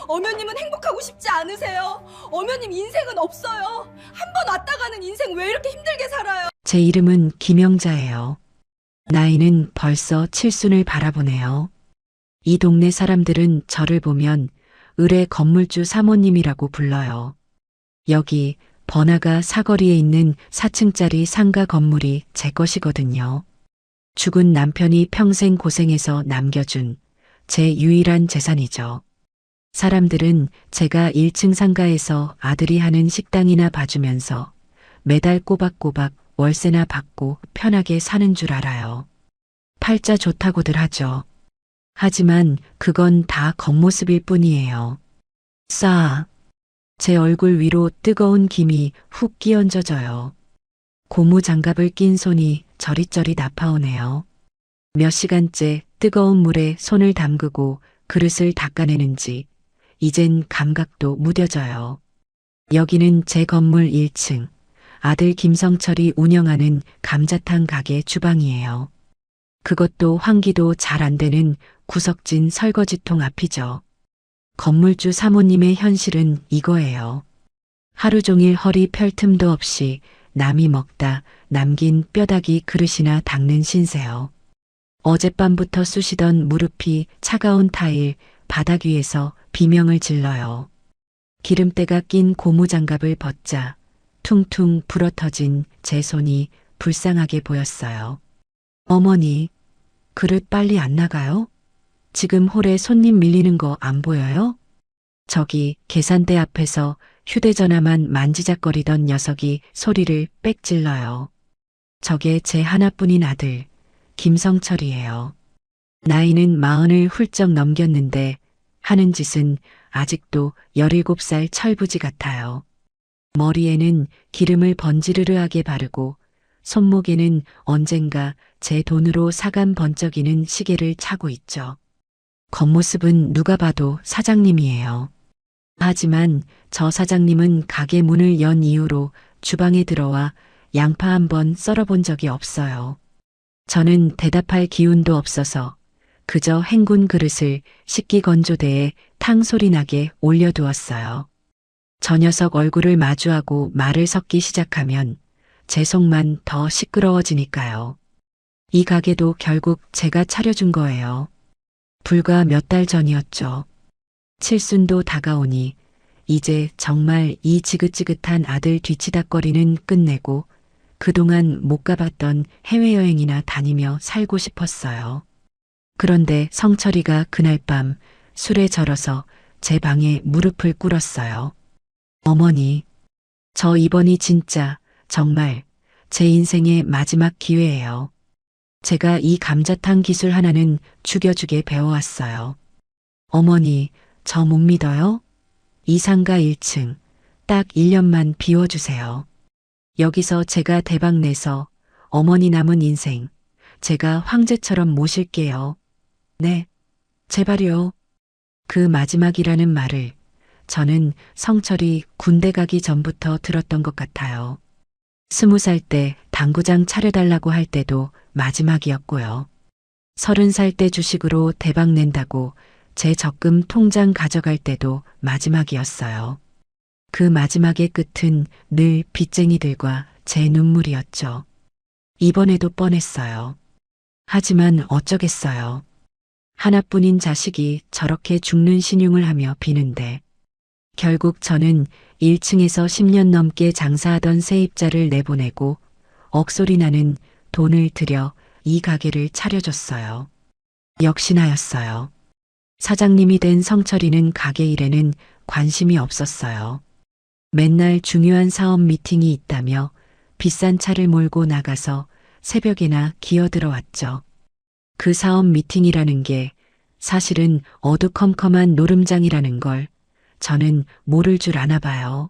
어머님은 행복하고 싶지 않으세요? 어머님 인생은 없어요. 한 번 왔다 가는 인생 왜 이렇게 힘들게 살아요? 제 이름은 김영자예요. 나이는 벌써 칠순을 바라보네요. 이 동네 사람들은 저를 보면 을의 건물주 사모님이라고 불러요. 여기 번화가 사거리에 있는 4층짜리 상가 건물이 제 것이거든요. 죽은 남편이 평생 고생해서 남겨준 제 유일한 재산이죠. 사람들은 제가 1층 상가에서 아들이 하는 식당이나 봐주면서 매달 꼬박꼬박 월세나 받고 편하게 사는 줄 알아요. 팔자 좋다고들 하죠. 하지만 그건 다 겉모습일 뿐이에요. 싸. 제 얼굴 위로 뜨거운 김이 훅 끼얹어져요. 고무 장갑을 낀 손이 저릿저릿 아파오네요. 몇 시간째 뜨거운 물에 손을 담그고 그릇을 닦아내는지 이젠 감각도 무뎌져요. 여기는 제 건물 1층. 아들 김성철이 운영하는 감자탕 가게 주방이에요. 그것도 환기도 잘 안 되는 구석진 설거지통 앞이죠. 건물주 사모님의 현실은 이거예요. 하루 종일 허리 펼 틈도 없이 남이 먹다 남긴 뼈다귀 그릇이나 닦는 신세요. 어젯밤부터 쑤시던 무릎이 차가운 타일 바닥 위에서 비명을 질러요. 기름때가 낀 고무장갑을 벗자 퉁퉁 불어터진 제 손이 불쌍하게 보였어요. 어머니, 그릇 빨리 안 나가요? 지금 홀에 손님 밀리는 거 안 보여요? 저기 계산대 앞에서 휴대전화만 만지작거리던 녀석이 소리를 빽 질러요. 저게 제 하나뿐인 아들, 김성철이에요. 나이는 40을 훌쩍 넘겼는데 하는 짓은 아직도 17살 철부지 같아요. 머리에는 기름을 번지르르하게 바르고 손목에는 언젠가 제 돈으로 사간 번쩍이는 시계를 차고 있죠. 겉모습은 누가 봐도 사장님이에요. 하지만 저 사장님은 가게 문을 연 이후로 주방에 들어와 양파 한 번 썰어본 적이 없어요. 저는 대답할 기운도 없어서 그저 헹군 그릇을 식기건조대에 탕 소리 나게 올려두었어요. 저 녀석 얼굴을 마주하고 말을 섞기 시작하면 제 속만 더 시끄러워지니까요. 이 가게도 결국 제가 차려준 거예요. 불과 몇 달 전이었죠. 칠순도 다가오니 이제 정말 이 지긋지긋한 아들 뒤치다꺼리는 끝내고 그동안 못 가봤던 해외여행이나 다니며 살고 싶었어요. 그런데 성철이가 그날 밤 술에 절어서 제 방에 무릎을 꿇었어요. 어머니, 저 이번이 진짜 정말 제 인생의 마지막 기회예요. 제가 이 감자탕 기술 하나는 죽여주게 배워왔어요. 어머니, 저 못 믿어요? 이 상가 1층, 딱 1년만 비워주세요. 여기서 제가 대박 내서 어머니 남은 인생, 제가 황제처럼 모실게요. 네, 제발요. 그 마지막이라는 말을 저는 성철이 군대 가기 전부터 들었던 것 같아요. 20살 때 당구장 차려달라고 할 때도 마지막이었고요. 30살 때 주식으로 대박 낸다고 제 적금 통장 가져갈 때도 마지막이었어요. 그 마지막의 끝은 늘 빚쟁이들과 제 눈물이었죠. 이번에도 뻔했어요. 하지만 어쩌겠어요. 하나뿐인 자식이 저렇게 죽는 신용을 하며 비는데 결국 저는 1층에서 10년 넘게 장사하던 세입자를 내보내고 억소리 나는 돈을 들여 이 가게를 차려줬어요. 역시나였어요. 사장님이 된 성철이는 가게 일에는 관심이 없었어요. 맨날 중요한 사업 미팅이 있다며 비싼 차를 몰고 나가서 새벽에나 기어들어왔죠. 그 사업 미팅이라는 게 사실은 어두컴컴한 노름장이라는 걸 저는 모를 줄 아나 봐요.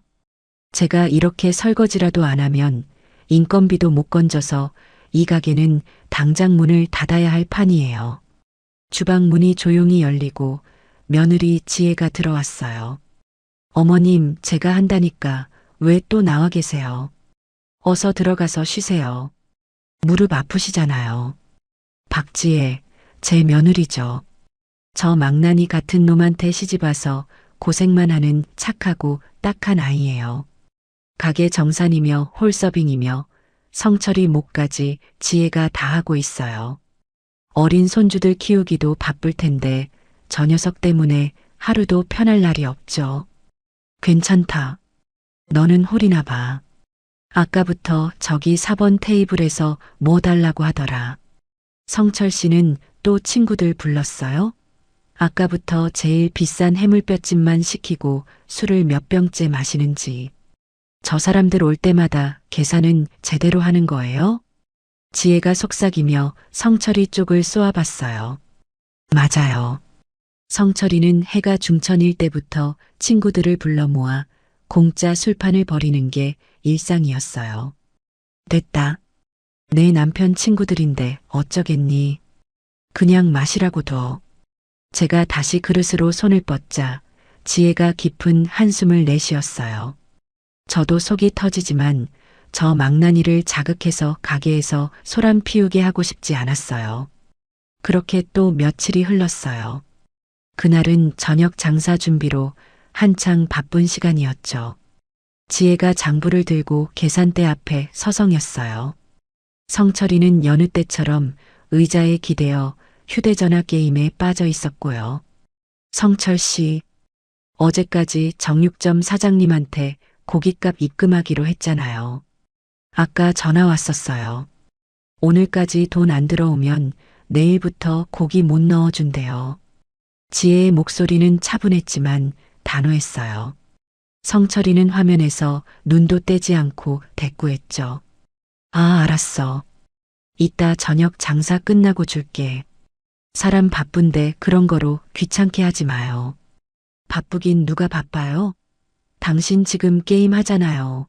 제가 이렇게 설거지라도 안 하면 인건비도 못 건져서 이 가게는 당장 문을 닫아야 할 판이에요. 주방 문이 조용히 열리고 며느리 지혜가 들어왔어요. 어머님, 제가 한다니까 왜 또 나와 계세요? 어서 들어가서 쉬세요. 무릎 아프시잖아요. 박지혜, 제 며느리죠. 저 망나니 같은 놈한테 시집와서 고생만 하는 착하고 딱한 아이예요. 가게 정산이며 홀서빙이며 성철이 목까지 지혜가 다 하고 있어요. 어린 손주들 키우기도 바쁠 텐데 저 녀석 때문에 하루도 편할 날이 없죠. 괜찮다. 너는 홀이나 봐. 아까부터 저기 4번 테이블에서 뭐 달라고 하더라. 성철 씨는 또 친구들 불렀어요? 아까부터 제일 비싼 해물뼈찜만 시키고 술을 몇 병째 마시는지. 저 사람들 올 때마다 계산은 제대로 하는 거예요? 지혜가 속삭이며 성철이 쪽을 쏘아봤어요. 맞아요. 성철이는 해가 중천일 때부터 친구들을 불러 모아 공짜 술판을 벌이는 게 일상이었어요. 됐다. 내 남편 친구들인데 어쩌겠니. 그냥 마시라고 둬. 제가 다시 그릇으로 손을 뻗자 지혜가 깊은 한숨을 내쉬었어요. 저도 속이 터지지만 저 망나니를 자극해서 가게에서 소란 피우게 하고 싶지 않았어요. 그렇게 또 며칠이 흘렀어요. 그날은 저녁 장사 준비로 한창 바쁜 시간이었죠. 지혜가 장부를 들고 계산대 앞에 서성였어요. 성철이는 여느 때처럼 의자에 기대어 휴대전화 게임에 빠져 있었고요. 성철 씨, 어제까지 정육점 사장님한테 고깃값 입금하기로 했잖아요. 아까 전화 왔었어요. 오늘까지 돈 안 들어오면 내일부터 고기 못 넣어준대요. 지혜의 목소리는 차분했지만 단호했어요. 성철이는 화면에서 눈도 떼지 않고 대꾸했죠. 아, 알았어. 이따 저녁 장사 끝나고 줄게. 사람 바쁜데 그런 거로 귀찮게 하지 마요. 바쁘긴 누가 바빠요? 당신 지금 게임 하잖아요.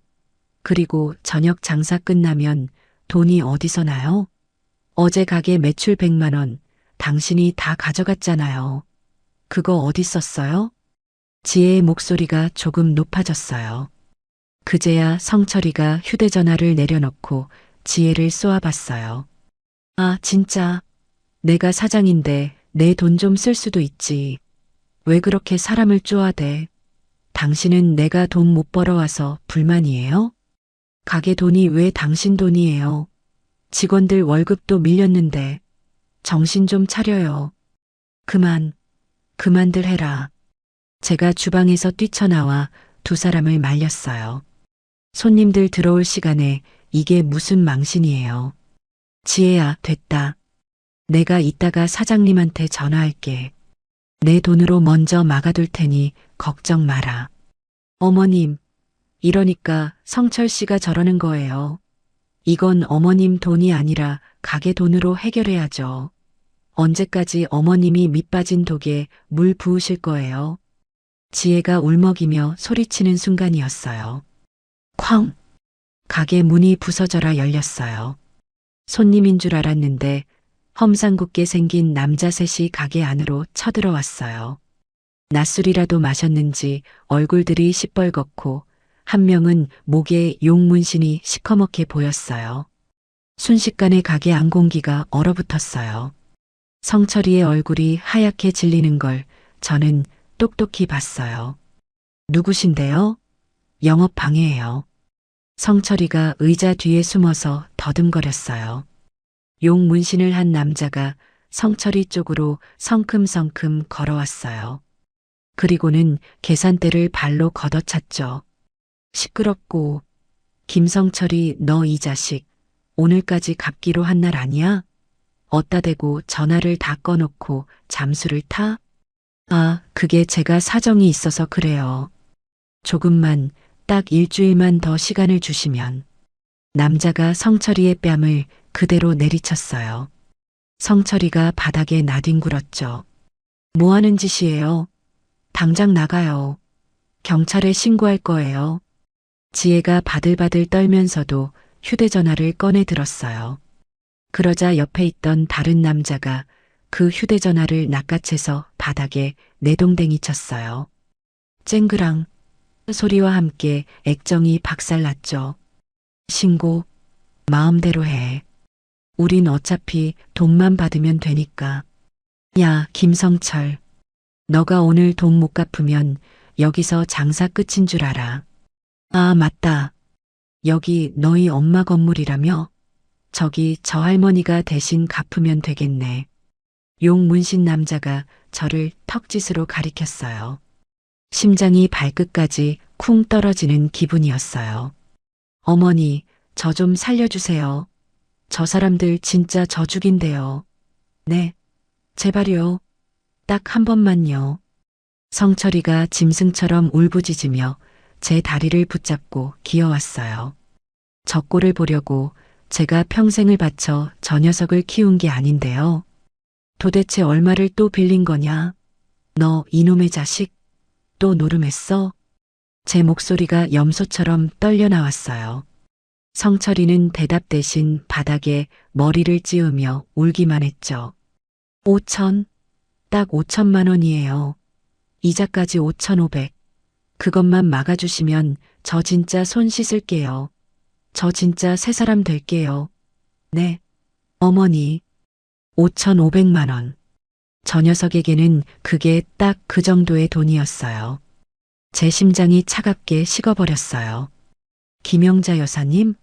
그리고 저녁 장사 끝나면 돈이 어디서 나요? 어제 가게 매출 100만 원, 당신이 다 가져갔잖아요. 그거 어디 썼어요? 지혜의 목소리가 조금 높아졌어요. 그제야 성철이가 휴대전화를 내려놓고 지혜를 쏘아봤어요. 아, 진짜. 내가 사장인데 내 돈 좀 쓸 수도 있지. 왜 그렇게 사람을 쪼아대? 당신은 내가 돈 못 벌어와서 불만이에요? 가게 돈이 왜 당신 돈이에요? 직원들 월급도 밀렸는데 정신 좀 차려요. 그만들 해라. 제가 주방에서 뛰쳐나와 두 사람을 말렸어요. 손님들 들어올 시간에 이게 무슨 망신이에요. 지혜야, 됐다. 내가 이따가 사장님한테 전화할게. 내 돈으로 먼저 막아둘 테니 걱정 마라. 어머님, 이러니까 성철 씨가 저러는 거예요. 이건 어머님 돈이 아니라 가게 돈으로 해결해야죠. 언제까지 어머님이 밑빠진 독에 물 부으실 거예요? 지혜가 울먹이며 소리치는 순간이었어요. 쾅! 가게 문이 부서져라 열렸어요. 손님인 줄 알았는데 험상궂게 생긴 남자 셋이 가게 안으로 쳐들어왔어요. 낮술이라도 마셨는지 얼굴들이 시뻘겋고 한 명은 목에 용 문신이 시커멓게 보였어요. 순식간에 가게 안 공기가 얼어붙었어요. 성철이의 얼굴이 하얗게 질리는 걸 저는 똑똑히 봤어요. 누구신데요? 영업 방해예요. 성철이가 의자 뒤에 숨어서 더듬거렸어요. 용 문신을 한 남자가 성철이 쪽으로 성큼성큼 걸어왔어요. 그리고는 계산대를 발로 걷어찼죠. 시끄럽고. 김성철이 너 이 자식 오늘까지 갚기로 한 날 아니야? 어따 대고 전화를 다 꺼놓고 잠수를 타? 아, 그게 제가 사정이 있어서 그래요. 조금만, 딱 일주일만 더 시간을 주시면. 남자가 성철이의 뺨을 그대로 내리쳤어요. 성철이가 바닥에 나뒹굴었죠. 뭐 하는 짓이에요? 당장 나가요. 경찰에 신고할 거예요. 지혜가 바들바들 떨면서도 휴대전화를 꺼내 들었어요. 그러자 옆에 있던 다른 남자가 그 휴대전화를 낚아채서 바닥에 내동댕이 쳤어요. 쨍그랑 소리와 함께 액정이 박살났죠. 신고, 마음대로 해. 우린 어차피 돈만 받으면 되니까. 야, 김성철. 너가 오늘 돈 못 갚으면 여기서 장사 끝인 줄 알아. 아, 맞다. 여기 너희 엄마 건물이라며? 저기 저 할머니가 대신 갚으면 되겠네. 용 문신 남자가 저를 턱짓으로 가리켰어요. 심장이 발끝까지 쿵 떨어지는 기분이었어요. 어머니, 저 좀 살려주세요. 저 사람들 진짜 저 죽인대요. 네, 제발요. 딱 한 번만요. 성철이가 짐승처럼 울부짖으며 제 다리를 붙잡고 기어왔어요. 저 꼴을 보려고 제가 평생을 바쳐 저 녀석을 키운 게 아닌데요. 도대체 얼마를 또 빌린 거냐? 너 이놈의 자식, 또 노름했어? 제 목소리가 염소처럼 떨려 나왔어요. 성철이는 대답 대신 바닥에 머리를 찌우며 울기만 했죠. 5천, 딱 5천만 원이에요. 이자까지 5,500. 그것만 막아주시면 저 진짜 손 씻을게요. 저 진짜 새 사람 될게요. 네, 어머니. 5,500만 원. 저 녀석에게는 그게 딱 그 정도의 돈이었어요. 제 심장이 차갑게 식어버렸어요. 김영자 여사님?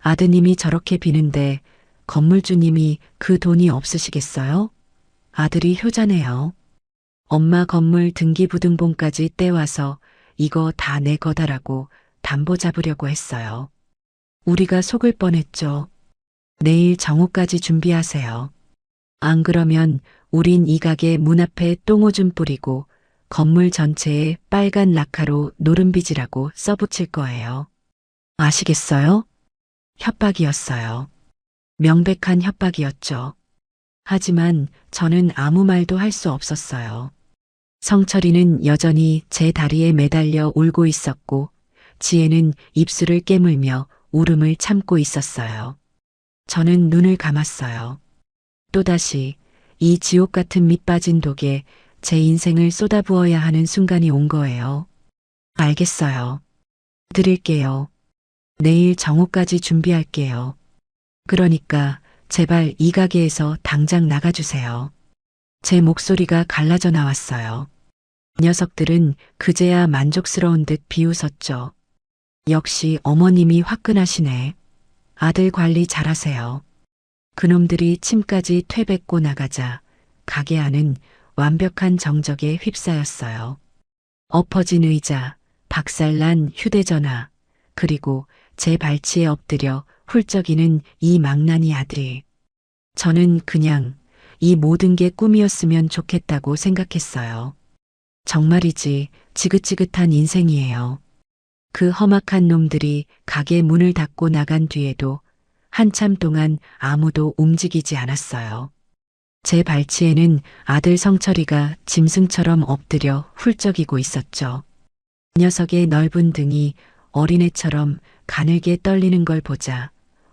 아드님이 저렇게 비는데 건물주님이 그 돈이 없으시겠어요? 아들이 효자네요. 엄마 건물 등기부등본까지 떼와서 이거 다 내 거다라고 담보 잡으려고 했어요. 우리가 속을 뻔했죠. 내일 정오까지 준비하세요. 안 그러면 우린 이 가게 문 앞에 똥오줌 뿌리고 건물 전체에 빨간 라카로 노름비지라고 써붙일 거예요. 아시겠어요? 협박이었어요. 명백한 협박이었죠. 하지만 저는 아무 말도 할 수 없었어요. 성철이는 여전히 제 다리에 매달려 울고 있었고 지혜는 입술을 깨물며 울음을 참고 있었어요. 저는 눈을 감았어요. 또다시 이 지옥 같은 밑빠진 독에 제 인생을 쏟아부어야 하는 순간이 온 거예요. 알겠어요. 드릴게요. 내일 정오까지 준비할게요. 그러니까 제발 이 가게에서 당장 나가주세요. 제 목소리가 갈라져 나왔어요. 녀석들은 그제야 만족스러운 듯 비웃었죠. 역시 어머님이 화끈하시네. 아들 관리 잘하세요. 그놈들이 침까지 퇴뱉고 나가자 가게 안은 완벽한 정적에 휩싸였어요. 엎어진 의자, 박살난 휴대전화, 그리고 제 발치에 엎드려 훌쩍이는 이 망나니 아들이. 저는 그냥 이 모든 게 꿈이었으면 좋겠다고 생각했어요. 정말이지 지긋지긋한 인생이에요. 그 험악한 놈들이 가게 문을 닫고 나간 뒤에도 한참 동안 아무도 움직이지 않았어요. 제 발치에는 아들 성철이가 짐승처럼 엎드려 훌쩍이고 있었죠. 녀석의 넓은 등이 어린애처럼 가늘게 떨리는 걸 보자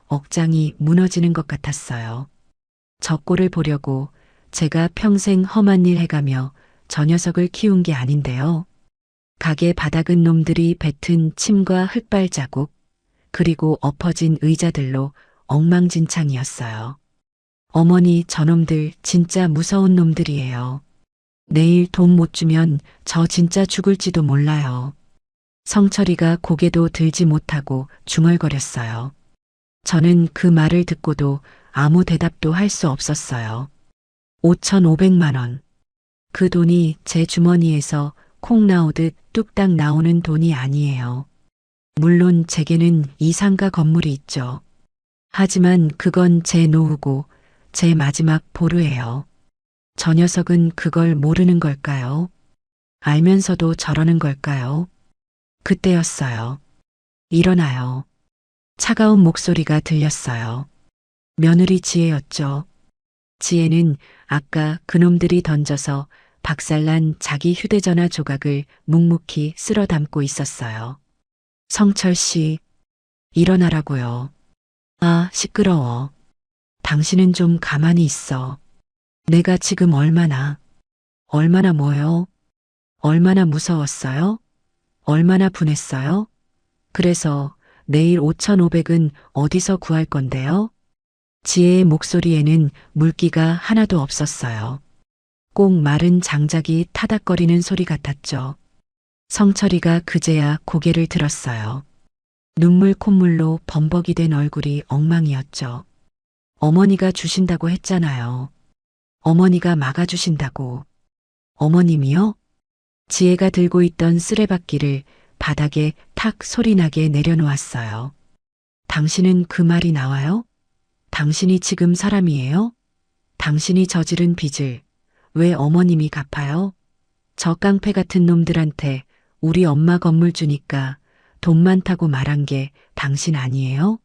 억장이 무너지는 것 같았어요. 저 꼴을 보려고 제가 평생 험한 일 해가며 저 녀석을 키운 게 아닌데요. 가게 바닥은 놈들이 뱉은 침과 흙발 자국, 그리고 엎어진 의자들로 엉망진창이었어요. 어머니, 저놈들 진짜 무서운 놈들이에요. 내일 돈 못 주면 저 진짜 죽을지도 몰라요. 성철이가 고개도 들지 못하고 중얼거렸어요. 저는 그 말을 듣고도 아무 대답도 할 수 없었어요. 5,500만 원. 그 돈이 제 주머니에서 콩 나오듯 뚝딱 나오는 돈이 아니에요. 물론 제게는 이 상가 건물이 있죠. 하지만 그건 제 노후고 제 마지막 보루예요. 저 녀석은 그걸 모르는 걸까요? 알면서도 저러는 걸까요? 그때였어요. 일어나요. 차가운 목소리가 들렸어요. 며느리 지혜였죠. 지혜는 아까 그놈들이 던져서 박살난 자기 휴대전화 조각을 묵묵히 쓸어 담고 있었어요. 성철 씨, 일어나라고요. 아, 시끄러워. 당신은 좀 가만히 있어. 내가 지금 얼마나 뭐요? 얼마나 무서웠어요? 얼마나 분했어요? 그래서 내일 5,500은 어디서 구할 건데요? 지혜의 목소리에는 물기가 하나도 없었어요. 꼭 마른 장작이 타닥거리는 소리 같았죠. 성철이가 그제야 고개를 들었어요. 눈물 콧물로 범벅이 된 얼굴이 엉망이었죠. 어머니가 주신다고 했잖아요. 어머니가 막아주신다고. 어머님이요? 지혜가 들고 있던 쓰레받기를 바닥에 탁 소리나게 내려놓았어요. 당신은 그 말이 나와요? 당신이 지금 사람이에요? 당신이 저지른 빚을 왜 어머님이 갚아요? 저 깡패 같은 놈들한테 우리 엄마 건물 주니까 돈 많다고 말한 게 당신 아니에요?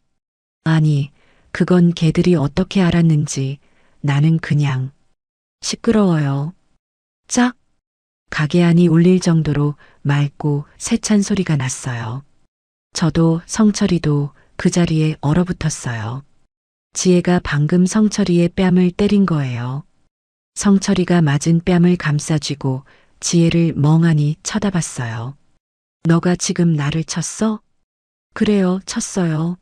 아니, 그건 걔들이 어떻게 알았는지 나는 그냥 시끄러워요. 짝! 가게 안이 울릴 정도로 맑고 세찬 소리가 났어요. 저도 성철이도 그 자리에 얼어붙었어요. 지혜가 방금 성철이의 뺨을 때린 거예요. 성철이가 맞은 뺨을 감싸쥐고 지혜를 멍하니 쳐다봤어요. 너가 지금 나를 쳤어? 그래요, 쳤어요.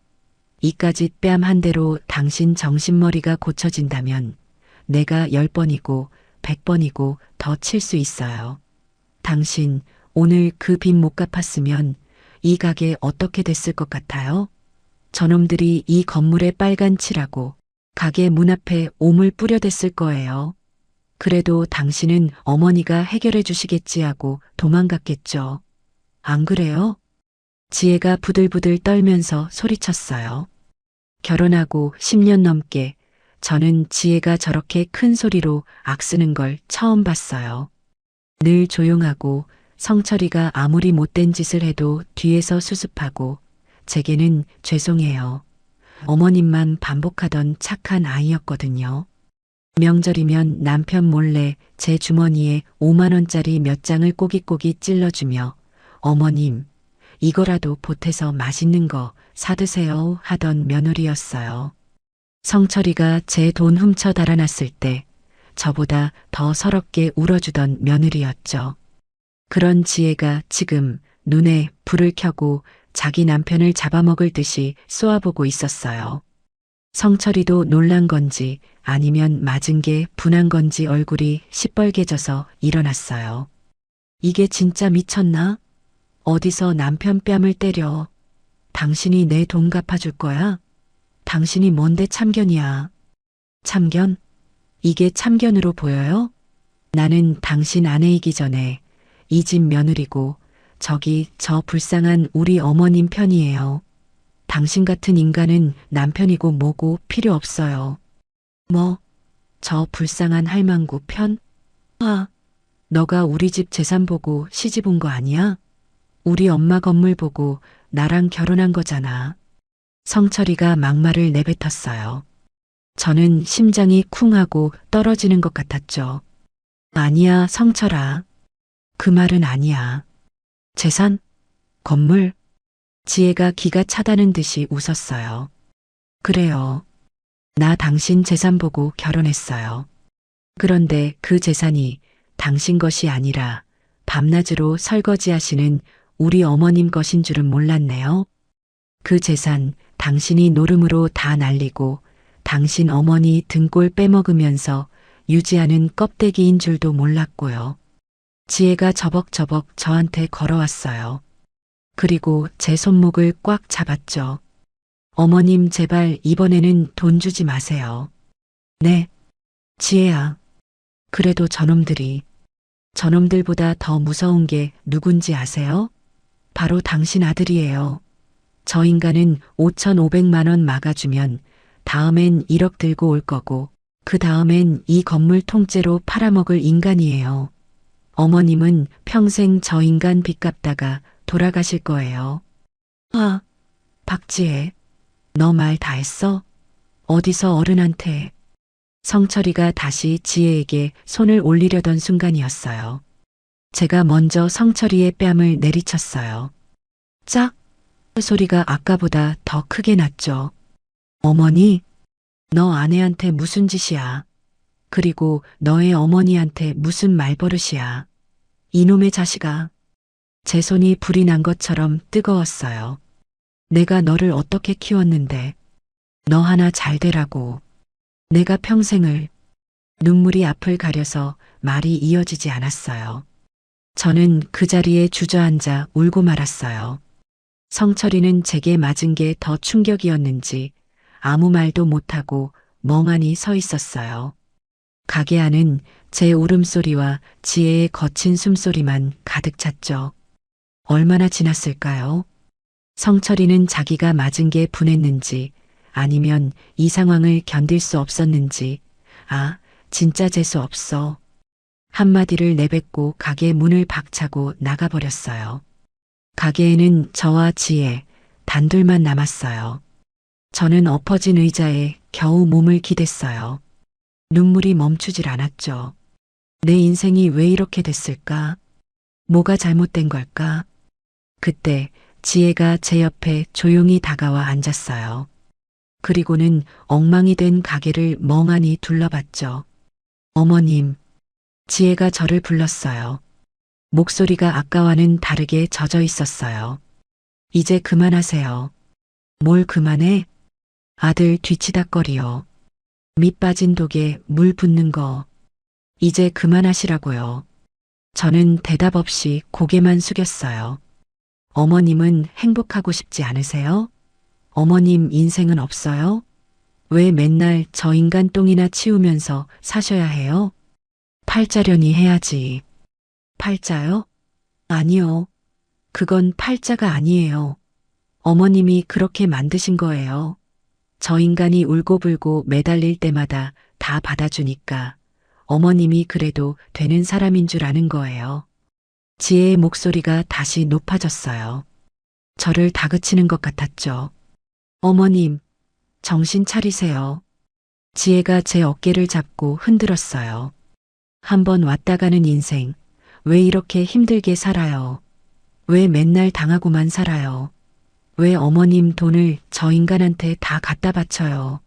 이까짓 뺨 한 대로 당신 정신머리가 고쳐진다면 내가 10번이고 100번이고 더 칠 수 있어요. 당신 오늘 그 빚 못 갚았으면 이 가게 어떻게 됐을 것 같아요? 저놈들이 이 건물에 빨간 칠하고 가게 문 앞에 옴을 뿌려댔을 거예요. 그래도 당신은 어머니가 해결해 주시겠지 하고 도망갔겠죠. 안 그래요? 지혜가 부들부들 떨면서 소리쳤어요. 결혼하고 10년 넘게 저는 지혜가 저렇게 큰 소리로 악쓰는 걸 처음 봤어요. 늘 조용하고 성철이가 아무리 못된 짓을 해도 뒤에서 수습하고 제게는 죄송해요. 어머님만 반복하던 착한 아이였거든요. 명절이면 남편 몰래 제 주머니에 5만 원짜리 몇 장을 꼬깃꼬깃 찔러주며 어머님, 이거라도 보태서 맛있는 거 사드세요 하던 며느리였어요. 성철이가 제 돈 훔쳐 달아났을 때 저보다 더 서럽게 울어주던 며느리였죠. 그런 지혜가 지금 눈에 불을 켜고 자기 남편을 잡아먹을 듯이 쏘아보고 있었어요. 성철이도 놀란 건지 아니면 맞은 게 분한 건지 얼굴이 시뻘개져서 일어났어요. 이게 진짜 미쳤나? 어디서 남편 뺨을 때려? 당신이 내 돈 갚아줄 거야? 당신이 뭔데 참견이야? 참견? 이게 참견으로 보여요? 나는 당신 아내이기 전에 이 집 며느리고 저기 저 불쌍한 우리 어머님 편이에요. 당신 같은 인간은 남편이고 뭐고 필요 없어요. 뭐? 저 불쌍한 할망구 편? 아, 너가 우리 집 재산 보고 시집 온 거 아니야? 우리 엄마 건물 보고 나랑 결혼한 거잖아. 성철이가 막말을 내뱉었어요. 저는 심장이 쿵 하고 떨어지는 것 같았죠. 아니야, 성철아. 그 말은 아니야. 재산? 건물? 지혜가 기가 차다는 듯이 웃었어요. 그래요. 나 당신 재산 보고 결혼했어요. 그런데 그 재산이 당신 것이 아니라 밤낮으로 설거지하시는 우리 어머님 것인 줄은 몰랐네요. 그 재산 당신이 노름으로 다 날리고 당신 어머니 등골 빼먹으면서 유지하는 껍데기인 줄도 몰랐고요. 지혜가 저벅저벅 저한테 걸어왔어요. 그리고 제 손목을 꽉 잡았죠. 어머님 제발 이번에는 돈 주지 마세요. 네. 지혜야. 그래도 저놈들보다 더 무서운 게 누군지 아세요? 바로 당신 아들이에요. 저 인간은 5,500만 원 막아주면 다음엔 1억 들고 올 거고 그 다음엔 이 건물 통째로 팔아먹을 인간이에요. 어머님은 평생 저 인간 빚 갚다가 돌아가실 거예요. 아, 박지혜, 너 말 다 했어? 어디서 어른한테. 성철이가 다시 지혜에게 손을 올리려던 순간이었어요. 제가 먼저 성철이의 뺨을 내리쳤어요. 짝! 소리가 아까보다 더 크게 났죠. 어머니, 너 아내한테 무슨 짓이야? 그리고 너의 어머니한테 무슨 말버릇이야? 이놈의 자식아. 제 손이 불이 난 것처럼 뜨거웠어요. 내가 너를 어떻게 키웠는데. 너 하나 잘 되라고. 내가 평생을. 눈물이 앞을 가려서 말이 이어지지 않았어요. 저는 그 자리에 주저앉아 울고 말았어요. 성철이는 제게 맞은 게 더 충격이었는지 아무 말도 못하고 멍하니 서 있었어요. 가게 안은 제 울음소리와 지혜의 거친 숨소리만 가득 찼죠. 얼마나 지났을까요? 성철이는 자기가 맞은 게 분했는지 아니면 이 상황을 견딜 수 없었는지 진짜 재수 없어. 한마디를 내뱉고 가게 문을 박차고 나가버렸어요. 가게에는 저와 지혜 단둘만 남았어요. 저는 엎어진 의자에 겨우 몸을 기댔어요. 눈물이 멈추질 않았죠. 내 인생이 왜 이렇게 됐을까? 뭐가 잘못된 걸까? 그때 지혜가 제 옆에 조용히 다가와 앉았어요. 그리고는 엉망이 된 가게를 멍하니 둘러봤죠. 어머님, 지혜가 저를 불렀어요. 목소리가 아까와는 다르게 젖어 있었어요. 이제 그만하세요. 뭘 그만해? 아들 뒤치다꺼리요. 밑 빠진 독에 물 붓는 거. 이제 그만하시라고요. 저는 대답 없이 고개만 숙였어요. 어머님은 행복하고 싶지 않으세요? 어머님 인생은 없어요? 왜 맨날 저 인간 똥이나 치우면서 사셔야 해요? 팔자려니 해야지. 팔자요? 아니요. 그건 팔자가 아니에요. 어머님이 그렇게 만드신 거예요. 저 인간이 울고불고 매달릴 때마다 다 받아주니까 어머님이 그래도 되는 사람인 줄 아는 거예요. 지혜의 목소리가 다시 높아졌어요. 저를 다그치는 것 같았죠. 어머님, 정신 차리세요. 지혜가 제 어깨를 잡고 흔들었어요. 한번 왔다 가는 인생, 왜 이렇게 힘들게 살아요? 왜 맨날 당하고만 살아요? 왜 어머님 돈을 저 인간한테 다 갖다 바쳐요?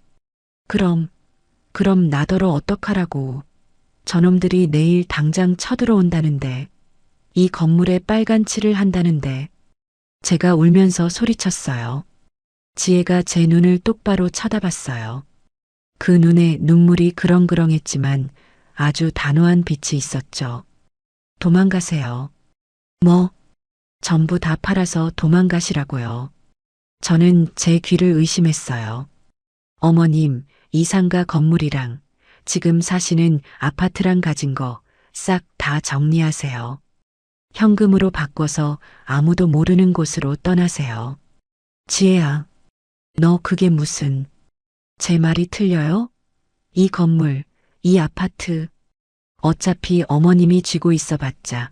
그럼 나더러 어떡하라고. 저놈들이 내일 당장 쳐들어온다는데, 이 건물에 빨간 칠을 한다는데, 제가 울면서 소리쳤어요. 지혜가 제 눈을 똑바로 쳐다봤어요. 그 눈에 눈물이 그렁그렁했지만 아주 단호한 빛이 있었죠. 도망가세요. 뭐? 전부 다 팔아서 도망가시라고요. 저는 제 귀를 의심했어요. 어머님, 이 상가 건물이랑 지금 사시는 아파트랑 가진 거 싹 다 정리하세요. 현금으로 바꿔서 아무도 모르는 곳으로 떠나세요. 지혜야, 너 그게 무슨... 제 말이 틀려요? 이 건물, 이 아파트. 어차피 어머님이 쥐고 있어봤자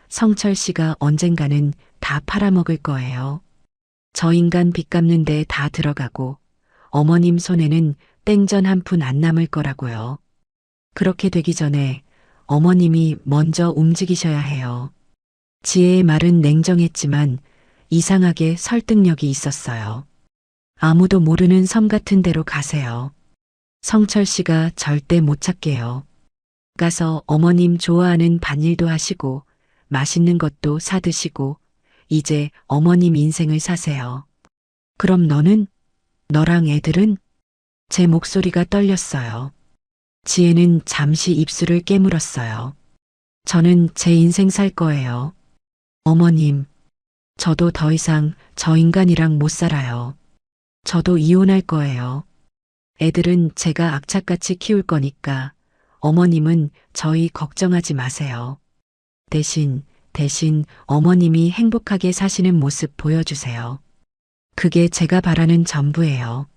성철 씨가 언젠가는 다 팔아먹을 거예요. 저 인간 빚 갚는데 다 들어가고 어머님 손에는 땡전 한 푼 안 남을 거라고요. 그렇게 되기 전에 어머님이 먼저 움직이셔야 해요. 지혜의 말은 냉정했지만 이상하게 설득력이 있었어요. 아무도 모르는 섬 같은 데로 가세요. 성철 씨가 절대 못 찾게요. 가서 어머님 좋아하는 밭일도 하시고 맛있는 것도 사 드시고 이제 어머님 인생을 사세요. 그럼 너는? 너랑 애들은? 제 목소리가 떨렸어요. 지혜는 잠시 입술을 깨물었어요. 저는 제 인생 살 거예요. 어머님, 저도 더 이상 저 인간이랑 못 살아요. 저도 이혼할 거예요. 애들은 제가 악착같이 키울 거니까 어머님은 저희 걱정하지 마세요. 대신 어머님이 행복하게 사시는 모습 보여주세요. 그게 제가 바라는 전부예요.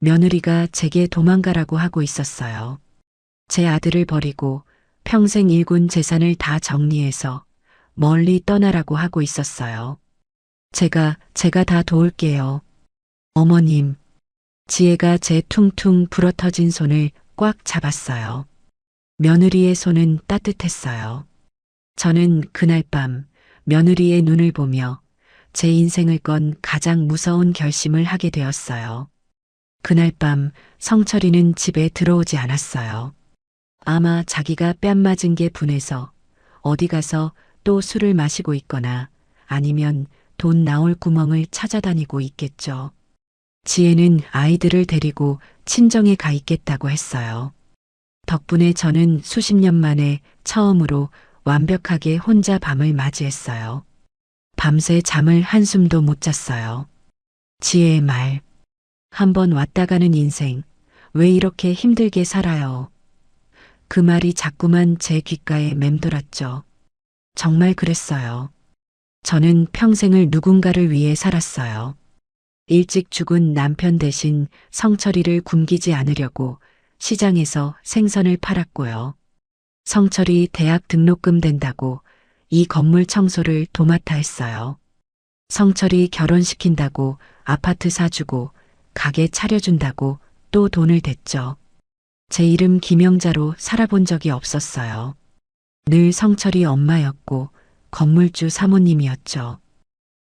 며느리가 제게 도망가라고 하고 있었어요. 제 아들을 버리고 평생 일군 재산을 다 정리해서 멀리 떠나라고 하고 있었어요. 제가 다 도울게요. 어머님, 지혜가 제 퉁퉁 불어터진 손을 꽉 잡았어요. 며느리의 손은 따뜻했어요. 저는 그날 밤 며느리의 눈을 보며 제 인생을 건 가장 무서운 결심을 하게 되었어요. 그날 밤 성철이는 집에 들어오지 않았어요. 아마 자기가 뺨 맞은 게 분해서 어디 가서 또 술을 마시고 있거나 아니면 돈 나올 구멍을 찾아다니고 있겠죠. 지혜는 아이들을 데리고 친정에 가 있겠다고 했어요. 덕분에 저는 수십 년 만에 처음으로 완벽하게 혼자 밤을 맞이했어요. 밤새 잠을 한숨도 못 잤어요. 지혜의 말. 한번 왔다 가는 인생, 왜 이렇게 힘들게 살아요? 그 말이 자꾸만 제 귓가에 맴돌았죠. 정말 그랬어요. 저는 평생을 누군가를 위해 살았어요. 일찍 죽은 남편 대신 성철이를 굶기지 않으려고 시장에서 생선을 팔았고요. 성철이 대학 등록금 된다고 이 건물 청소를 도맡아 했어요. 성철이 결혼시킨다고 아파트 사주고 가게 차려준다고 또 돈을 댔죠. 제 이름 김영자로 살아본 적이 없었어요. 늘 성철이 엄마였고 건물주 사모님이었죠.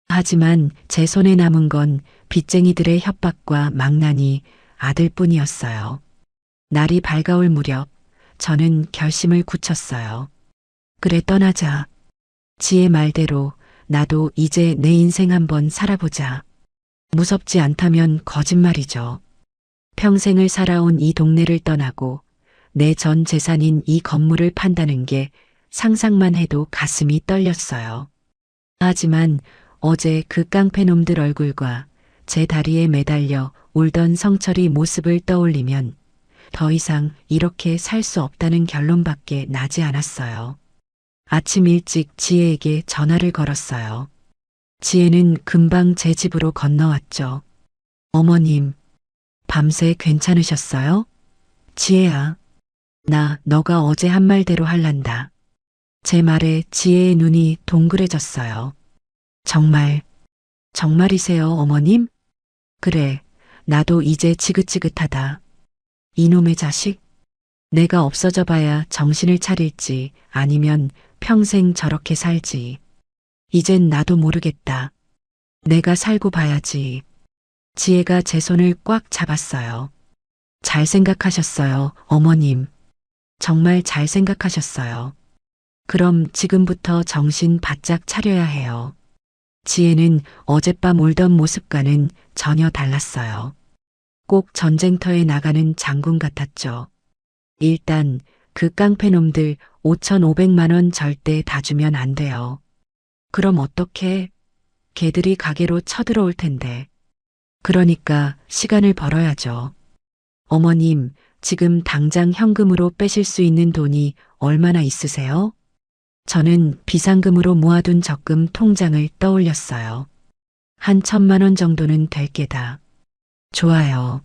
하지만 제 손에 남은 건 빚쟁이들의 협박과 망나니 아들뿐이었어요. 날이 밝아올 무렵 저는 결심을 굳혔어요. 그래, 떠나자. 지혜 말대로 나도 이제 내 인생 한번 살아보자. 무섭지 않다면 거짓말이죠. 평생을 살아온 이 동네를 떠나고 내 전 재산인 이 건물을 판다는 게 상상만 해도 가슴이 떨렸어요. 하지만 어제 그 깡패놈들 얼굴과 제 다리에 매달려 울던 성철이 모습을 떠올리면 더 이상 이렇게 살 수 없다는 결론밖에 나지 않았어요. 아침 일찍 지혜에게 전화를 걸었어요. 지혜는 금방 제 집으로 건너왔죠. 어머님, 밤새 괜찮으셨어요? 지혜야, 나 너가 어제 한 말대로 할란다. 제 말에 지혜의 눈이 동그래졌어요. 정말이세요, 어머님? 그래, 나도 이제 지긋지긋하다. 이놈의 자식? 내가 없어져 봐야 정신을 차릴지 아니면 평생 저렇게 살지. 이젠 나도 모르겠다. 내가 살고 봐야지. 지혜가 제 손을 꽉 잡았어요. 잘 생각하셨어요, 어머님. 정말 잘 생각하셨어요. 그럼 지금부터 정신 바짝 차려야 해요. 지혜는 어젯밤 울던 모습과는 전혀 달랐어요. 꼭 전쟁터에 나가는 장군 같았죠. 일단 그 깡패놈들 5,500만 원 절대 다 주면 안 돼요. 그럼 어떡해? 걔들이 가게로 쳐들어올 텐데. 그러니까 시간을 벌어야죠. 어머님, 지금 당장 현금으로 빼실 수 있는 돈이 얼마나 있으세요? 저는 비상금으로 모아둔 적금 통장을 떠올렸어요. 한 1,000만 원 정도는 될 게다. 좋아요.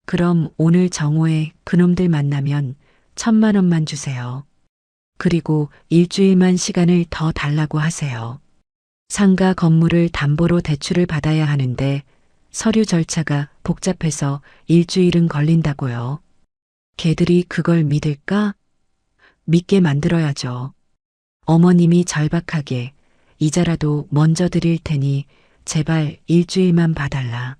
그럼 오늘 정오에 그놈들 만나면 1,000만 원만 주세요. 그리고 일주일만 시간을 더 달라고 하세요. 상가 건물을 담보로 대출을 받아야 하는데 서류 절차가 복잡해서 일주일은 걸린다고요. 걔들이 그걸 믿을까? 믿게 만들어야죠. 어머님이 절박하게 이자라도 먼저 드릴 테니 제발 일주일만 봐달라.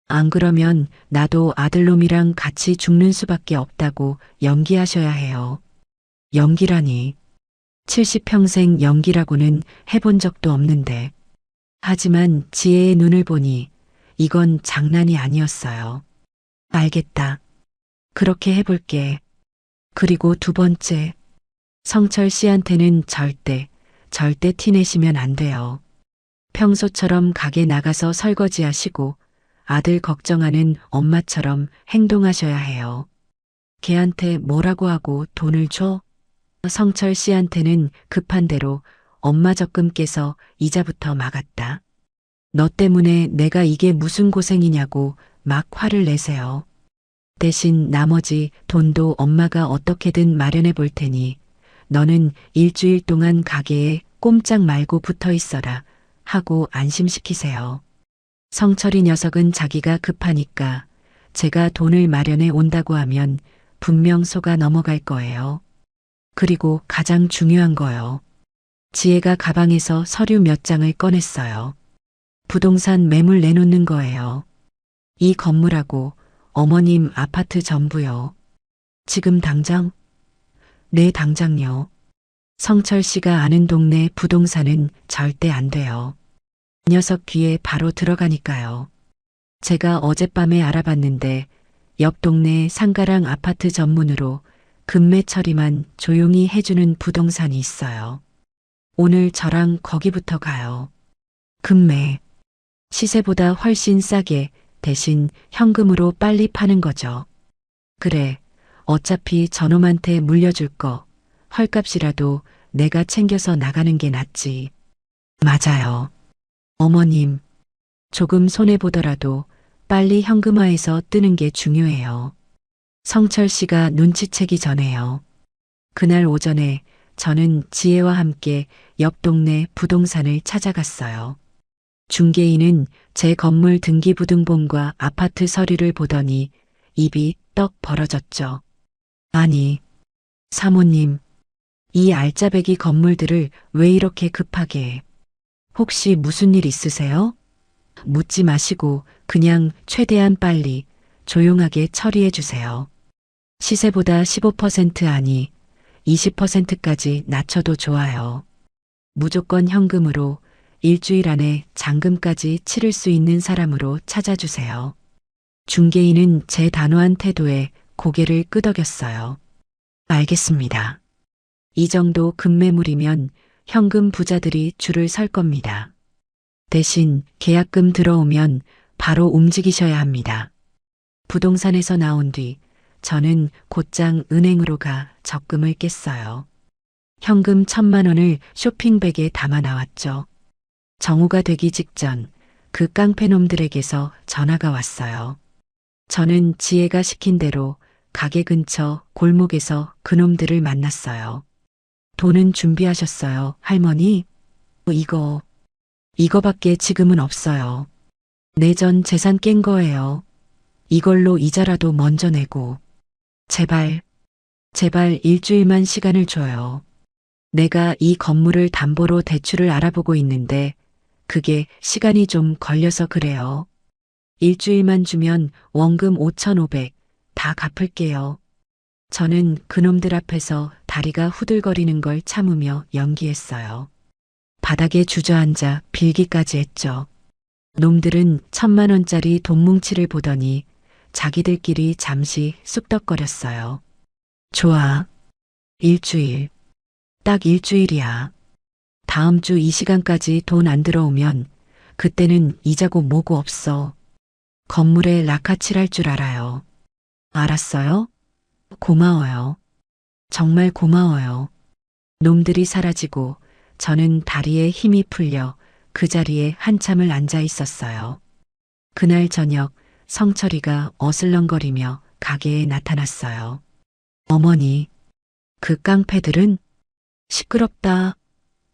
안 그러면 나도 아들놈이랑 같이 죽는 수밖에 없다고 연기하셔야 해요. 연기라니. 70평생 연기라고는 해본 적도 없는데. 하지만 지혜의 눈을 보니 이건 장난이 아니었어요. 알겠다. 그렇게 해볼게. 그리고 두 번째. 성철 씨한테는 절대 티내시면 안 돼요. 평소처럼 가게 나가서 설거지하시고 아들 걱정하는 엄마처럼 행동하셔야 해요. 걔한테 뭐라고 하고 돈을 줘? 성철 씨한테는 급한 대로 엄마 적금 깨서 이자부터 막았다. 너 때문에 내가 이게 무슨 고생이냐고 막 화를 내세요. 대신 나머지 돈도 엄마가 어떻게든 마련해 볼 테니 너는 일주일 동안 가게에 꼼짝 말고 붙어 있어라 하고 안심시키세요. 성철이 녀석은 자기가 급하니까 제가 돈을 마련해 온다고 하면 분명 속아 넘어갈 거예요. 그리고 가장 중요한 거요. 지혜가 가방에서 서류 몇 장을 꺼냈어요. 부동산 매물 내놓는 거예요. 이 건물하고 어머님 아파트 전부요. 지금 당장? 네, 당장요. 성철 씨가 아는 동네 부동산은 절대 안 돼요. 녀석 귀에 바로 들어가니까요. 제가 어젯밤에 알아봤는데 옆 동네 상가랑 아파트 전문으로 금매 처리만 조용히 해주는 부동산이 있어요. 오늘 저랑 거기부터 가요. 금매. 시세보다 훨씬 싸게 대신 현금으로 빨리 파는 거죠. 그래. 어차피 저놈한테 물려줄 거 헐값이라도 내가 챙겨서 나가는 게 낫지. 맞아요. 어머님, 조금 손해보더라도 빨리 현금화해서 뜨는 게 중요해요. 성철 씨가 눈치채기 전에요. 그날 오전에 저는 지혜와 함께 옆 동네 부동산을 찾아갔어요. 중개인은 제 건물 등기부등본과 아파트 서류를 보더니 입이 떡 벌어졌죠. 아니, 사모님, 이 알짜배기 건물들을 왜 이렇게 급하게, 혹시 무슨 일 있으세요? 묻지 마시고 그냥 최대한 빨리 조용하게 처리해 주세요. 시세보다 15% 아니 20%까지 낮춰도 좋아요. 무조건 현금으로 일주일 안에 잔금까지 치를 수 있는 사람으로 찾아주세요. 중개인은 제 단호한 태도에 고개를 끄덕였어요. 알겠습니다. 이 정도 급매물이면 현금 부자들이 줄을 설 겁니다. 대신 계약금 들어오면 바로 움직이셔야 합니다. 부동산에서 나온 뒤 저는 곧장 은행으로 가 적금을 깼어요. 현금 1,000만 원을 쇼핑백에 담아 나왔죠. 정오가 되기 직전 그 깡패놈들에게서 전화가 왔어요. 저는 지혜가 시킨 대로 가게 근처 골목에서 그놈들을 만났어요. 돈은 준비하셨어요, 할머니? 이거밖에 지금은 없어요. 내전 재산 깬 거예요. 이걸로 이자라도 먼저 내고. 제발 일주일만 시간을 줘요. 내가 이 건물을 담보로 대출을 알아보고 있는데 그게 시간이 좀 걸려서 그래요. 일주일만 주면 원금 5,500 다 갚을게요. 저는 그놈들 앞에서 다리가 후들거리는 걸 참으며 연기했어요. 바닥에 주저앉아 빌기까지 했죠. 놈들은 1,000만 원짜리 돈뭉치를 보더니 자기들끼리 잠시 쑥덕거렸어요. 좋아. 일주일. 딱 일주일이야. 다음 주 이 시간까지 돈 안 들어오면 그때는 이자고 뭐고 없어. 건물에 라카칠할 줄 알아요. 알았어요? 고마워요. 정말 고마워요. 놈들이 사라지고 저는 다리에 힘이 풀려 그 자리에 한참을 앉아 있었어요. 그날 저녁 성철이가 어슬렁거리며 가게에 나타났어요. 어머니, 그 깡패들은? 시끄럽다.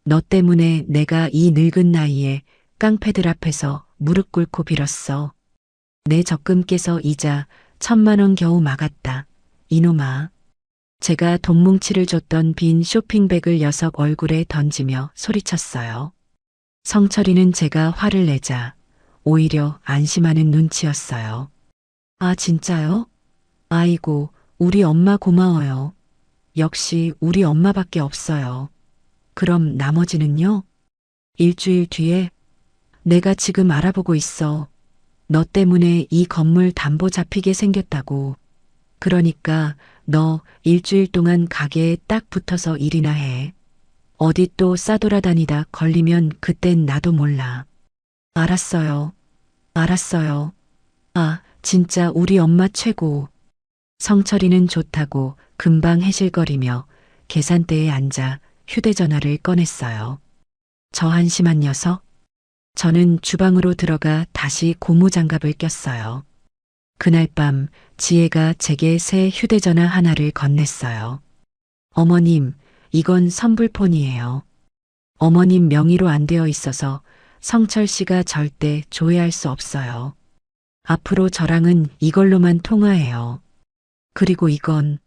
너 때문에 내가 이 늙은 나이에 깡패들 앞에서 무릎 꿇고 빌었어. 내 적금 깨서 이자 1,000만 원 겨우 막았다. 이놈아. 제가 돈뭉치를 줬던 빈 쇼핑백을 녀석 얼굴에 던지며 소리쳤어요. 성철이는 제가 화를 내자 오히려 안심하는 눈치였어요. 아, 진짜요? 아이고, 우리 엄마 고마워요. 역시 우리 엄마밖에 없어요. 그럼 나머지는요? 일주일 뒤에 내가 지금 알아보고 있어. 너 때문에 이 건물 담보 잡히게 생겼다고. 그러니까 너 일주일 동안 가게에 딱 붙어서 일이나 해. 어디 또 싸돌아다니다 걸리면 그땐 나도 몰라. 알았어요. 알았어요. 아, 진짜 우리 엄마 최고. 성철이는 좋다고 금방 해실거리며 계산대에 앉아 휴대전화를 꺼냈어요. 저 한심한 녀석? 저는 주방으로 들어가 다시 고무장갑을 꼈어요. 그날 밤 지혜가 제게 새 휴대전화 하나를 건넸어요. 어머님, 이건 선불폰이에요. 어머님 명의로 안 되어 있어서 성철 씨가 절대 조회할 수 없어요. 앞으로 저랑은 이걸로만 통화해요. 그리고 이건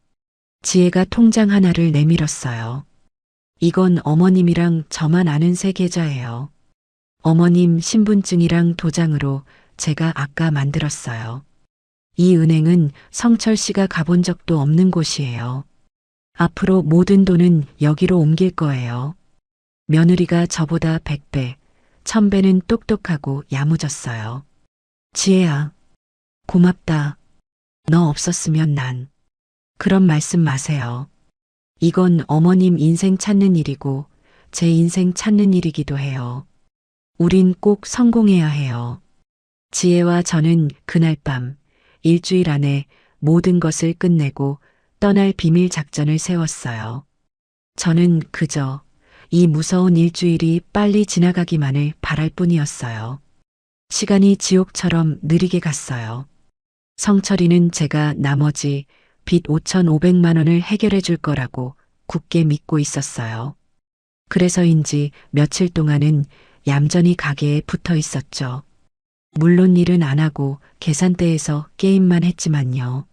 지혜가 통장 하나를 내밀었어요. 이건 어머님이랑 저만 아는 새 계좌예요. 어머님 신분증이랑 도장으로 제가 아까 만들었어요. 이 은행은 성철 씨가 가본 적도 없는 곳이에요. 앞으로 모든 돈은 여기로 옮길 거예요. 며느리가 저보다 100배, 1000배는 똑똑하고 야무졌어요. 지혜야, 고맙다. 너 없었으면 난. 그런 말씀 마세요. 이건 어머님 인생 찾는 일이고 제 인생 찾는 일이기도 해요. 우린 꼭 성공해야 해요. 지혜와 저는 그날 밤 일주일 안에 모든 것을 끝내고 떠날 비밀 작전을 세웠어요. 저는 그저 이 무서운 일주일이 빨리 지나가기만을 바랄 뿐이었어요. 시간이 지옥처럼 느리게 갔어요. 성철이는 제가 나머지 빚 5,500만 원을 해결해 줄 거라고 굳게 믿고 있었어요. 그래서인지 며칠 동안은 얌전히 가게에 붙어 있었죠. 물론 일은 안 하고 계산대에서 게임만 했지만요.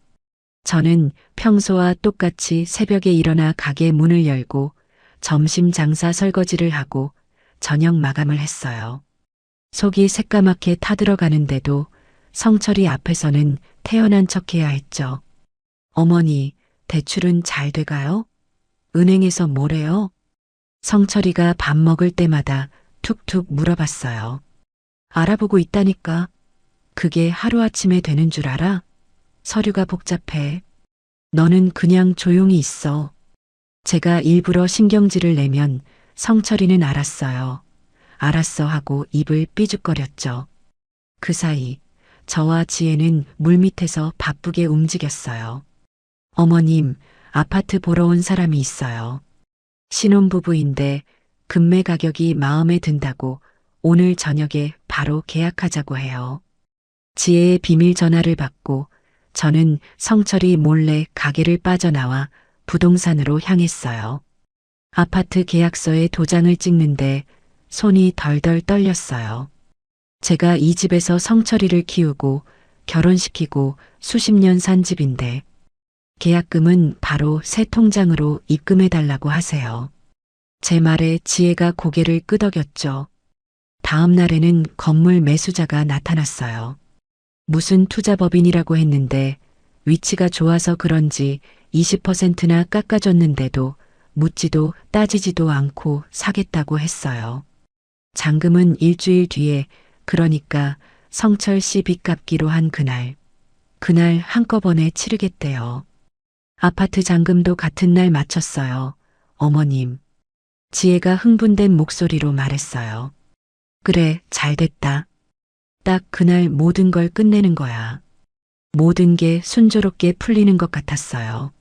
저는 평소와 똑같이 새벽에 일어나 가게 문을 열고 점심 장사 설거지를 하고 저녁 마감을 했어요. 속이 새까맣게 타들어가는데도 성철이 앞에서는 태연한 척해야 했죠. 어머니, 대출은 잘 돼가요? 은행에서 뭐래요? 성철이가 밥 먹을 때마다 툭툭 물어봤어요. 알아보고 있다니까. 그게 하루아침에 되는 줄 알아? 서류가 복잡해. 너는 그냥 조용히 있어. 제가 일부러 신경질을 내면 성철이는 알았어요. 알았어 하고 입을 삐죽거렸죠. 그 사이 저와 지혜는 물밑에서 바쁘게 움직였어요. 어머님, 아파트 보러 온 사람이 있어요. 신혼부부인데 금매 가격이 마음에 든다고 오늘 저녁에 바로 계약하자고 해요. 지혜의 비밀 전화를 받고 저는 성철이 몰래 가게를 빠져나와 부동산으로 향했어요. 아파트 계약서에 도장을 찍는데 손이 덜덜 떨렸어요. 제가 이 집에서 성철이를 키우고 결혼시키고 수십 년 산 집인데 계약금은 바로 새 통장으로 입금해달라고 하세요. 제 말에 지혜가 고개를 끄덕였죠. 다음 날에는 건물 매수자가 나타났어요. 무슨 투자법인이라고 했는데 위치가 좋아서 그런지 20%나 깎아줬는데도 묻지도 따지지도 않고 사겠다고 했어요. 잔금은 일주일 뒤에, 그러니까 성철 씨 빚 갚기로 한 그날 한꺼번에 치르겠대요. 아파트 잔금도 같은 날 마쳤어요. 어머님. 지혜가 흥분된 목소리로 말했어요. 그래, 잘됐다. 딱 그날 모든 걸 끝내는 거야. 모든 게 순조롭게 풀리는 것 같았어요.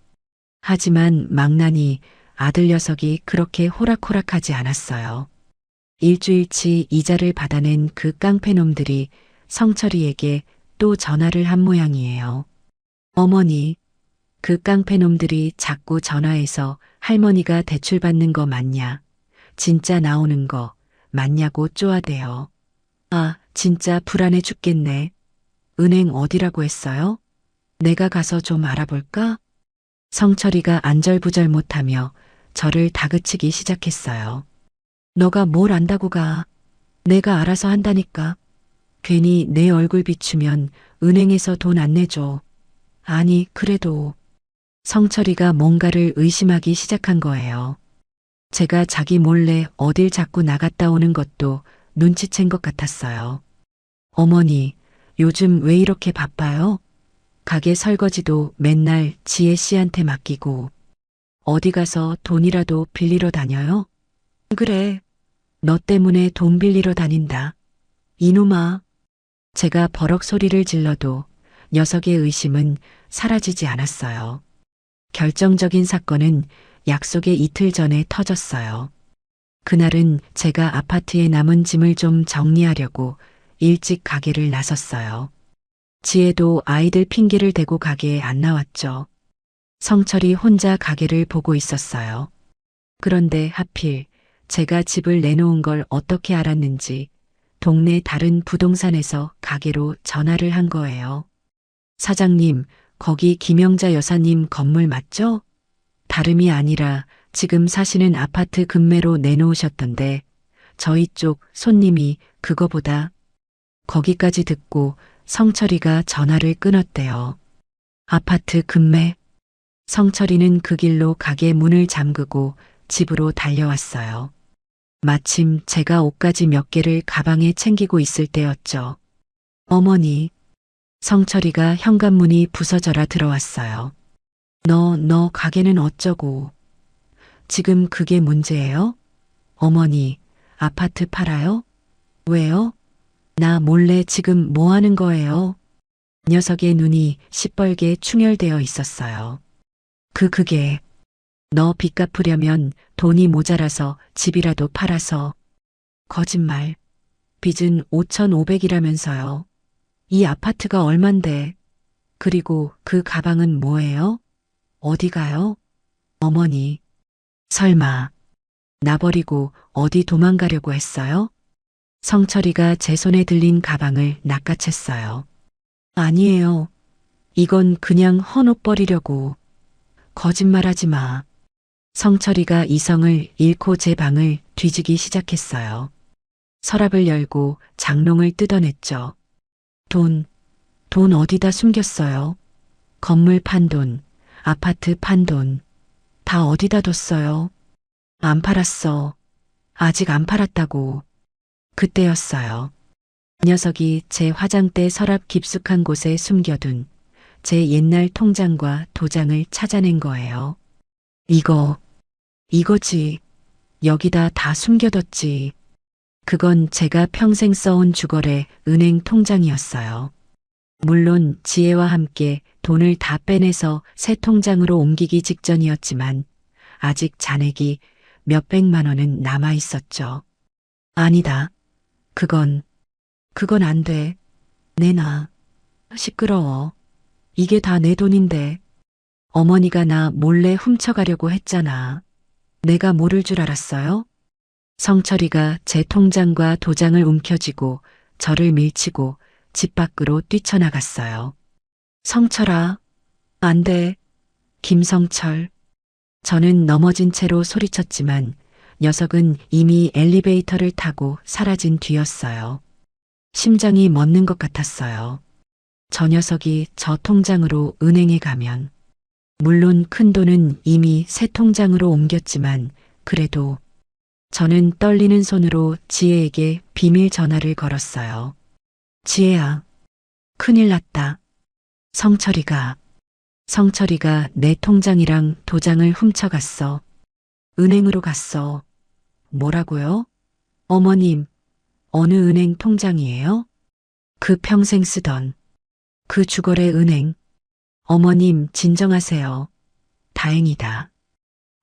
하지만 망나니 아들 녀석이 그렇게 호락호락하지 않았어요. 일주일치 이자를 받아낸 그 깡패놈들이 성철이에게 또 전화를 한 모양이에요. 어머니, 그 깡패놈들이 자꾸 전화해서 할머니가 대출 받는 거 맞냐? 진짜 나오는 거 맞냐고 쪼아대요. 아, 진짜 불안해 죽겠네. 은행 어디라고 했어요? 내가 가서 좀 알아볼까? 성철이가 안절부절 못하며 저를 다그치기 시작했어요. 너가 뭘 안다고 가. 내가 알아서 한다니까. 괜히 내 얼굴 비추면 은행에서 돈 안 내줘. 아니, 그래도. 성철이가 뭔가를 의심하기 시작한 거예요. 제가 자기 몰래 어딜 자꾸 나갔다 오는 것도 눈치챈 것 같았어요. 어머니, 요즘 왜 이렇게 바빠요? 가게 설거지도 맨날 지혜 씨한테 맡기고 어디 가서 돈이라도 빌리러 다녀요? 그래, 너 때문에 돈 빌리러 다닌다. 이놈아. 제가 버럭 소리를 질러도 녀석의 의심은 사라지지 않았어요. 결정적인 사건은 약속의 이틀 전에 터졌어요. 그날은 제가 아파트에 남은 짐을 좀 정리하려고 일찍 가게를 나섰어요. 지혜도 아이들 핑계를 대고 가게에 안 나왔죠. 성철이 혼자 가게를 보고 있었어요. 그런데 하필 제가 집을 내놓은 걸 어떻게 알았는지 동네 다른 부동산에서 가게로 전화를 한 거예요. 사장님, 거기 김영자 여사님 건물 맞죠? 다름이 아니라 지금 사시는 아파트 금매로 내놓으셨던데 저희 쪽 손님이 그거보다. 거기까지 듣고 성철이가 전화를 끊었대요. 아파트 금매. 성철이는 그 길로 가게 문을 잠그고 집으로 달려왔어요. 마침 제가 옷가지 몇 개를 가방에 챙기고 있을 때였죠. 어머니. 성철이가 현관문이 부서져라 들어왔어요. 너 가게는 어쩌고. 지금 그게 문제예요? 어머니, 아파트 팔아요? 왜요? 나 몰래 지금 뭐 하는 거예요? 녀석의 눈이 시뻘게 충혈되어 있었어요. 그게, 너 빚 갚으려면 돈이 모자라서 집이라도 팔아서. 거짓말. 빚은 5,500이라면서요. 이 아파트가 얼만데. 그리고 그 가방은 뭐예요? 어디 가요? 어머니. 설마, 나 버리고 어디 도망가려고 했어요? 성철이가 제 손에 들린 가방을 낚아챘어요. 아니에요. 이건 그냥 헌옷 버리려고. 거짓말하지 마. 성철이가 이성을 잃고 제 방을 뒤지기 시작했어요. 서랍을 열고 장롱을 뜯어냈죠. 돈 어디다 숨겼어요? 건물 판 돈, 아파트 판 돈, 다 어디다 뒀어요? 안 팔았어. 아직 안 팔았다고. 그때였어요. 녀석이 제 화장대 서랍 깊숙한 곳에 숨겨둔 제 옛날 통장과 도장을 찾아낸 거예요. 이거지. 여기다 다 숨겨뒀지. 그건 제가 평생 써온 주거래 은행 통장이었어요. 물론 지혜와 함께 돈을 다 빼내서 새 통장으로 옮기기 직전이었지만 아직 잔액이 몇백만 원은 남아 있었죠. 아니다. 그건 안 돼. 내놔. 시끄러워. 이게 다 내 돈인데. 어머니가 나 몰래 훔쳐가려고 했잖아. 내가 모를 줄 알았어요? 성철이가 제 통장과 도장을 움켜쥐고 저를 밀치고 집 밖으로 뛰쳐나갔어요. 성철아, 안 돼. 김성철. 저는 넘어진 채로 소리쳤지만 녀석은 이미 엘리베이터를 타고 사라진 뒤였어요. 심장이 멎는 것 같았어요. 저 녀석이 저 통장으로 은행에 가면, 물론 큰 돈은 이미 새 통장으로 옮겼지만 그래도 저는 떨리는 손으로 지혜에게 비밀 전화를 걸었어요. 지혜야, 큰일 났다. 성철이가 내 통장이랑 도장을 훔쳐갔어. 은행으로 갔어. 뭐라고요? 어머님, 어느 은행 통장이에요? 그 평생 쓰던 그 주거래 은행. 어머님, 진정하세요. 다행이다.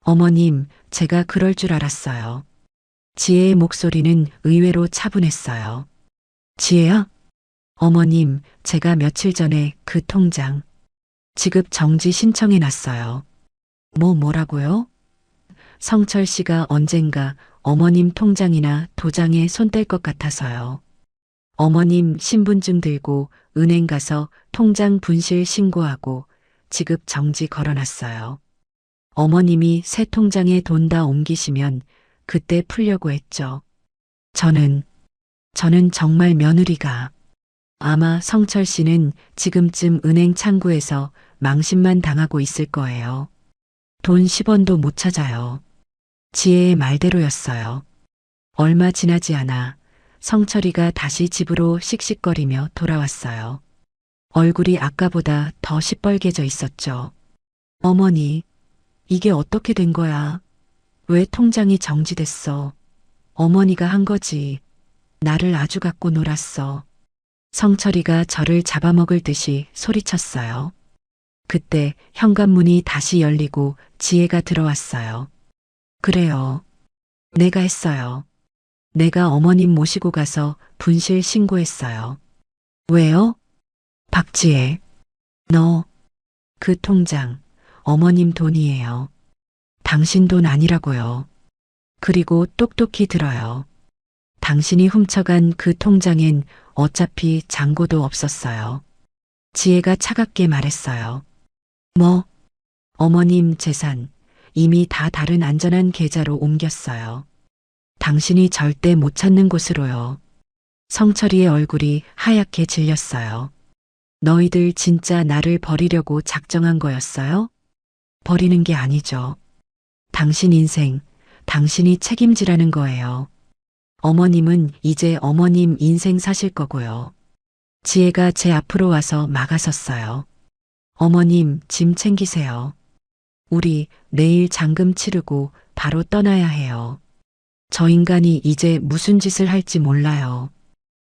어머님, 제가 그럴 줄 알았어요. 지혜의 목소리는 의외로 차분했어요. 지혜야? 어머님, 제가 며칠 전에 그 통장 지급 정지 신청해 놨어요. 뭐라고요? 성철 씨가 언젠가 어머님 통장이나 도장에 손 뗄 것 같아서요. 어머님 신분증 들고 은행 가서 통장 분실 신고하고 지급 정지 걸어놨어요. 어머님이 새 통장에 돈 다 옮기시면 그때 풀려고 했죠. 저는 정말 며느리가. 아마 성철 씨는 지금쯤 은행 창구에서 망신만 당하고 있을 거예요. 돈 10원도 못 찾아요. 지혜의 말대로였어요. 얼마 지나지 않아 성철이가 다시 집으로 씩씩거리며 돌아왔어요. 얼굴이 아까보다 더 시뻘개져 있었죠. 어머니, 이게 어떻게 된 거야? 왜 통장이 정지됐어? 어머니가 한 거지. 나를 아주 갖고 놀았어. 성철이가 저를 잡아먹을 듯이 소리쳤어요. 그때 현관문이 다시 열리고 지혜가 들어왔어요. 그래요. 내가 했어요. 내가 어머님 모시고 가서 분실 신고했어요. 왜요? 박지혜, 너, 그 통장, 어머님 돈이에요. 당신 돈 아니라고요. 그리고 똑똑히 들어요. 당신이 훔쳐간 그 통장엔 어차피 잔고도 없었어요. 지혜가 차갑게 말했어요. 뭐? 어머님 재산 이미 다 다른 안전한 계좌로 옮겼어요. 당신이 절대 못 찾는 곳으로요. 성철이의 얼굴이 하얗게 질렸어요. 너희들 진짜 나를 버리려고 작정한 거였어요? 버리는 게 아니죠. 당신 인생, 당신이 책임지라는 거예요. 어머님은 이제 어머님 인생 사실 거고요. 지혜가 제 앞으로 와서 막아섰어요. 어머님, 짐 챙기세요. 우리 내일 잔금 치르고 바로 떠나야 해요. 저 인간이 이제 무슨 짓을 할지 몰라요.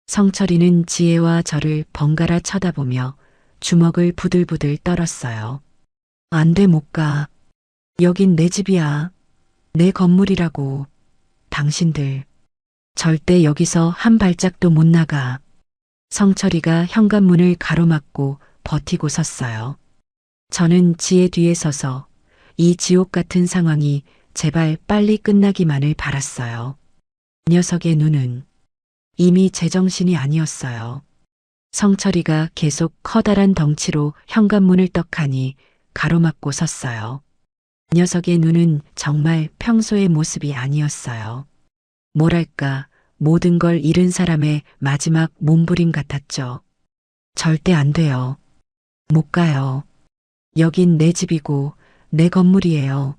성철이는 지혜와 저를 번갈아 쳐다보며 주먹을 부들부들 떨었어요. 안 돼, 못 가. 여긴 내 집이야. 내 건물이라고. 당신들. 절대 여기서 한 발짝도 못 나가. 성철이가 현관문을 가로막고 버티고 섰어요. 저는 지혜 뒤에 서서 이 지옥 같은 상황이 제발 빨리 끝나기만을 바랐어요. 녀석의 눈은 이미 제정신이 아니었어요. 성철이가 계속 커다란 덩치로 현관문을 떡하니 가로막고 섰어요. 녀석의 눈은 정말 평소의 모습이 아니었어요. 뭐랄까, 모든 걸 잃은 사람의 마지막 몸부림 같았죠. 절대 안 돼요. 못 가요. 여긴 내 집이고 내 건물이에요.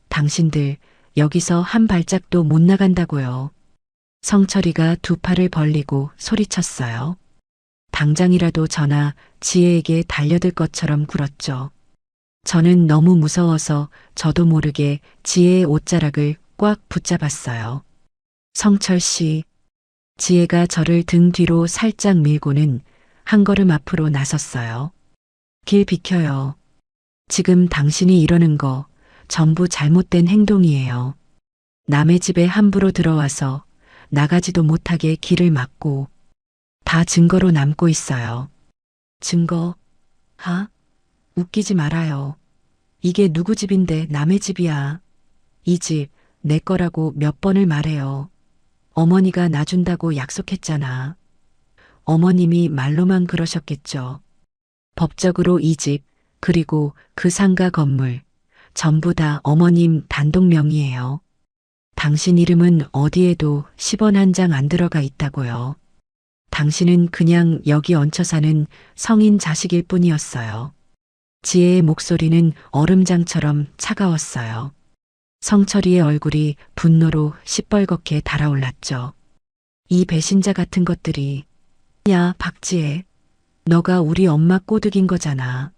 당신들 여기서 한 발짝도 못 나간다고요. 성철이가 두 팔을 벌리고 소리쳤어요. 당장이라도 저나 지혜에게 달려들 것처럼 굴었죠. 저는 너무 무서워서 저도 모르게 지혜의 옷자락을 꽉 붙잡았어요. 성철 씨, 지혜가 저를 등 뒤로 살짝 밀고는 한 걸음 앞으로 나섰어요. 길 비켜요. 지금 당신이 이러는 거 전부 잘못된 행동이에요. 남의 집에 함부로 들어와서 나가지도 못하게 길을 막고 다 증거로 남고 있어요. 증거? 웃기지 말아요. 이게 누구 집인데 남의 집이야. 이 집 내 거라고 몇 번을 말해요. 어머니가 놔준다고 약속했잖아. 어머님이 말로만 그러셨겠죠. 법적으로 이 집, 그리고 그 상가 건물, 전부 다 어머님 단독 명의예요. 당신 이름은 어디에도 10원 한 장 안 들어가 있다고요. 당신은 그냥 여기 얹혀 사는 성인 자식일 뿐이었어요. 지혜의 목소리는 얼음장처럼 차가웠어요. 성철이의 얼굴이 분노로 시뻘겋게 달아올랐죠. 이 배신자 같은 것들이. 야, 박지혜. 너가 우리 엄마 꼬드긴 거잖아.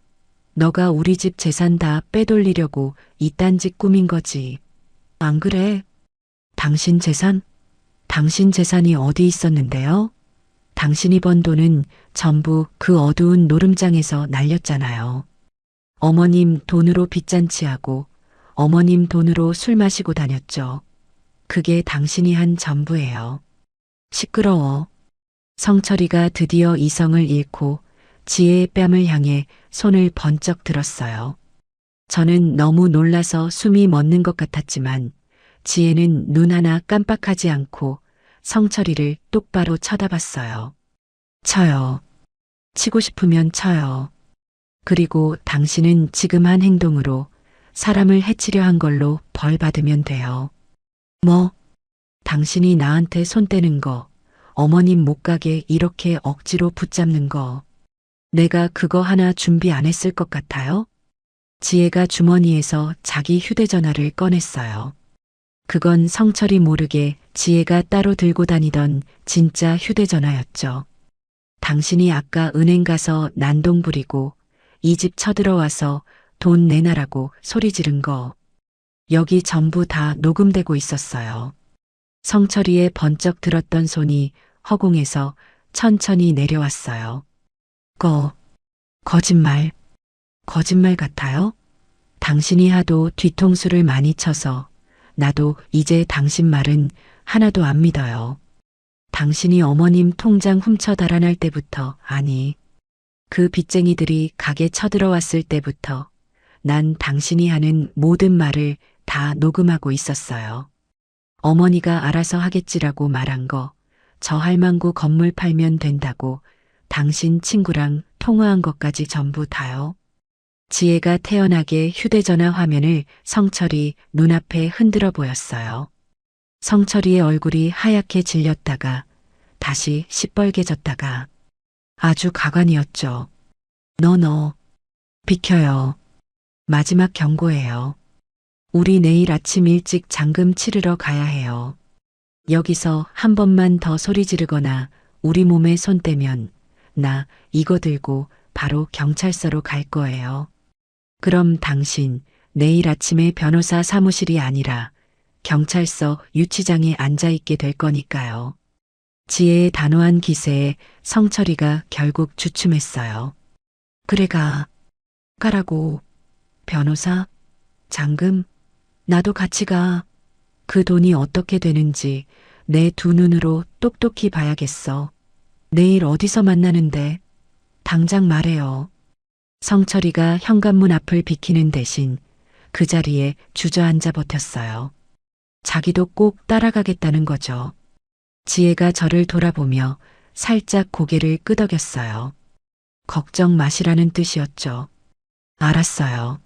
너가 우리 집 재산 다 빼돌리려고 이딴 짓 꾸민 거지. 안 그래? 당신 재산? 당신 재산이 어디 있었는데요? 당신이 번 돈은 전부 그 어두운 노름장에서 날렸잖아요. 어머님 돈으로 빚잔치하고 어머님 돈으로 술 마시고 다녔죠. 그게 당신이 한 전부예요. 시끄러워. 성철이가 드디어 이성을 잃고 지혜의 뺨을 향해 손을 번쩍 들었어요. 저는 너무 놀라서 숨이 멎는 것 같았지만 지혜는 눈 하나 깜빡하지 않고 성철이를 똑바로 쳐다봤어요. 쳐요. 치고 싶으면 쳐요. 그리고 당신은 지금 한 행동으로 사람을 해치려 한 걸로 벌 받으면 돼요. 뭐? 당신이 나한테 손 떼는 거, 어머님 못 가게 이렇게 억지로 붙잡는 거, 내가 그거 하나 준비 안 했을 것 같아요? 지혜가 주머니에서 자기 휴대전화를 꺼냈어요. 그건 성철이 모르게 지혜가 따로 들고 다니던 진짜 휴대전화였죠. 당신이 아까 은행 가서 난동 부리고 이 집 쳐들어와서 돈 내놔라고 소리 지른 거. 여기 전부 다 녹음되고 있었어요. 성철이의 번쩍 들었던 손이 허공에서 천천히 내려왔어요. 거짓말. 거짓말 같아요? 당신이 하도 뒤통수를 많이 쳐서 나도 이제 당신 말은 하나도 안 믿어요. 당신이 어머님 통장 훔쳐 달아날 때부터, 아니, 그 빚쟁이들이 가게 쳐들어왔을 때부터 난 당신이 하는 모든 말을 다 녹음하고 있었어요. 어머니가 알아서 하겠지라고 말한 거, 저 할망구 건물 팔면 된다고 당신 친구랑 통화한 것까지 전부 다요. 지혜가 태연하게 휴대전화 화면을 성철이 눈앞에 흔들어 보였어요. 성철이의 얼굴이 하얗게 질렸다가 다시 시뻘개졌다가 아주 가관이었죠. 너 비켜요. 마지막 경고예요. 우리 내일 아침 일찍 잔금 치르러 가야 해요. 여기서 한 번만 더 소리 지르거나 우리 몸에 손 떼면 나 이거 들고 바로 경찰서로 갈 거예요. 그럼 당신 내일 아침에 변호사 사무실이 아니라 경찰서 유치장에 앉아 있게 될 거니까요. 지혜의 단호한 기세에 성철이가 결국 주춤했어요. 그래 가라고. 변호사? 장금? 나도 같이 가. 그 돈이 어떻게 되는지 내 두 눈으로 똑똑히 봐야겠어. 내일 어디서 만나는데? 당장 말해요. 성철이가 현관문 앞을 비키는 대신 그 자리에 주저앉아 버텼어요. 자기도 꼭 따라가겠다는 거죠. 지혜가 저를 돌아보며 살짝 고개를 끄덕였어요. 걱정 마시라는 뜻이었죠. 알았어요.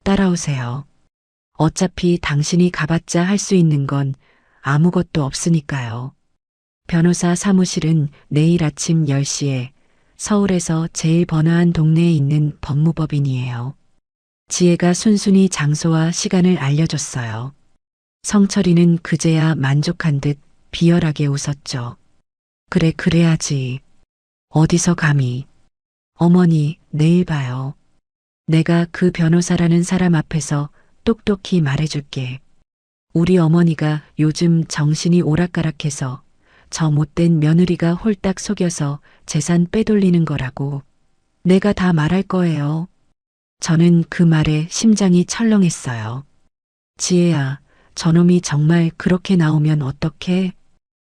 따라오세요. 어차피 당신이 가봤자 할 수 있는 건 아무것도 없으니까요. 변호사 사무실은 내일 아침 10시에 서울에서 제일 번화한 동네에 있는 법무법인이에요. 지혜가 순순히 장소와 시간을 알려줬어요. 성철이는 그제야 만족한 듯 비열하게 웃었죠. 그래, 그래야지. 어디서 감히. 어머니, 내일 봐요. 내가 그 변호사라는 사람 앞에서 똑똑히 말해줄게. 우리 어머니가 요즘 정신이 오락가락해서 저 못된 며느리가 홀딱 속여서 재산 빼돌리는 거라고. 내가 다 말할 거예요. 저는 그 말에 심장이 철렁했어요. 지혜야, 저놈이 정말 그렇게 나오면 어떡해?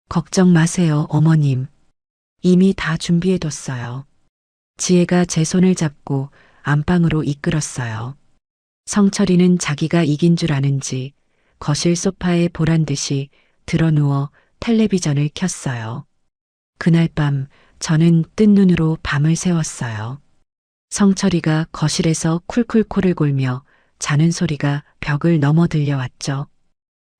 걱정 마세요, 어머님. 이미 다 준비해뒀어요. 지혜가 제 손을 잡고 안방으로 이끌었어요. 성철이는 자기가 이긴 줄 아는지 거실 소파에 보란 듯이 드러누워 텔레비전을 켰어요. 그날 밤 저는 뜬 눈으로 밤을 새웠어요. 성철이가 거실에서 쿨쿨 코를 골며 자는 소리가 벽을 넘어 들려왔죠.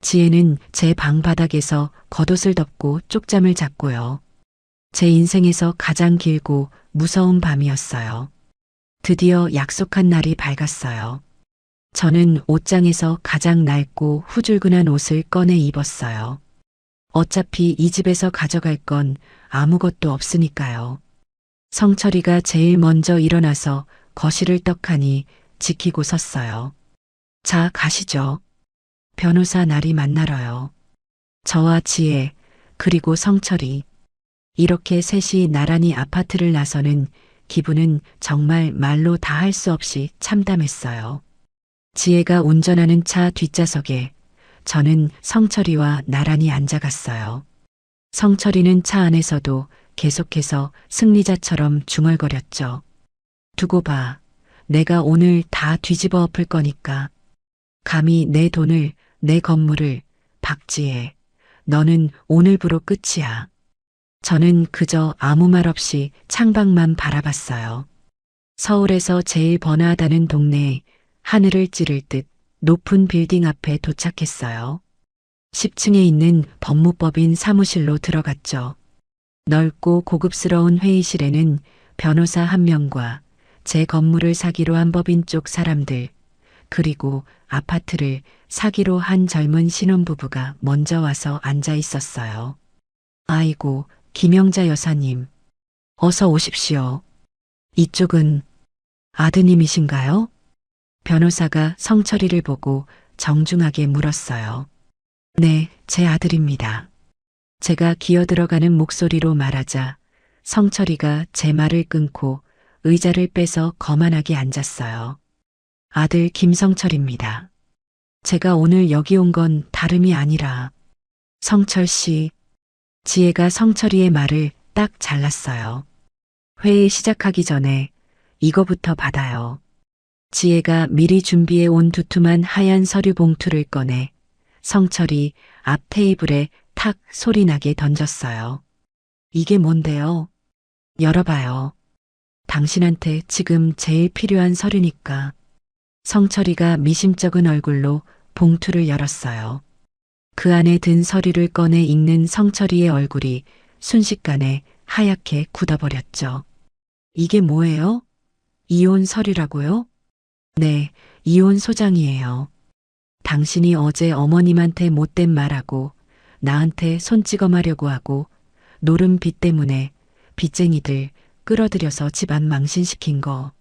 지혜는 제 방 바닥에서 겉옷을 덮고 쪽잠을 잤고요. 제 인생에서 가장 길고 무서운 밤이었어요. 드디어 약속한 날이 밝았어요. 저는 옷장에서 가장 낡고 후줄근한 옷을 꺼내 입었어요. 어차피 이 집에서 가져갈 건 아무것도 없으니까요. 성철이가 제일 먼저 일어나서 거실을 떡하니 지키고 섰어요. 자, 가시죠. 변호사 날이 만나러요. 저와 지혜, 그리고 성철이. 이렇게 셋이 나란히 아파트를 나서는 기분은 정말 말로 다 할 수 없이 참담했어요. 지혜가 운전하는 차 뒷좌석에 저는 성철이와 나란히 앉아갔어요. 성철이는 차 안에서도 계속해서 승리자처럼 중얼거렸죠. 두고 봐. 내가 오늘 다 뒤집어 엎을 거니까. 감히 내 돈을, 내 건물을, 박지혜. 너는 오늘부로 끝이야. 저는 그저 아무 말 없이 창밖만 바라봤어요. 서울에서 제일 번화하다는 동네에 하늘을 찌를 듯 높은 빌딩 앞에 도착했어요. 10층에 있는 법무법인 사무실로 들어갔죠. 넓고 고급스러운 회의실에는 변호사 한 명과 제 건물을 사기로 한 법인 쪽 사람들, 그리고 아파트를 사기로 한 젊은 신혼부부가 먼저 와서 앉아 있었어요. 아이고, 김영자 여사님. 어서 오십시오. 이쪽은 아드님이신가요? 변호사가 성철이를 보고 정중하게 물었어요. 네, 제 아들입니다. 제가 기어들어가는 목소리로 말하자 성철이가 제 말을 끊고 의자를 빼서 거만하게 앉았어요. 아들 김성철입니다. 제가 오늘 여기 온 건 다름이 아니라 성철 씨. 지혜가 성철이의 말을 딱 잘랐어요. 회의 시작하기 전에 이거부터 받아요. 지혜가 미리 준비해 온 두툼한 하얀 서류 봉투를 꺼내 성철이 앞 테이블에 탁 소리나게 던졌어요. 이게 뭔데요? 열어봐요. 당신한테 지금 제일 필요한 서류니까. 성철이가 미심쩍은 얼굴로 봉투를 열었어요. 그 안에 든 서류를 꺼내 읽는 성철이의 얼굴이 순식간에 하얗게 굳어버렸죠. 이게 뭐예요? 이혼 서류라고요? 네, 이혼 소장이에요. 당신이 어제 어머님한테 못된 말하고 나한테 손찌검하려고 하고 노름 빚 때문에 빚쟁이들 끌어들여서 집안 망신시킨 거.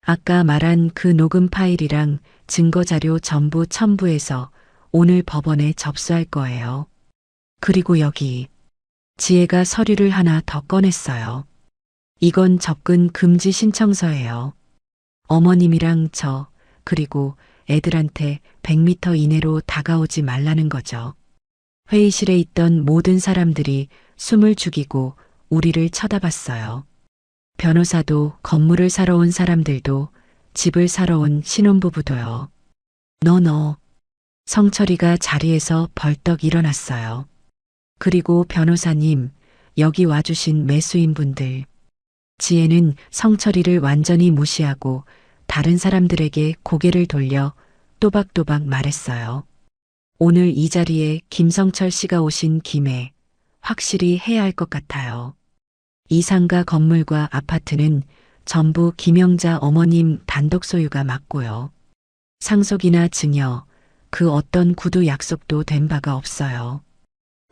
아까 말한 그 녹음 파일이랑 증거 자료 전부 첨부해서 오늘 법원에 접수할 거예요. 그리고 여기 지혜가 서류를 하나 더 꺼냈어요. 이건 접근 금지 신청서예요. 어머님이랑 저, 그리고 애들한테 100m 이내로 다가오지 말라는 거죠. 회의실에 있던 모든 사람들이 숨을 죽이고 우리를 쳐다봤어요. 변호사도, 건물을 사러 온 사람들도, 집을 사러 온 신혼부부도요. 너. 성철이가 자리에서 벌떡 일어났어요. 그리고 변호사님, 여기 와주신 매수인분들. 지혜는 성철이를 완전히 무시하고 다른 사람들에게 고개를 돌려 또박또박 말했어요. 오늘 이 자리에 김성철 씨가 오신 김에 확실히 해야 할 것 같아요. 이 상가 건물과 아파트는 전부 김영자 어머님 단독 소유가 맞고요. 상속이나 증여, 그 어떤 구두 약속도 된 바가 없어요.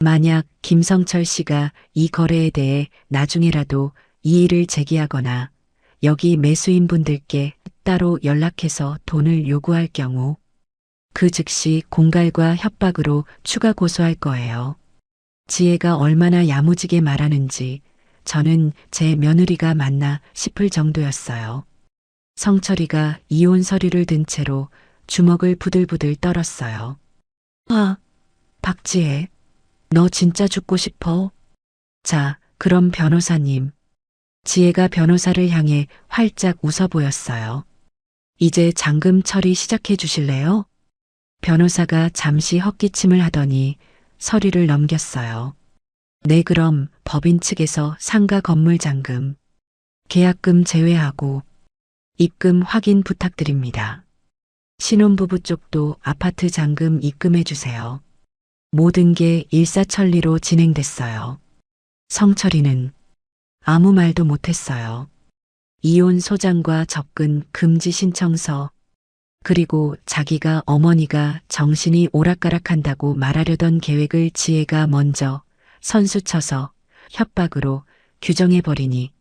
만약 김성철 씨가 이 거래에 대해 나중에라도 이의를 제기하거나 여기 매수인분들께 따로 연락해서 돈을 요구할 경우 그 즉시 공갈과 협박으로 추가 고소할 거예요. 지혜가 얼마나 야무지게 말하는지 저는 제 며느리가 맞나 싶을 정도였어요. 성철이가 이혼 서류를 든 채로 주먹을 부들부들 떨었어요. 박지혜, 너 진짜 죽고 싶어? 자, 그럼 변호사님. 지혜가 변호사를 향해 활짝 웃어 보였어요. 이제 잔금 처리 시작해 주실래요? 변호사가 잠시 헛기침을 하더니 서류를 넘겼어요. 네, 그럼 법인 측에서 상가 건물 잔금, 계약금 제외하고 입금 확인 부탁드립니다. 신혼부부 쪽도 아파트 잔금 입금해 주세요. 모든 게 일사천리로 진행됐어요. 성철이는 아무 말도 못했어요. 이혼 소장과 접근 금지 신청서, 그리고 자기가 어머니가 정신이 오락가락한다고 말하려던 계획을 지혜가 먼저 선수쳐서 협박으로 규정해버리니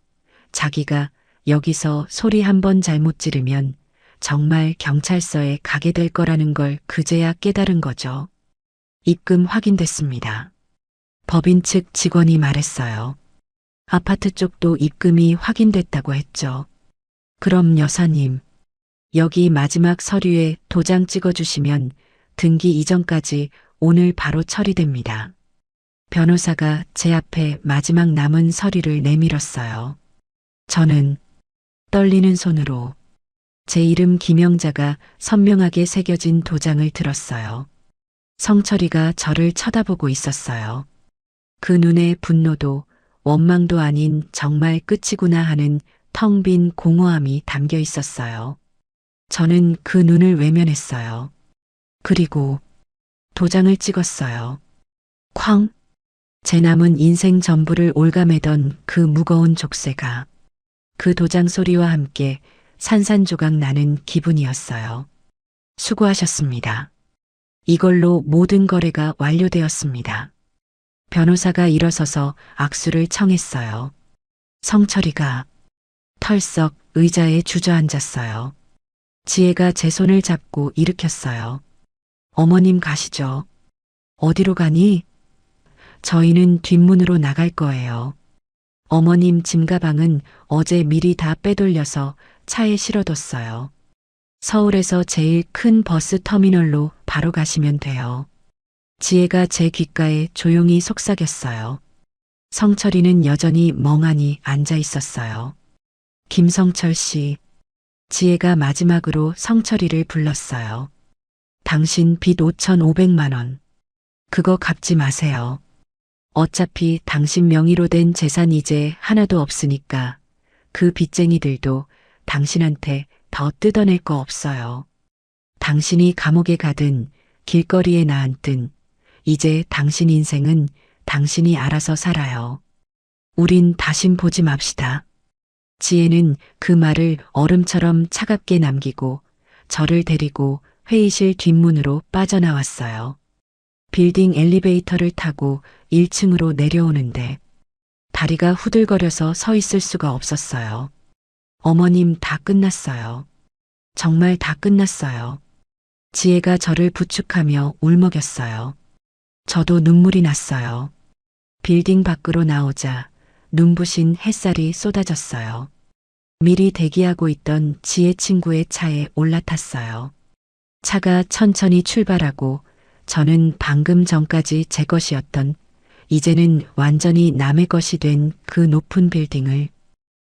자기가 여기서 소리 한 번 잘못 지르면 정말 경찰서에 가게 될 거라는 걸 그제야 깨달은 거죠. 입금 확인됐습니다. 법인 측 직원이 말했어요. 아파트 쪽도 입금이 확인됐다고 했죠. 그럼 여사님, 여기 마지막 서류에 도장 찍어주시면 등기 이전까지 오늘 바로 처리됩니다. 변호사가 제 앞에 마지막 남은 서류를 내밀었어요. 저는 떨리는 손으로 제 이름 김영자가 선명하게 새겨진 도장을 들었어요. 성철이가 저를 쳐다보고 있었어요. 그 눈에 분노도 원망도 아닌 정말 끝이구나 하는 텅 빈 공허함이 담겨 있었어요. 저는 그 눈을 외면했어요. 그리고 도장을 찍었어요. 쾅! 제 남은 인생 전부를 올가매던 그 무거운 족쇄가 그 도장 소리와 함께 산산조각 나는 기분이었어요. 수고하셨습니다. 이걸로 모든 거래가 완료되었습니다. 변호사가 일어서서 악수를 청했어요. 성철이가 털썩 의자에 주저앉았어요. 지혜가 제 손을 잡고 일으켰어요. 어머님 가시죠. 어디로 가니? 저희는 뒷문으로 나갈 거예요. 어머님 짐가방은 어제 미리 다 빼돌려서 차에 실어뒀어요. 서울에서 제일 큰 버스 터미널로 바로 가시면 돼요. 지혜가 제 귓가에 조용히 속삭였어요. 성철이는 여전히 멍하니 앉아 있었어요. 김성철 씨, 지혜가 마지막으로 성철이를 불렀어요. 당신 빚 5,500만 원. 그거 갚지 마세요. 어차피 당신 명의로 된 재산 이제 하나도 없으니까 그 빚쟁이들도 당신한테 더 뜯어낼 거 없어요. 당신이 감옥에 가든 길거리에 나앉든 이제 당신 인생은 당신이 알아서 살아요. 우린 다신 보지 맙시다. 지혜는 그 말을 얼음처럼 차갑게 남기고 저를 데리고 회의실 뒷문으로 빠져나왔어요. 빌딩 엘리베이터를 타고 1층으로 내려오는데 다리가 후들거려서 서 있을 수가 없었어요. 어머님, 다 끝났어요. 정말 다 끝났어요. 지혜가 저를 부축하며 울먹였어요. 저도 눈물이 났어요. 빌딩 밖으로 나오자 눈부신 햇살이 쏟아졌어요. 미리 대기하고 있던 지혜 친구의 차에 올라탔어요. 차가 천천히 출발하고 저는 방금 전까지 제 것이었던 이제는 완전히 남의 것이 된 그 높은 빌딩을,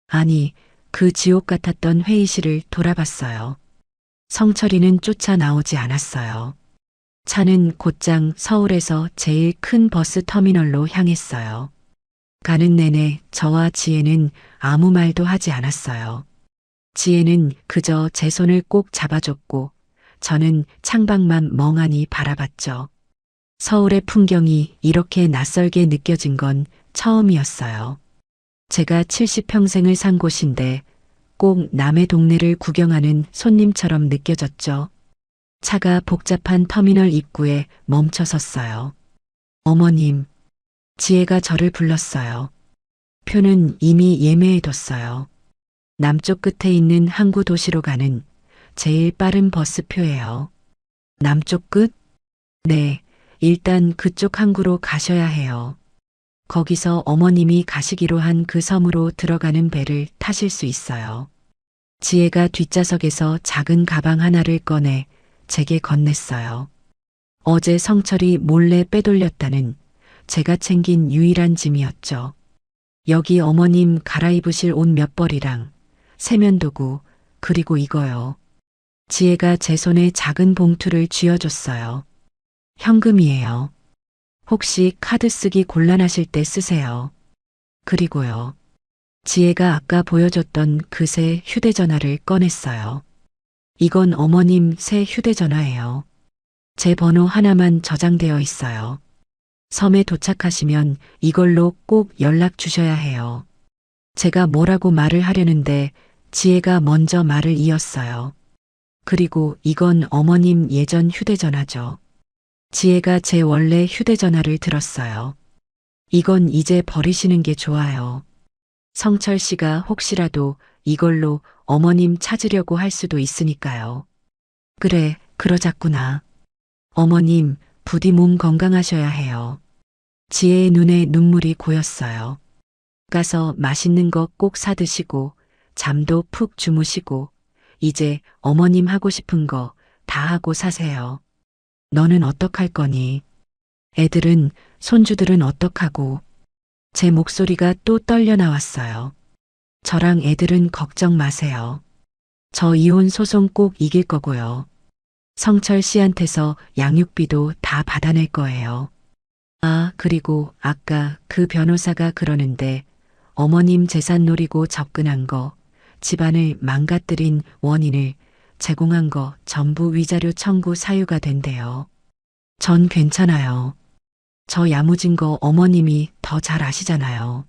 아니, 그 지옥 같았던 회의실을 돌아봤어요. 성철이는 쫓아 나오지 않았어요. 차는 곧장 서울에서 제일 큰 버스 터미널로 향했어요. 가는 내내 저와 지혜는 아무 말도 하지 않았어요. 지혜는 그저 제 손을 꼭 잡아줬고 저는 창밖만 멍하니 바라봤죠. 서울의 풍경이 이렇게 낯설게 느껴진 건 처음이었어요. 제가 70평생을 산 곳인데 꼭 남의 동네를 구경하는 손님처럼 느껴졌죠. 차가 복잡한 터미널 입구에 멈춰 섰어요. 어머님, 지혜가 저를 불렀어요. 표는 이미 예매해뒀어요. 남쪽 끝에 있는 항구 도시로 가는 제일 빠른 버스표예요. 남쪽 끝? 네, 일단 그쪽 항구로 가셔야 해요. 거기서 어머님이 가시기로 한 그 섬으로 들어가는 배를 타실 수 있어요. 지혜가 뒷좌석에서 작은 가방 하나를 꺼내 제게 건넸어요. 어제 성철이 몰래 빼돌렸다는 제가 챙긴 유일한 짐이었죠. 여기 어머님 갈아입으실 옷 몇 벌이랑 세면도구, 그리고 이거요. 지혜가 제 손에 작은 봉투를 쥐어줬어요. 현금이에요. 혹시 카드 쓰기 곤란하실 때 쓰세요. 그리고요. 지혜가 아까 보여줬던 그 새 휴대전화를 꺼냈어요. 이건 어머님 새 휴대전화예요. 제 번호 하나만 저장되어 있어요. 섬에 도착하시면 이걸로 꼭 연락 주셔야 해요. 제가 뭐라고 말을 하려는데 지혜가 먼저 말을 이었어요. 그리고 이건 어머님 예전 휴대전화죠. 지혜가 제 원래 휴대전화를 들었어요. 이건 이제 버리시는 게 좋아요. 성철 씨가 혹시라도 이걸로 어머님 찾으려고 할 수도 있으니까요. 그래, 그러자꾸나. 어머님, 부디 몸 건강하셔야 해요. 지혜의 눈에 눈물이 고였어요. 가서 맛있는 거 꼭 사드시고 잠도 푹 주무시고 이제 어머님 하고 싶은 거 다 하고 사세요. 너는 어떡할 거니? 애들은, 손주들은 어떡하고? 제 목소리가 또 떨려 나왔어요. 저랑 애들은 걱정 마세요. 저 이혼 소송 꼭 이길 거고요. 성철 씨한테서 양육비도 다 받아낼 거예요. 아, 그리고 아까 그 변호사가 그러는데 어머님 재산 노리고 접근한 거, 집안을 망가뜨린 원인을 제공한 거 전부 위자료 청구 사유가 된대요. 전 괜찮아요. 저 야무진 거 어머님이 더 잘 아시잖아요.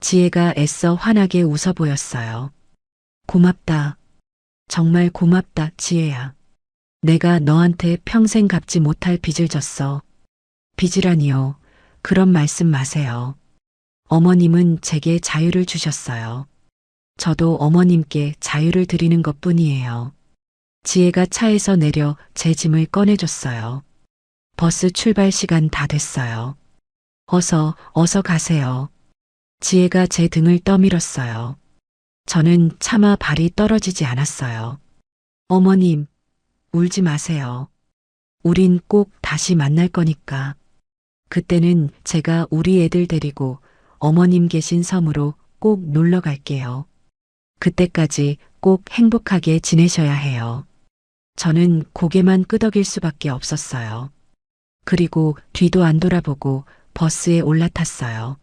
지혜가 애써 환하게 웃어 보였어요. 고맙다. 정말 고맙다, 지혜야. 내가 너한테 평생 갚지 못할 빚을 졌어. 빚이라니요. 그런 말씀 마세요. 어머님은 제게 자유를 주셨어요. 저도 어머님께 자유를 드리는 것뿐이에요. 지혜가 차에서 내려 제 짐을 꺼내줬어요. 버스 출발 시간 다 됐어요. 어서 가세요. 지혜가 제 등을 떠밀었어요. 저는 차마 발이 떨어지지 않았어요. 어머님, 울지 마세요. 우린 꼭 다시 만날 거니까. 그때는 제가 우리 애들 데리고 어머님 계신 섬으로 꼭 놀러 갈게요. 그때까지 꼭 행복하게 지내셔야 해요. 저는 고개만 끄덕일 수밖에 없었어요. 그리고 뒤도 안 돌아보고 버스에 올라탔어요.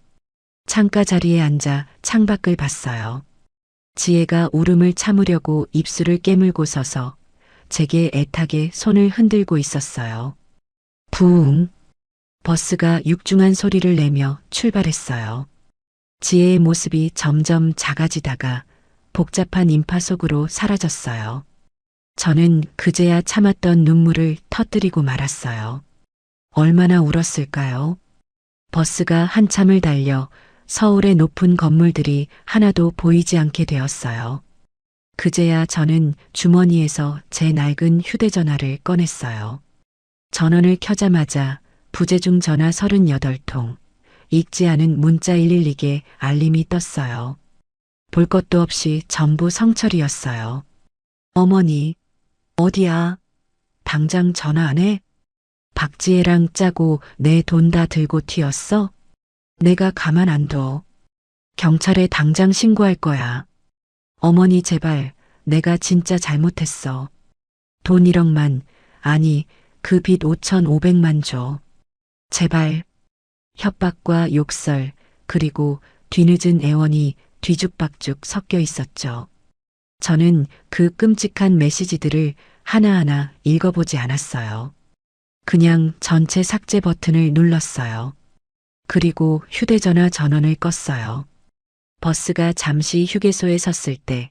창가 자리에 앉아 창밖을 봤어요. 지혜가 울음을 참으려고 입술을 깨물고 서서 제게 애타게 손을 흔들고 있었어요. 부웅. 버스가 육중한 소리를 내며 출발했어요. 지혜의 모습이 점점 작아지다가 복잡한 인파 속으로 사라졌어요. 저는 그제야 참았던 눈물을 터뜨리고 말았어요. 얼마나 울었을까요? 버스가 한참을 달려 서울의 높은 건물들이 하나도 보이지 않게 되었어요. 그제야 저는 주머니에서 제 낡은 휴대전화를 꺼냈어요. 전원을 켜자마자 부재중 전화 38통, 읽지 않은 문자 112개 알림이 떴어요. 볼 것도 없이 전부 성철이었어요. 어머니, 어디야? 당장 전화 안 해? 박지혜랑 짜고 내 돈 다 들고 튀었어? 내가 가만 안 둬. 경찰에 당장 신고할 거야. 어머니 제발, 내가 진짜 잘못했어. 돈 1억만, 아니 그 빚 5,500만 줘. 제발. 협박과 욕설, 그리고 뒤늦은 애원이 뒤죽박죽 섞여 있었죠. 저는 그 끔찍한 메시지들을 하나하나 읽어보지 않았어요. 그냥 전체 삭제 버튼을 눌렀어요. 그리고 휴대전화 전원을 껐어요. 버스가 잠시 휴게소에 섰을 때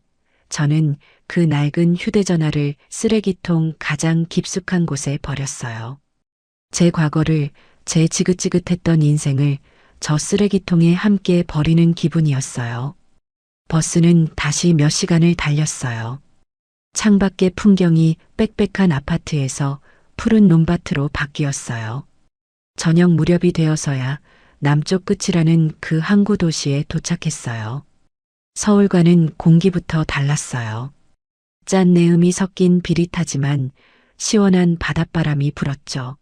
저는 그 낡은 휴대전화를 쓰레기통 가장 깊숙한 곳에 버렸어요. 제 과거를, 제 지긋지긋했던 인생을 저 쓰레기통에 함께 버리는 기분이었어요. 버스는 다시 몇 시간을 달렸어요. 창밖의 풍경이 빽빽한 아파트에서 푸른 논밭으로 바뀌었어요. 저녁 무렵이 되어서야 남쪽 끝이라는 그 항구 도시에 도착했어요. 서울과는 공기부터 달랐어요. 짠 내음이 섞인 비릿하지만 시원한 바닷바람이 불었죠.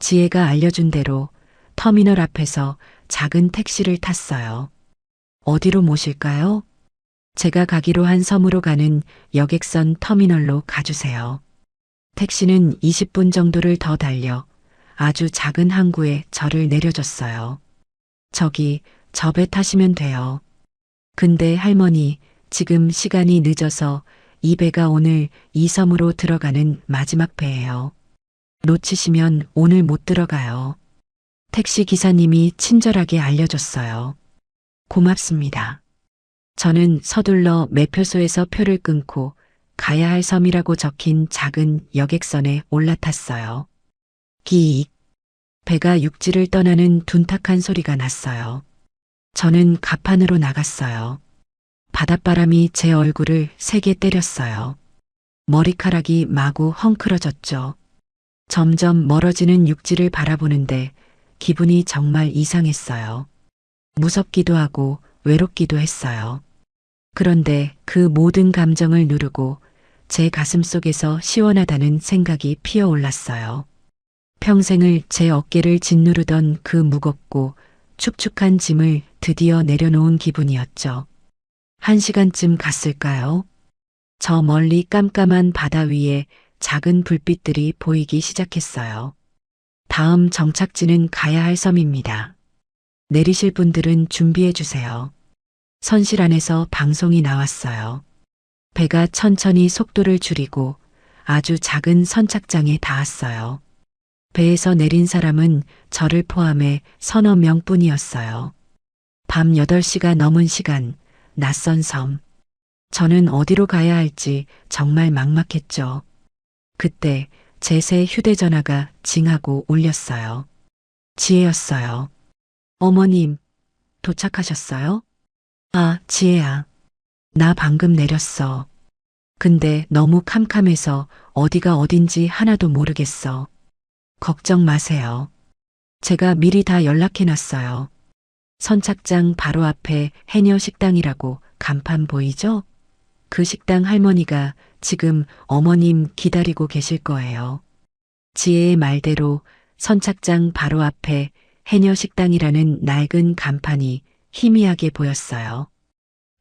지혜가 알려준 대로 터미널 앞에서 작은 택시를 탔어요. 어디로 모실까요? 제가 가기로 한 섬으로 가는 여객선 터미널로 가주세요. 택시는 20분 정도를 더 달려 아주 작은 항구에 저를 내려줬어요. 저기, 저 배 타시면 돼요. 근데 할머니, 지금 시간이 늦어서 이 배가 오늘 이 섬으로 들어가는 마지막 배예요. 놓치시면 오늘 못 들어가요. 택시 기사님이 친절하게 알려줬어요. 고맙습니다. 저는 서둘러 매표소에서 표를 끊고 가야 할 섬이라고 적힌 작은 여객선에 올라탔어요. 기익. 배가 육지를 떠나는 둔탁한 소리가 났어요. 저는 갑판으로 나갔어요. 바닷바람이 제 얼굴을 세게 때렸어요. 머리카락이 마구 헝클어졌죠. 점점 멀어지는 육지를 바라보는데 기분이 정말 이상했어요. 무섭기도 하고 외롭기도 했어요. 그런데 그 모든 감정을 누르고 제 가슴 속에서 시원하다는 생각이 피어올랐어요. 평생을 제 어깨를 짓누르던 그 무겁고 축축한 짐을 드디어 내려놓은 기분이었죠. 1시간쯤 갔을까요? 저 멀리 깜깜한 바다 위에 작은 불빛들이 보이기 시작했어요. 다음 정착지는 가야 할 섬입니다. 내리실 분들은 준비해 주세요. 선실 안에서 방송이 나왔어요. 배가 천천히 속도를 줄이고 아주 작은 선착장에 닿았어요. 배에서 내린 사람은 저를 포함해 서너 명뿐이었어요. 밤 8시가 넘은 시간, 낯선 섬. 저는 어디로 가야 할지 정말 막막했죠. 그때 제 새 휴대전화가 징하고 울렸어요. 지혜였어요. 어머님, 도착하셨어요? 아, 지혜야. 나 방금 내렸어. 근데 너무 캄캄해서 어디가 어딘지 하나도 모르겠어. 걱정 마세요. 제가 미리 다 연락해놨어요. 선착장 바로 앞에 해녀 식당이라고 간판 보이죠? 그 식당 할머니가 지금 어머님 기다리고 계실 거예요. 지혜의 말대로 선착장 바로 앞에 해녀 식당이라는 낡은 간판이 희미하게 보였어요.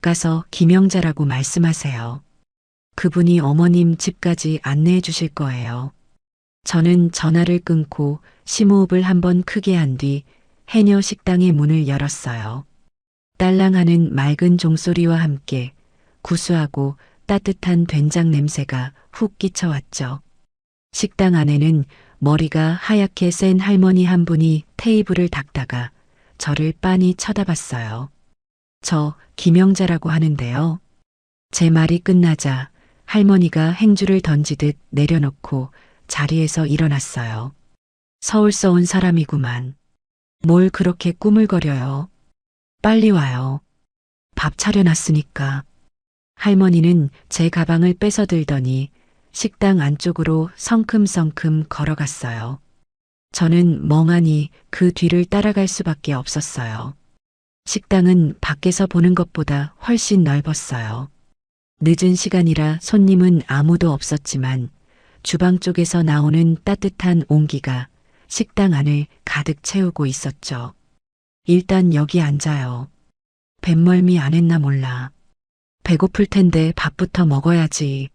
가서 김영자라고 말씀하세요. 그분이 어머님 집까지 안내해 주실 거예요. 저는 전화를 끊고 심호흡을 한번 크게 한 뒤 해녀 식당의 문을 열었어요. 딸랑하는 맑은 종소리와 함께 구수하고 따뜻한 된장 냄새가 훅 끼쳐왔죠. 식당 안에는 머리가 하얗게 센 할머니 한 분이 테이블을 닦다가 저를 빤히 쳐다봤어요. 저 김영자라고 하는데요. 제 말이 끝나자 할머니가 행주를 던지듯 내려놓고 자리에서 일어났어요. 서울서 온 사람이구만. 뭘 그렇게 꾸물거려요. 빨리 와요. 밥 차려놨으니까. 할머니는 제 가방을 뺏어 들더니 식당 안쪽으로 성큼성큼 걸어갔어요. 저는 멍하니 그 뒤를 따라갈 수밖에 없었어요. 식당은 밖에서 보는 것보다 훨씬 넓었어요. 늦은 시간이라 손님은 아무도 없었지만 주방 쪽에서 나오는 따뜻한 온기가 식당 안을 가득 채우고 있었죠. 일단 여기 앉아요. 뱃멀미 안 했나 몰라. 배고플 텐데 밥부터 먹어야지.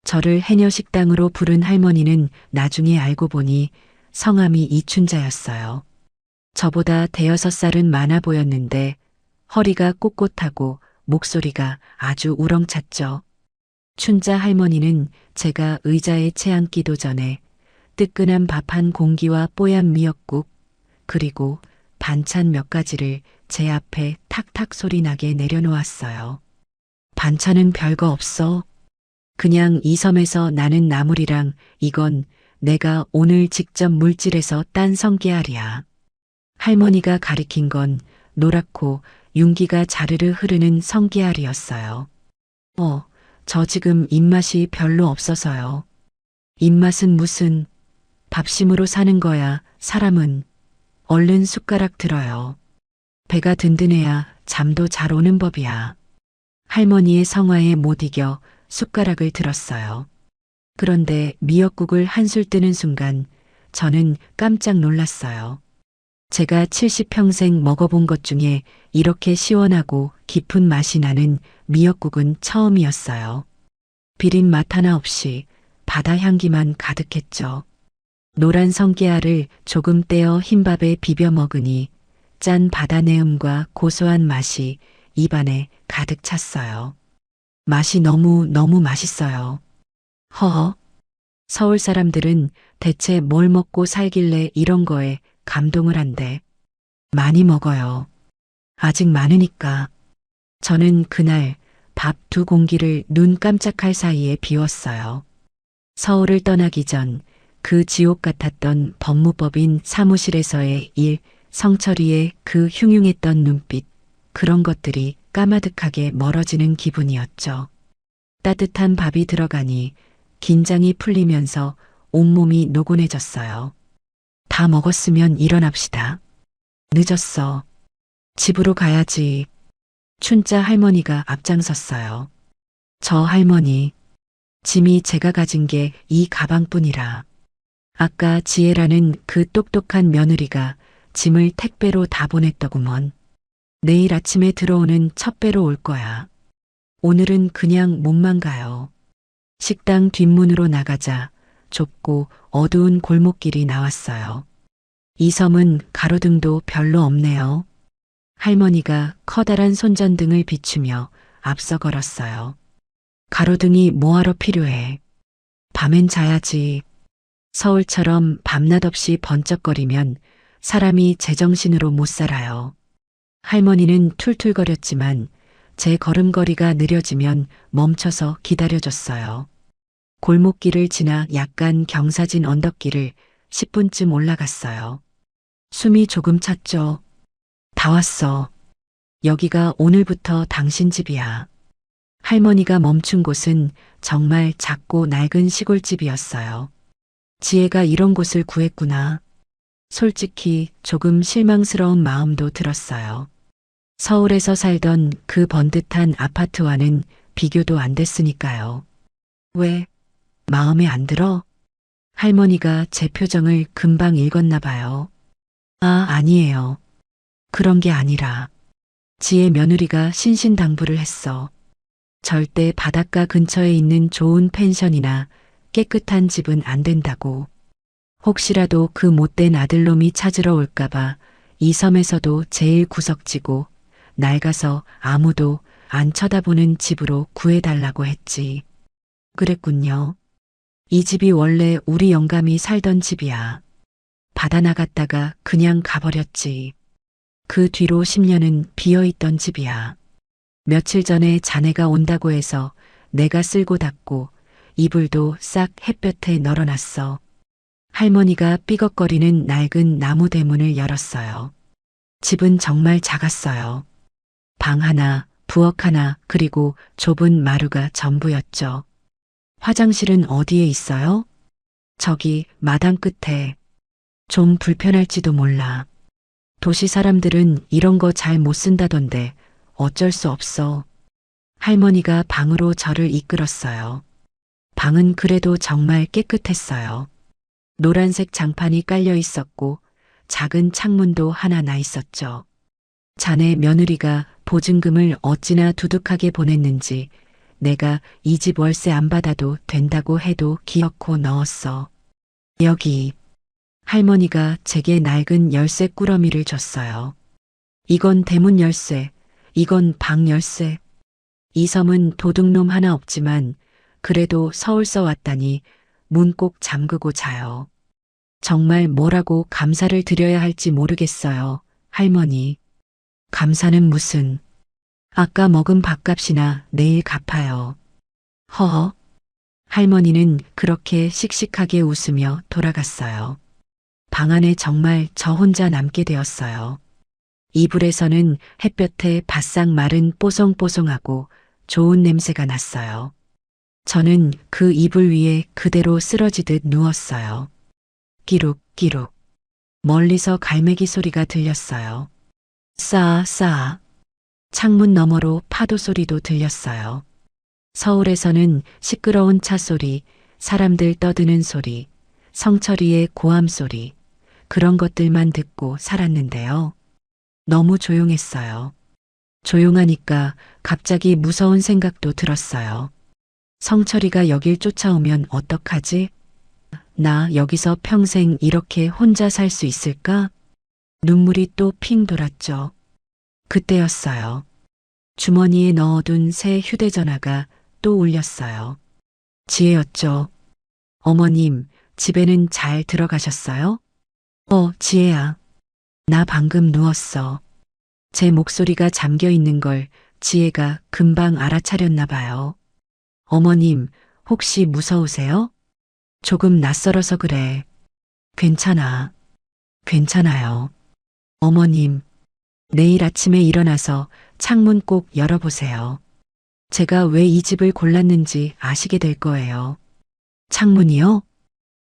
저를 해녀 식당으로 부른 할머니는 나중에 알고 보니 성함이 이춘자였어요. 저보다 대여섯 살은 많아 보였는데 허리가 꼿꼿하고 목소리가 아주 우렁찼죠. 춘자 할머니는 제가 의자에 채앉기도 전에 뜨끈한 밥 한 공기와 뽀얀 미역국 그리고 반찬 몇 가지를 제 앞에 탁탁 소리 나게 내려놓았어요. 반찬은 별거 없어. 그냥 이 섬에서 나는 나물이랑 이건 내가 오늘 직접 물질해서 딴 성게알이야. 할머니가 가리킨 건 노랗고 윤기가 자르르 흐르는 성게알이었어요. 저 지금 입맛이 별로 없어서요. 입맛은 무슨 밥심으로 사는 거야, 사람은. 얼른 숟가락 들어요. 배가 든든해야 잠도 잘 오는 법이야. 할머니의 성화에 못 이겨 숟가락을 들었어요. 그런데 미역국을 한술 뜨는 순간 저는 깜짝 놀랐어요. 제가 70평생 먹어본 것 중에 이렇게 시원하고 깊은 맛이 나는 미역국은 처음이었어요. 비린 맛 하나 없이 바다 향기만 가득했죠. 노란 성게알을 조금 떼어 흰밥에 비벼 먹으니 짠 바다 내음과 고소한 맛이 입안에 가득 찼어요. 맛이 너무 맛있어요. 허허. 서울 사람들은 대체 뭘 먹고 살길래 이런 거에 감동을 한대. 많이 먹어요. 아직 많으니까. 저는 그날 밥 2공기를 눈 깜짝할 사이에 비웠어요. 서울을 떠나기 전 그 지옥 같았던 법무법인 사무실에서의 일, 성철이의 그 흉흉했던 눈빛, 그런 것들이 까마득하게 멀어지는 기분이었죠. 따뜻한 밥이 들어가니 긴장이 풀리면서 온몸이 노곤해졌어요. 다 먹었으면 일어납시다. 늦었어. 집으로 가야지. 춘자 할머니가 앞장섰어요. 저 할머니, 짐이 제가 가진 게 이 가방뿐이라. 아까 지혜라는 그 똑똑한 며느리가 짐을 택배로 다 보냈더구먼. 내일 아침에 들어오는 첫 배로 올 거야. 오늘은 그냥 몸만 가요. 식당 뒷문으로 나가자 좁고 어두운 골목길이 나왔어요. 이 섬은 가로등도 별로 없네요. 할머니가 커다란 손전등을 비추며 앞서 걸었어요. 가로등이 뭐하러 필요해. 밤엔 자야지. 서울처럼 밤낮 없이 번쩍거리면 사람이 제정신으로 못 살아요. 할머니는 툴툴거렸지만 제 걸음걸이가 느려지면 멈춰서 기다려줬어요. 골목길을 지나 약간 경사진 언덕길을 10분쯤 올라갔어요. 숨이 조금 찼죠. 다 왔어. 여기가 오늘부터 당신 집이야. 할머니가 멈춘 곳은 정말 작고 낡은 시골집이었어요. 지혜가 이런 곳을 구했구나. 솔직히 조금 실망스러운 마음도 들었어요. 서울에서 살던 그 번듯한 아파트와는 비교도 안 됐으니까요. 왜? 마음에 안 들어? 할머니가 제 표정을 금방 읽었나 봐요. 아니에요. 그런 게 아니라 지혜 며느리가 신신당부를 했어. 절대 바닷가 근처에 있는 좋은 펜션이나 깨끗한 집은 안 된다고. 혹시라도 그 못된 아들놈이 찾으러 올까봐 이 섬에서도 제일 구석지고 낡아서 아무도 안 쳐다보는 집으로 구해달라고 했지. 그랬군요. 이 집이 원래 우리 영감이 살던 집이야. 받아 나갔다가 그냥 가버렸지. 그 뒤로 10년은 비어있던 집이야. 며칠 전에 자네가 온다고 해서 내가 쓸고 닦고 이불도 싹 햇볕에 널어놨어. 할머니가 삐걱거리는 낡은 나무 대문을 열었어요. 집은 정말 작았어요. 방 하나, 부엌 하나 그리고 좁은 마루가 전부였죠. 화장실은 어디에 있어요? 저기 마당 끝에. 좀 불편할지도 몰라. 도시 사람들은 이런 거 잘 못 쓴다던데 어쩔 수 없어. 할머니가 방으로 저를 이끌었어요. 방은 그래도 정말 깨끗했어요. 노란색 장판이 깔려 있었고 작은 창문도 하나 나 있었죠. 자네 며느리가 보증금을 어찌나 두둑하게 보냈는지 내가 이 집 월세 안 받아도 된다고 해도 기어코 넣었어. 여기. 할머니가 제게 낡은 열쇠 꾸러미를 줬어요. 이건 대문 열쇠, 이건 방 열쇠. 이 섬은 도둑놈 하나 없지만 그래도 서울서 왔다니 문 꼭 잠그고 자요. 정말 뭐라고 감사를 드려야 할지 모르겠어요, 할머니. 감사는 무슨. 아까 먹은 밥값이나 내일 갚아요. 허허. 할머니는 그렇게 씩씩하게 웃으며 돌아갔어요. 방 안에 정말 저 혼자 남게 되었어요. 이불에서는 햇볕에 바싹 마른 뽀송뽀송하고 좋은 냄새가 났어요. 저는 그 이불 위에 그대로 쓰러지듯 누웠어요. 끼룩끼룩. 멀리서 갈매기 소리가 들렸어요. 싸싸. 창문 너머로 파도 소리도 들렸어요. 서울에서는 시끄러운 차 소리, 사람들 떠드는 소리, 성철이의 고함 소리, 그런 것들만 듣고 살았는데요. 너무 조용했어요. 조용하니까 갑자기 무서운 생각도 들었어요. 성철이가 여길 쫓아오면 어떡하지? 나 여기서 평생 이렇게 혼자 살 수 있을까? 눈물이 또 핑 돌았죠. 그때였어요. 주머니에 넣어둔 새 휴대전화가 또 울렸어요. 지혜였죠. 어머님, 집에는 잘 들어가셨어요? 지혜야. 나 방금 누웠어. 제 목소리가 잠겨 있는 걸 지혜가 금방 알아차렸나 봐요. 어머님, 혹시 무서우세요? 조금 낯설어서 그래. 괜찮아. 괜찮아요. 어머님, 내일 아침에 일어나서 창문 꼭 열어보세요. 제가 왜 이 집을 골랐는지 아시게 될 거예요. 창문이요?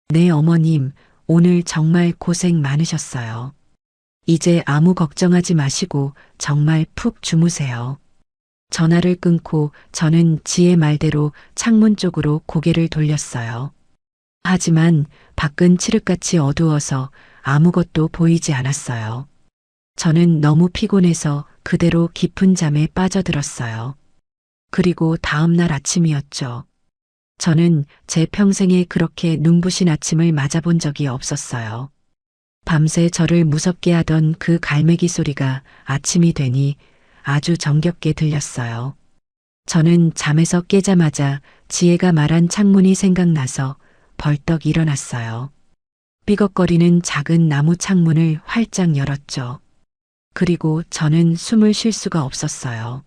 네, 어머님, 오늘 정말 고생 많으셨어요. 이제 아무 걱정하지 마시고 정말 푹 주무세요. 전화를 끊고 저는 지혜 말대로 창문 쪽으로 고개를 돌렸어요. 하지만 밖은 칠흑같이 어두워서 아무것도 보이지 않았어요. 저는 너무 피곤해서 그대로 깊은 잠에 빠져들었어요. 그리고 다음 날 아침이었죠. 저는 제 평생에 그렇게 눈부신 아침을 맞아본 적이 없었어요. 밤새 저를 무섭게 하던 그 갈매기 소리가 아침이 되니 아주 정겹게 들렸어요. 저는 잠에서 깨자마자 지혜가 말한 창문이 생각나서 벌떡 일어났어요. 삐걱거리는 작은 나무 창문을 활짝 열었죠. 그리고 저는 숨을 쉴 수가 없었어요.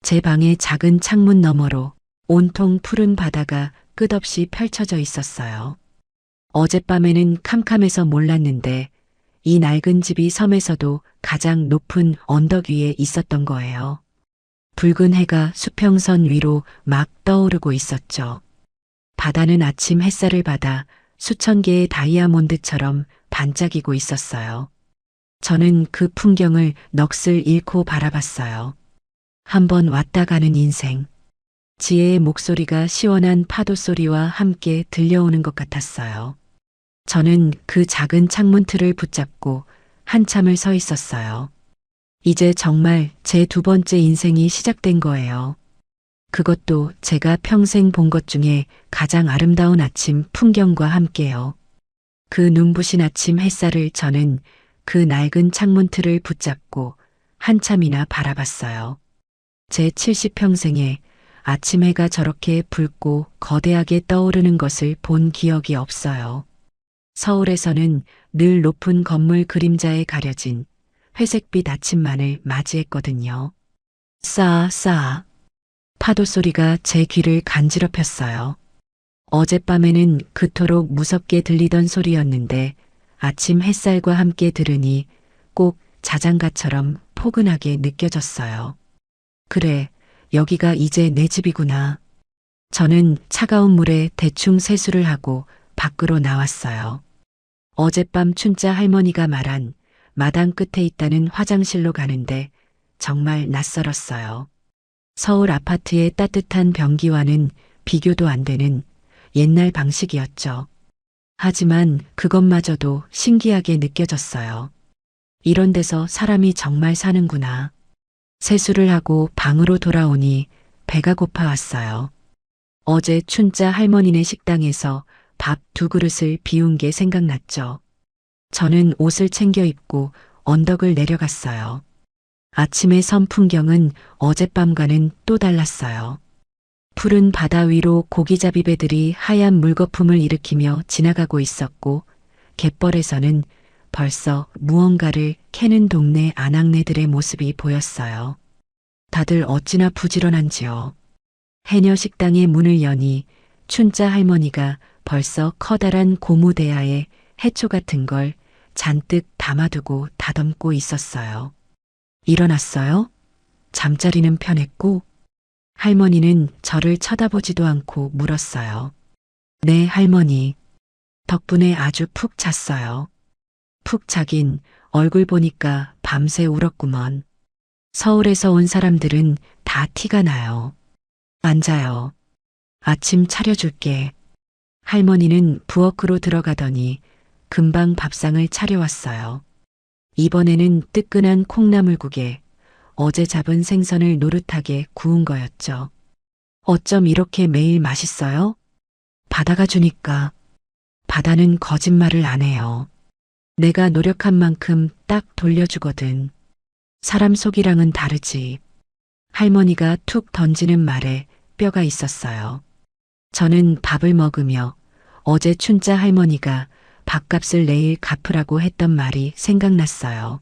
제 방의 작은 창문 너머로 온통 푸른 바다가 끝없이 펼쳐져 있었어요. 어젯밤에는 캄캄해서 몰랐는데 이 낡은 집이 섬에서도 가장 높은 언덕 위에 있었던 거예요. 붉은 해가 수평선 위로 막 떠오르고 있었죠. 바다는 아침 햇살을 받아 수천 개의 다이아몬드처럼 반짝이고 있었어요. 저는 그 풍경을 넋을 잃고 바라봤어요. 한번 왔다 가는 인생. 지혜의 목소리가 시원한 파도 소리와 함께 들려오는 것 같았어요. 저는 그 작은 창문 틀을 붙잡고 한참을 서 있었어요. 이제 정말 제 두 번째 인생이 시작된 거예요. 그것도 제가 평생 본 것 중에 가장 아름다운 아침 풍경과 함께요. 그 눈부신 아침 햇살을 저는 그 낡은 창문 틀을 붙잡고 한참이나 바라봤어요. 제 70평생에 아침 해가 저렇게 붉고 거대하게 떠오르는 것을 본 기억이 없어요. 서울에서는 늘 높은 건물 그림자에 가려진 회색빛 아침만을 맞이했거든요. 싸싸. 파도 소리가 제 귀를 간지럽혔어요. 어젯밤에는 그토록 무섭게 들리던 소리였는데 아침 햇살과 함께 들으니 꼭 자장가처럼 포근하게 느껴졌어요. 그래, 여기가 이제 내 집이구나. 저는 차가운 물에 대충 세수를 하고 밖으로 나왔어요. 어젯밤 춘자 할머니가 말한 마당 끝에 있다는 화장실로 가는데 정말 낯설었어요. 서울 아파트의 따뜻한 변기와는 비교도 안 되는 옛날 방식이었죠. 하지만 그것마저도 신기하게 느껴졌어요. 이런 데서 사람이 정말 사는구나. 세수를 하고 방으로 돌아오니 배가 고파왔어요. 어제 춘자 할머니네 식당에서 밥 2그릇을 비운 게 생각났죠. 저는 옷을 챙겨 입고 언덕을 내려갔어요. 아침의 섬 풍경은 어젯밤과는 또 달랐어요. 푸른 바다 위로 고기잡이 배들이 하얀 물거품을 일으키며 지나가고 있었고, 갯벌에서는 벌써 무언가를 캐는 동네 아낙네들의 모습이 보였어요. 다들 어찌나 부지런한지요. 해녀 식당의 문을 여니 춘자 할머니가 벌써 커다란 고무대야에 해초 같은 걸 잔뜩 담아두고 다듬고 있었어요. 일어났어요? 잠자리는 편했고, 할머니는 저를 쳐다보지도 않고 물었어요. 네, 할머니. 덕분에 아주 푹 잤어요. 푹 자긴 얼굴 보니까 밤새 울었구먼. 서울에서 온 사람들은 다 티가 나요. 앉아요. 아침 차려줄게. 할머니는 부엌으로 들어가더니 금방 밥상을 차려왔어요. 이번에는 뜨끈한 콩나물국에 어제 잡은 생선을 노릇하게 구운 거였죠. 어쩜 이렇게 매일 맛있어요? 바다가 주니까. 바다는 거짓말을 안 해요. 내가 노력한 만큼 딱 돌려주거든. 사람 속이랑은 다르지. 할머니가 툭 던지는 말에 뼈가 있었어요. 저는 밥을 먹으며 어제 춘자 할머니가 밥값을 내일 갚으라고 했던 말이 생각났어요.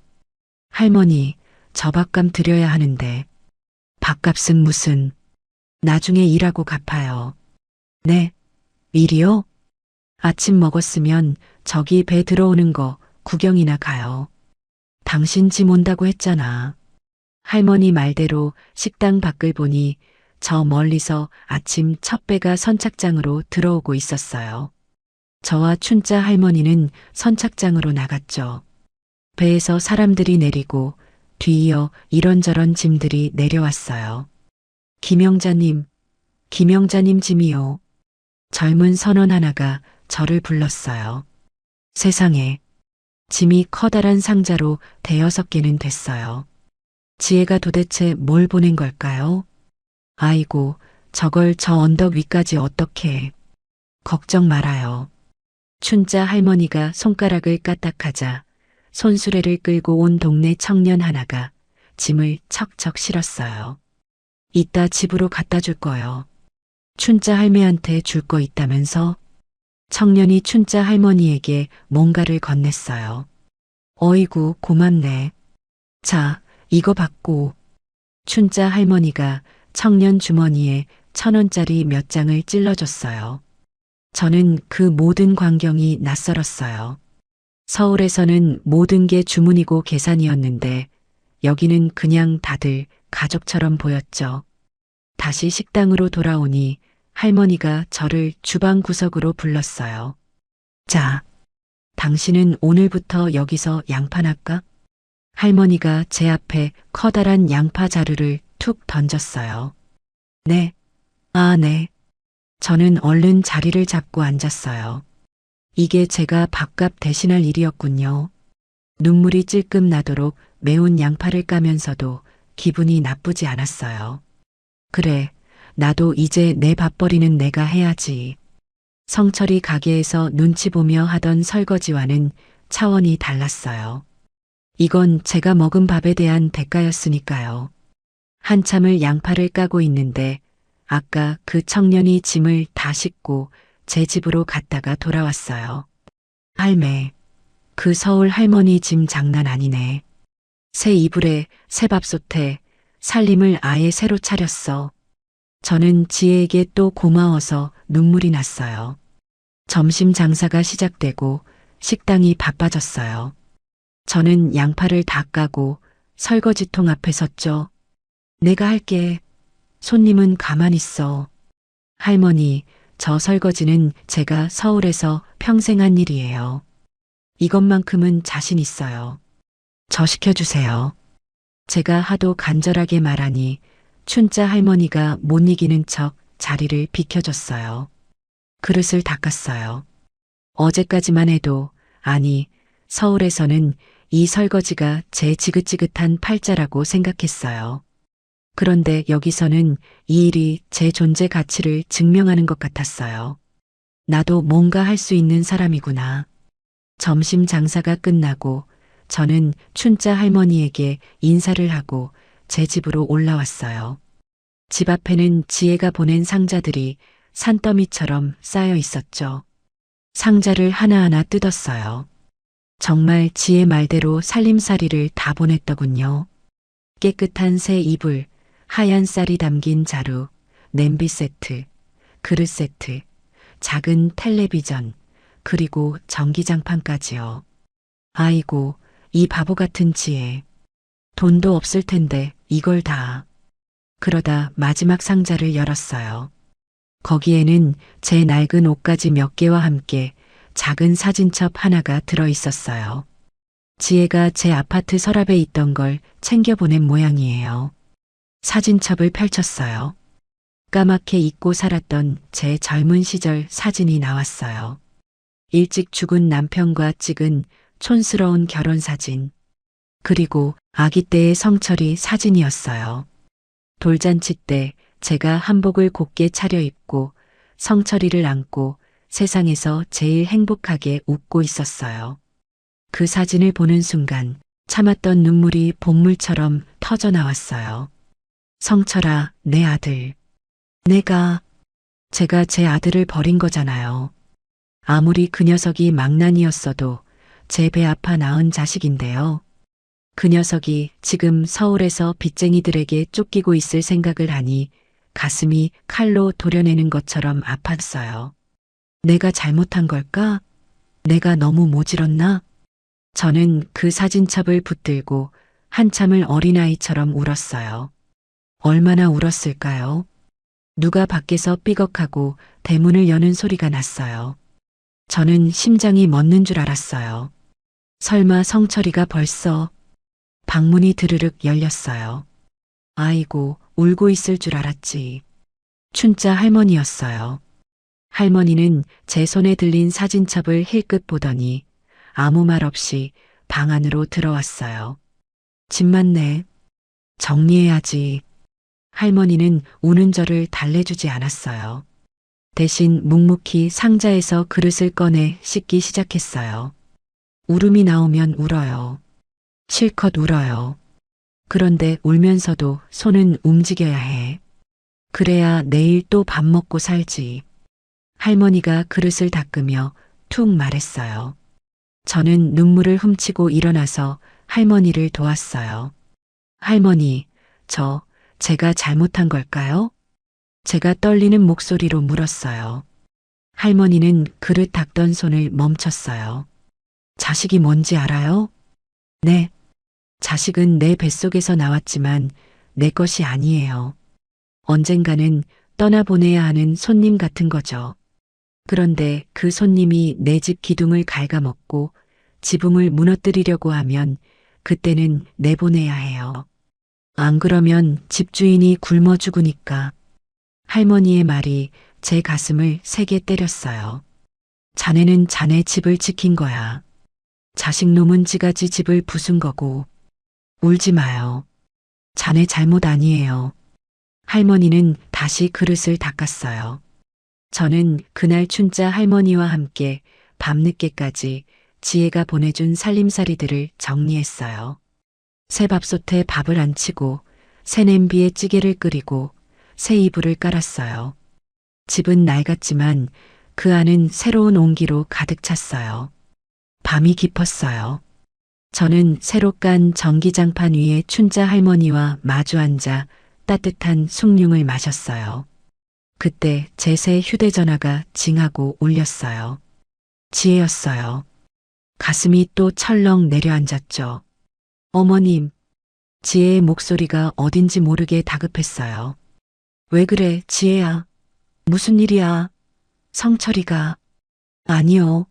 할머니, 저 밥값 드려야 하는데. 밥값은 무슨. 나중에 일하고 갚아요. 네, 일이요? 아침 먹었으면 저기 배 들어오는 거 구경이나 가요. 당신 짐 온다고 했잖아. 할머니 말대로 식당 밖을 보니 저 멀리서 아침 첫 배가 선착장으로 들어오고 있었어요. 저와 춘자 할머니는 선착장으로 나갔죠. 배에서 사람들이 내리고 뒤이어 이런저런 짐들이 내려왔어요. 김영자님 짐이요. 젊은 선원 하나가 저를 불렀어요. 세상에, 짐이 커다란 상자로 5개는 됐어요. 지혜가 도대체 뭘 보낸 걸까요? 아이고, 저걸 저 언덕 위까지 어떻게 해. 걱정 말아요. 춘자 할머니가 손가락을 까딱하자 손수레를 끌고 온 동네 청년 하나가 짐을 척척 실었어요. 이따 집으로 갖다 줄 거요. 춘자 할매한테 줄 거 있다면서? 청년이 춘자 할머니에게 뭔가를 건넸어요. 어이구, 고맙네. 자, 이거 받고. 춘자 할머니가 청년 주머니에 1,000원짜리 몇 장을 찔러줬어요. 저는 그 모든 광경이 낯설었어요. 서울에서는 모든 게 주문이고 계산이었는데 여기는 그냥 다들 가족처럼 보였죠. 다시 식당으로 돌아오니 할머니가 저를 주방 구석으로 불렀어요. 자, 당신은 오늘부터 여기서 양파할까? 할머니가 제 앞에 커다란 양파 자루를 툭 던졌어요. 네. 아, 네. 저는 얼른 자리를 잡고 앉았어요. 이게 제가 밥값 대신할 일이었군요. 눈물이 찔끔 나도록 매운 양파를 까면서도 기분이 나쁘지 않았어요. 그래, 나도 이제 내 밥벌이는 내가 해야지. 성철이 가게에서 눈치 보며 하던 설거지와는 차원이 달랐어요. 이건 제가 먹은 밥에 대한 대가였으니까요. 한참을 양파를 까고 있는데 아까 그 청년이 짐을 다 싣고 제 집으로 갔다가 돌아왔어요. 할매, 그 서울 할머니 짐 장난 아니네. 새 이불에 새 밥솥에 살림을 아예 새로 차렸어. 저는 지혜에게 또 고마워서 눈물이 났어요. 점심 장사가 시작되고 식당이 바빠졌어요. 저는 양파를 다 까고 설거지통 앞에 섰죠. 내가 할게. 손님은 가만히 있어. 할머니, 저 설거지는 제가 서울에서 평생 한 일이에요. 이것만큼은 자신 있어요. 저 시켜주세요. 제가 하도 간절하게 말하니 춘자 할머니가 못 이기는 척 자리를 비켜줬어요. 그릇을 닦았어요. 어제까지만 해도, 아니, 서울에서는 이 설거지가 제 지긋지긋한 팔자라고 생각했어요. 그런데 여기서는 이 일이 제 존재 가치를 증명하는 것 같았어요. 나도 뭔가 할 수 있는 사람이구나. 점심 장사가 끝나고 저는 춘자 할머니에게 인사를 하고 제 집으로 올라왔어요. 집 앞에는 지혜가 보낸 상자들이 산더미처럼 쌓여 있었죠. 상자를 하나하나 뜯었어요. 정말 지혜 말대로 살림살이를 다 보냈더군요. 깨끗한 새 이불, 하얀 쌀이 담긴 자루, 냄비 세트, 그릇 세트, 작은 텔레비전, 그리고 전기장판까지요. 아이고, 이 바보 같은 지혜. 돈도 없을 텐데 이걸 다. 그러다 마지막 상자를 열었어요. 거기에는 제 낡은 옷가지 몇 개와 함께 작은 사진첩 하나가 들어 있었어요. 지혜가 제 아파트 서랍에 있던 걸 챙겨보낸 모양이에요. 사진첩을 펼쳤어요. 까맣게 잊고 살았던 제 젊은 시절 사진이 나왔어요. 일찍 죽은 남편과 찍은 촌스러운 결혼 사진. 그리고 아기 때의 성철이 사진이었어요. 돌잔치 때 제가 한복을 곱게 차려입고 성철이를 안고 세상에서 제일 행복하게 웃고 있었어요. 그 사진을 보는 순간 참았던 눈물이 복물처럼 터져 나왔어요. 성철아, 내 아들. 제가 제 아들을 버린 거잖아요. 아무리 그 녀석이 망난이었어도 제 배 아파 낳은 자식인데요. 그 녀석이 지금 서울에서 빚쟁이들에게 쫓기고 있을 생각을 하니 가슴이 칼로 도려내는 것처럼 아팠어요. 내가 잘못한 걸까? 내가 너무 모질었나? 저는 그 사진첩을 붙들고 한참을 어린아이처럼 울었어요. 얼마나 울었을까요? 누가 밖에서 삐걱하고 대문을 여는 소리가 났어요. 저는 심장이 멎는 줄 알았어요. 설마 성철이가 벌써. 방문이 드르륵 열렸어요. 아이고, 울고 있을 줄 알았지. 춘자 할머니였어요. 할머니는 제 손에 들린 사진첩을 힐끗 보더니 아무 말 없이 방 안으로 들어왔어요. 집 많네. 정리해야지. 할머니는 우는 저를 달래주지 않았어요. 대신 묵묵히 상자에서 그릇을 꺼내 씻기 시작했어요. 울음이 나오면 울어요. 실컷 울어요. 그런데 울면서도 손은 움직여야 해. 그래야 내일 또 밥 먹고 살지. 할머니가 그릇을 닦으며 툭 말했어요. 저는 눈물을 훔치고 일어나서 할머니를 도왔어요. 할머니, 제가 잘못한 걸까요? 제가 떨리는 목소리로 물었어요. 할머니는 그릇 닦던 손을 멈췄어요. 자식이 뭔지 알아요? 네. 자식은 내 뱃속에서 나왔지만 내 것이 아니에요. 언젠가는 떠나보내야 하는 손님 같은 거죠. 그런데 그 손님이 내 집 기둥을 갉아먹고 지붕을 무너뜨리려고 하면 그때는 내보내야 해요. 안 그러면 집주인이 굶어 죽으니까. 할머니의 말이 제 가슴을 세게 때렸어요. 자네는 자네 집을 지킨 거야. 자식놈은 지가지 집을 부순 거고. 울지 마요. 자네 잘못 아니에요. 할머니는 다시 그릇을 닦았어요. 저는 그날 춘자 할머니와 함께 밤늦게까지 지혜가 보내준 살림살이들을 정리했어요. 새 밥솥에 밥을 안 치고 새 냄비에 찌개를 끓이고 새 이불을 깔았어요. 집은 낡았지만 그 안은 새로운 온기로 가득 찼어요. 밤이 깊었어요. 저는 새로 깐 전기장판 위에 춘자 할머니와 마주 앉아 따뜻한 숭늉을 마셨어요. 그때 제 새 휴대전화가 징하고 울렸어요. 지혜였어요. 가슴이 또 철렁 내려앉았죠. 어머님, 지혜의 목소리가 어딘지 모르게 다급했어요. 왜 그래, 지혜야? 무슨 일이야? 성철이가. 아니요.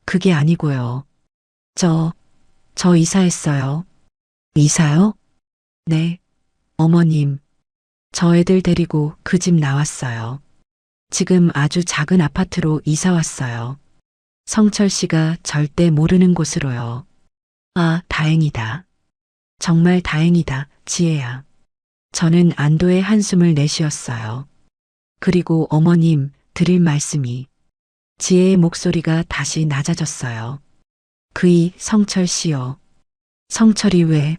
그게 아니고요. 저 이사했어요. 이사요? 네. 어머님, 저 애들 데리고 그 집 나왔어요. 지금 아주 작은 아파트로 이사 왔어요. 성철 씨가 절대 모르는 곳으로요. 아, 다행이다. 정말 다행이다, 지혜야. 저는 안도의 한숨을 내쉬었어요. 그리고 어머님, 드릴 말씀이. 지혜의 목소리가 다시 낮아졌어요. 그이 성철 씨요. 성철이 왜?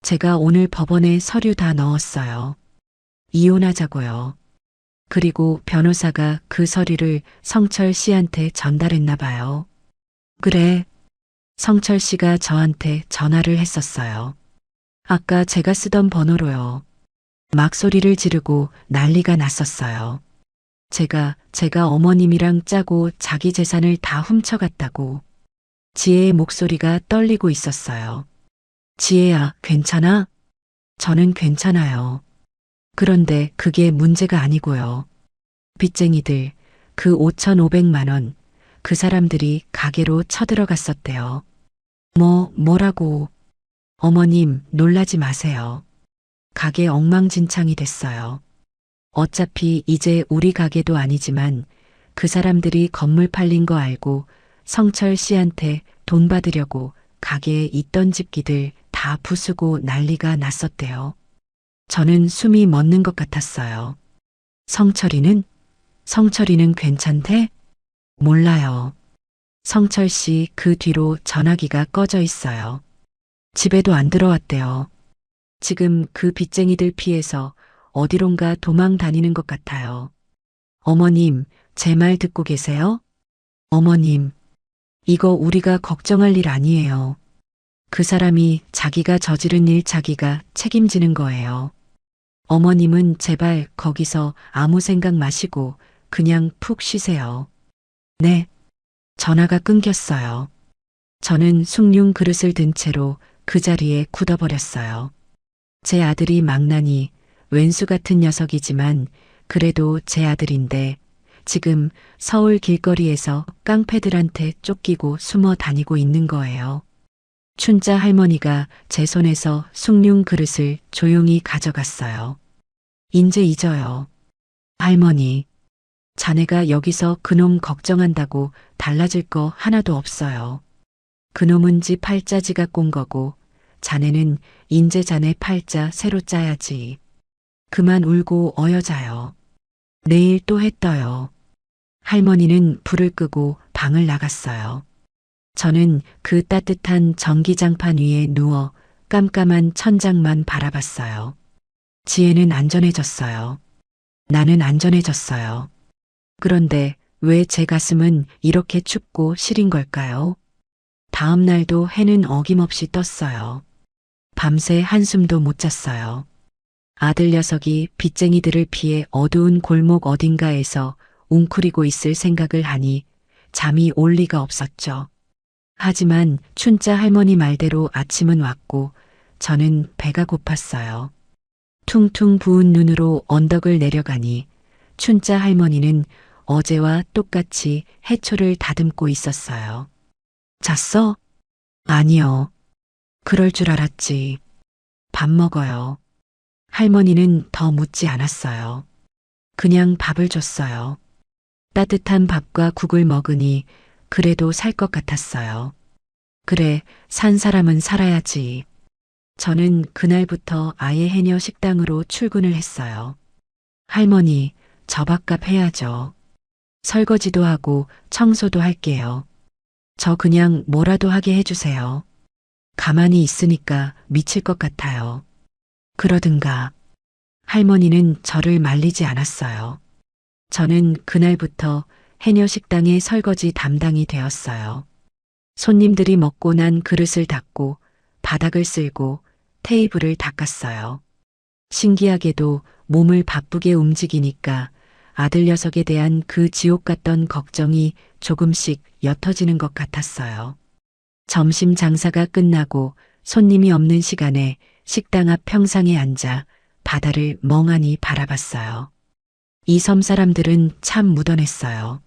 제가 오늘 법원에 서류 다 넣었어요. 이혼하자고요. 그리고 변호사가 그 서류를 성철 씨한테 전달했나 봐요. 그래. 성철 씨가 저한테 전화를 했었어요. 아까 제가 쓰던 번호로요. 막 소리를 지르고 난리가 났었어요. 제가 어머님이랑 짜고 자기 재산을 다 훔쳐갔다고. 지혜의 목소리가 떨리고 있었어요. 지혜야, 괜찮아? 저는 괜찮아요. 그런데 그게 문제가 아니고요. 빚쟁이들, 그 5,500만 원, 그 사람들이 가게로 쳐들어갔었대요. 뭐라고? 어머님, 놀라지 마세요. 가게 엉망진창이 됐어요. 어차피 이제 우리 가게도 아니지만 그 사람들이 건물 팔린 거 알고 성철 씨한테 돈 받으려고 가게에 있던 집기들 다 부수고 난리가 났었대요. 저는 숨이 멎는 것 같았어요. 성철이는 괜찮대? 몰라요. 성철 씨 그 뒤로 전화기가 꺼져 있어요. 집에도 안 들어왔대요. 지금 그 빚쟁이들 피해서 어디론가 도망 다니는 것 같아요. 어머님, 제 말 듣고 계세요? 어머님, 이거 우리가 걱정할 일 아니에요. 그 사람이 자기가 저지른 일 자기가 책임지는 거예요. 어머님은 제발 거기서 아무 생각 마시고 그냥 푹 쉬세요. 네. 전화가 끊겼어요. 저는 숭늉 그릇을 든 채로 그 자리에 굳어버렸어요. 제 아들이 망나니 왼수 같은 녀석이지만 그래도 제 아들인데 지금 서울 길거리에서 깡패들한테 쫓기고 숨어 다니고 있는 거예요. 춘자 할머니가 제 손에서 숭늉 그릇을 조용히 가져갔어요. 인제 잊어요. 할머니, 자네가 여기서 그놈 걱정한다고 달라질 거 하나도 없어요. 그놈은 지 팔자지가 꼰 거고 자네는 인제 자네 팔자 새로 짜야지. 그만 울고 어여자요. 내일 또 해 떠요. 할머니는 불을 끄고 방을 나갔어요. 저는 그 따뜻한 전기장판 위에 누워 깜깜한 천장만 바라봤어요. 지혜는 안전해졌어요. 나는 안전해졌어요. 그런데 왜 제 가슴은 이렇게 춥고 시린 걸까요? 다음 날도 해는 어김없이 떴어요. 밤새 한숨도 못 잤어요. 아들 녀석이 빚쟁이들을 피해 어두운 골목 어딘가에서 웅크리고 있을 생각을 하니 잠이 올 리가 없었죠. 하지만 춘자 할머니 말대로 아침은 왔고 저는 배가 고팠어요. 퉁퉁 부은 눈으로 언덕을 내려가니 춘자 할머니는 어제와 똑같이 해초를 다듬고 있었어요. 잤어? 아니요. 그럴 줄 알았지. 밥 먹어요. 할머니는 더 묻지 않았어요. 그냥 밥을 줬어요. 따뜻한 밥과 국을 먹으니 그래도 살 것 같았어요. 그래, 산 사람은 살아야지. 저는 그날부터 아예 해녀 식당으로 출근을 했어요. 할머니, 저 밥값 해야죠. 설거지도 하고 청소도 할게요. 저 그냥 뭐라도 하게 해주세요. 가만히 있으니까 미칠 것 같아요. 그러든가. 할머니는 저를 말리지 않았어요. 저는 그날부터 해녀 식당의 설거지 담당이 되었어요. 손님들이 먹고 난 그릇을 닦고 바닥을 쓸고 테이블을 닦았어요. 신기하게도 몸을 바쁘게 움직이니까 아들 녀석에 대한 그 지옥 같던 걱정이 조금씩 옅어지는 것 같았어요. 점심 장사가 끝나고 손님이 없는 시간에 식당 앞 평상에 앉아 바다를 멍하니 바라봤어요. 이 섬 사람들은 참 무던했어요.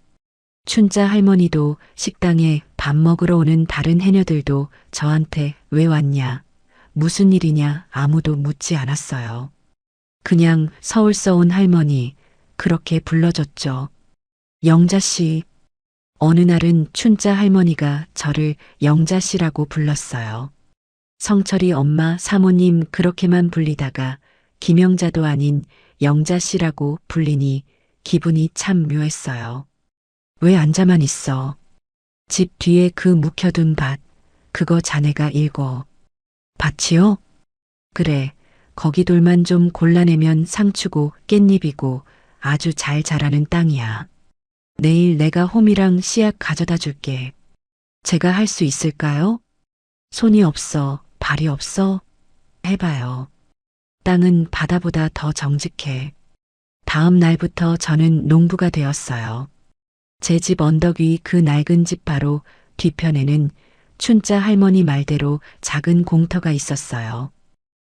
춘자 할머니도 식당에 밥 먹으러 오는 다른 해녀들도 저한테 왜 왔냐, 무슨 일이냐 아무도 묻지 않았어요. 그냥 서울서 온 할머니 그렇게 불러줬죠. 영자씨. 어느 날은 춘자 할머니가 저를 영자씨라고 불렀어요. 성철이 엄마 사모님 그렇게만 불리다가 김영자도 아닌 영자씨라고 불리니 기분이 참 묘했어요. 왜 앉아만 있어? 집 뒤에 그 묵혀둔 밭, 그거 자네가 읽어. 밭이요? 그래, 거기 돌만 좀 골라내면 상추고 깻잎이고 아주 잘 자라는 땅이야. 내일 내가 홈이랑 씨앗 가져다 줄게. 제가 할 수 있을까요? 손이 없어, 발이 없어? 해봐요. 땅은 바다보다 더 정직해. 다음 날부터 저는 농부가 되었어요. 제 집 언덕 위 그 낡은 집 바로 뒤편에는 춘자 할머니 말대로 작은 공터가 있었어요.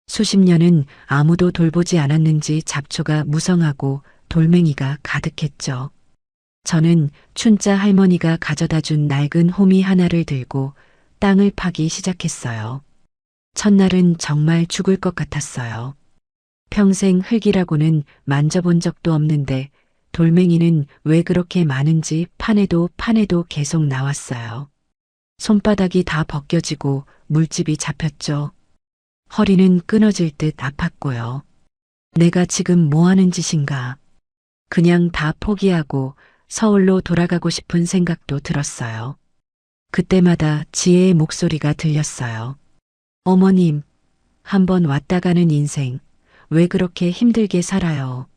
수십 년은 아무도 돌보지 않았는지 잡초가 무성하고 돌멩이가 가득했죠. 저는 춘자 할머니가 가져다 준 낡은 호미 하나를 들고 땅을 파기 시작했어요. 첫날은 정말 죽을 것 같았어요. 평생 흙이라고는 만져본 적도 없는데 돌멩이는 왜 그렇게 많은지 파내도 계속 나왔어요. 손바닥이 다 벗겨지고 물집이 잡혔죠. 허리는 끊어질 듯 아팠고요. 내가 지금 뭐 하는 짓인가? 그냥 다 포기하고 서울로 돌아가고 싶은 생각도 들었어요. 그때마다 지혜의 목소리가 들렸어요. 어머님, 한번 왔다 가는 인생, 왜 그렇게 힘들게 살아요?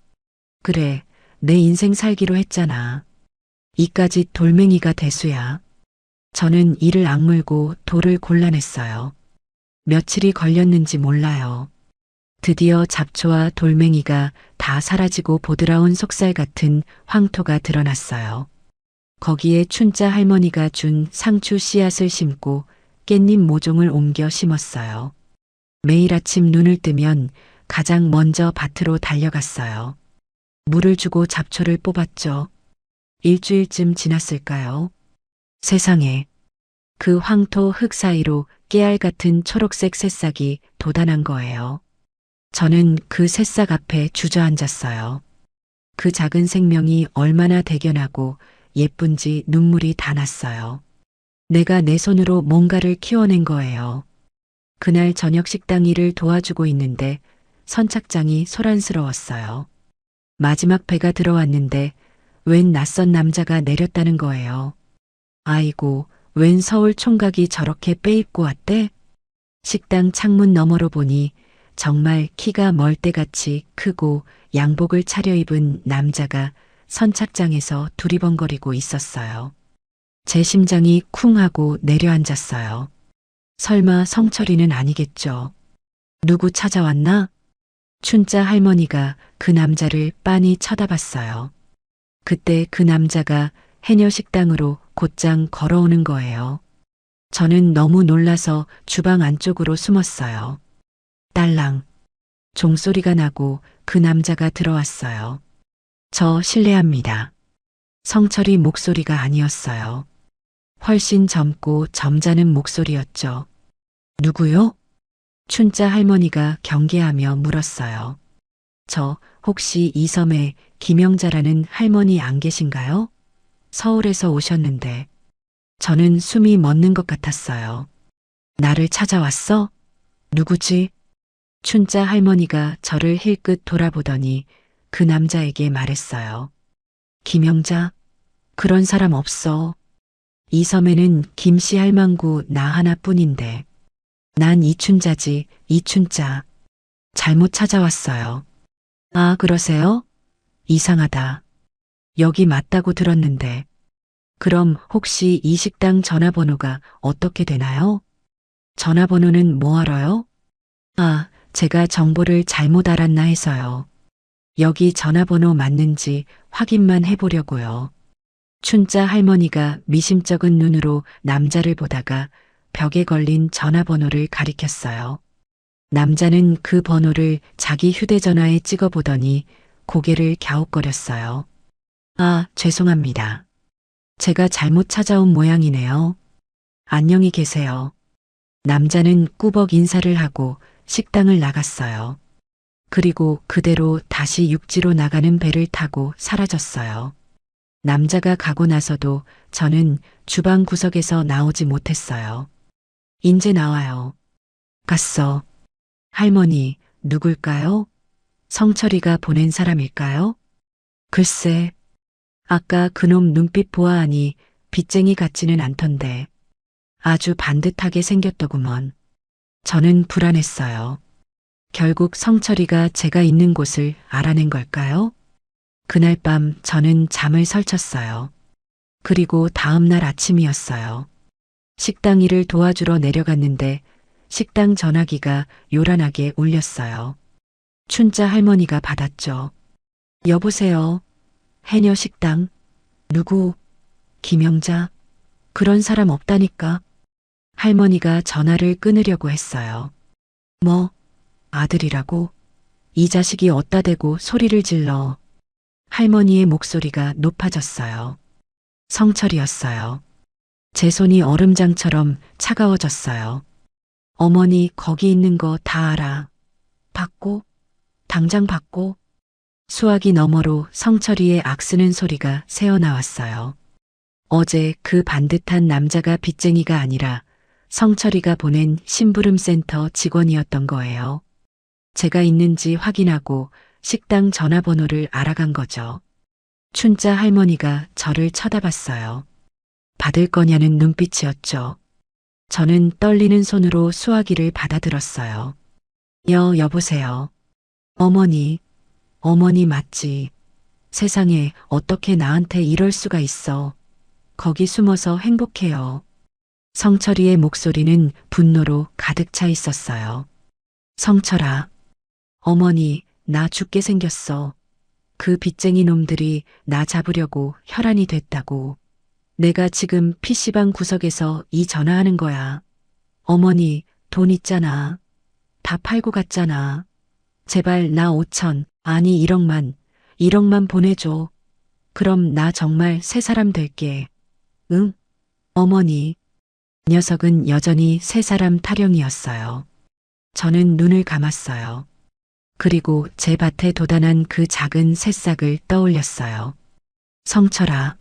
그래, 내 인생 살기로 했잖아. 이까지 돌멩이가 대수야. 저는 이를 악물고 돌을 골라냈어요. 며칠이 걸렸는지 몰라요. 드디어 잡초와 돌멩이가 다 사라지고 보드라운 속살 같은 황토가 드러났어요. 거기에 춘자 할머니가 준 상추 씨앗을 심고 깻잎 모종을 옮겨 심었어요. 매일 아침 눈을 뜨면 가장 먼저 밭으로 달려갔어요. 물을 주고 잡초를 뽑았죠. 일주일쯤 지났을까요? 세상에, 그 황토 흙 사이로 깨알 같은 초록색 새싹이 돋아난 거예요. 저는 그 새싹 앞에 주저앉았어요. 그 작은 생명이 얼마나 대견하고 예쁜지 눈물이 다 났어요. 내가 내 손으로 뭔가를 키워낸 거예요. 그날 저녁 식당 일을 도와주고 있는데 선착장이 소란스러웠어요. 마지막 배가 들어왔는데 웬 낯선 남자가 내렸다는 거예요. 아이고, 웬 서울 총각이 저렇게 빼입고 왔대? 식당 창문 너머로 보니 정말 키가 멀대같이 크고 양복을 차려입은 남자가 선착장에서 두리번거리고 있었어요. 제 심장이 쿵 하고 내려앉았어요. 설마 성철이는 아니겠죠. 누구 찾아왔나? 춘자 할머니가 그 남자를 빤히 쳐다봤어요. 그때 그 남자가 해녀 식당으로 곧장 걸어오는 거예요. 저는 너무 놀라서 주방 안쪽으로 숨었어요. 딸랑. 종소리가 나고 그 남자가 들어왔어요. 저 실례합니다. 성철이 목소리가 아니었어요. 훨씬 젊고 점잖은 목소리였죠. 누구요? 춘자 할머니가 경계하며 물었어요. 저 혹시 이 섬에 김영자라는 할머니 안 계신가요? 서울에서 오셨는데. 저는 숨이 멎는 것 같았어요. 나를 찾아왔어? 누구지? 춘자 할머니가 저를 힐끗 돌아보더니 그 남자에게 말했어요. 김영자? 그런 사람 없어. 이 섬에는 김씨 할망구 나 하나뿐인데. 난 이춘자지, 이춘자. 잘못 찾아왔어요. 아, 그러세요? 이상하다. 여기 맞다고 들었는데. 그럼 혹시 이 식당 전화번호가 어떻게 되나요? 전화번호는 뭐하러요? 아, 제가 정보를 잘못 알았나 해서요. 여기 전화번호 맞는지 확인만 해보려고요. 춘자 할머니가 미심쩍은 눈으로 남자를 보다가 벽에 걸린 전화번호를 가리켰어요. 남자는 그 번호를 자기 휴대전화에 찍어보더니 고개를 갸웃거렸어요. 아, 죄송합니다. 제가 잘못 찾아온 모양이네요. 안녕히 계세요. 남자는 꾸벅 인사를 하고 식당을 나갔어요. 그리고 그대로 다시 육지로 나가는 배를 타고 사라졌어요. 남자가 가고 나서도 저는 주방 구석에서 나오지 못했어요. 인제 나와요. 갔어. 할머니, 누굴까요? 성철이가 보낸 사람일까요? 글쎄, 아까 그놈 눈빛 보아하니 빚쟁이 같지는 않던데. 아주 반듯하게 생겼더구먼. 저는 불안했어요. 결국 성철이가 제가 있는 곳을 알아낸 걸까요? 그날 밤 저는 잠을 설쳤어요. 그리고 다음 날 아침이었어요. 식당 일을 도와주러 내려갔는데 식당 전화기가 요란하게 울렸어요. 춘자 할머니가 받았죠. 여보세요. 해녀 식당. 누구? 김영자. 그런 사람 없다니까. 할머니가 전화를 끊으려고 했어요. 뭐, 아들이라고? 이 자식이 어따 대고 소리를 질러. 할머니의 목소리가 높아졌어요. 성철이었어요. 제 손이 얼음장처럼 차가워졌어요. 어머니 거기 있는 거 다 알아. 받고? 당장 받고? 수화기 너머로 성철이의 악쓰는 소리가 새어나왔어요. 어제 그 반듯한 남자가 빚쟁이가 아니라 성철이가 보낸 심부름센터 직원이었던 거예요. 제가 있는지 확인하고 식당 전화번호를 알아간 거죠. 춘자 할머니가 저를 쳐다봤어요. 받을 거냐는 눈빛이었죠. 저는 떨리는 손으로 수화기를 받아들었어요. 여보세요. 어머니, 어머니 맞지? 세상에 어떻게 나한테 이럴 수가 있어. 거기 숨어서 행복해요. 성철이의 목소리는 분노로 가득 차 있었어요. 성철아, 어머니, 나 죽게 생겼어. 그 빚쟁이 놈들이 나 잡으려고 혈안이 됐다고. 내가 지금 PC방 구석에서 이 전화하는 거야. 어머니, 돈 있잖아. 다 팔고 갔잖아. 제발 나 5천, 아니 1억만 보내줘. 그럼 나 정말 새 사람 될게. 응? 어머니. 녀석은 여전히 새 사람 타령이었어요. 저는 눈을 감았어요. 그리고 제 밭에 돋아난 그 작은 새싹을 떠올렸어요. 성철아.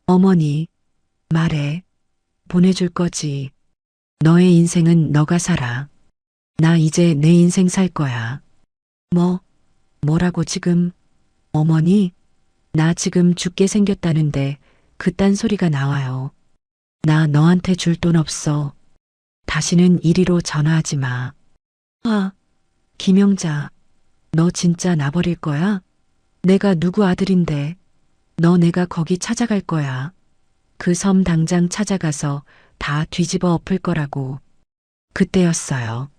어머니. 말해. 보내줄 거지. 너의 인생은 너가 살아. 나 이제 내 인생 살 거야. 뭐라고 지금? 어머니? 나 지금 죽게 생겼다는데 그딴 소리가 나와요. 나 너한테 줄 돈 없어. 다시는 이리로 전화하지 마. 아, 김영자, 너 진짜 나 버릴 거야? 내가 누구 아들인데. 너 내가 거기 찾아갈 거야. 그 섬 당장 찾아가서 다 뒤집어 엎을 거라고. 그때였어요.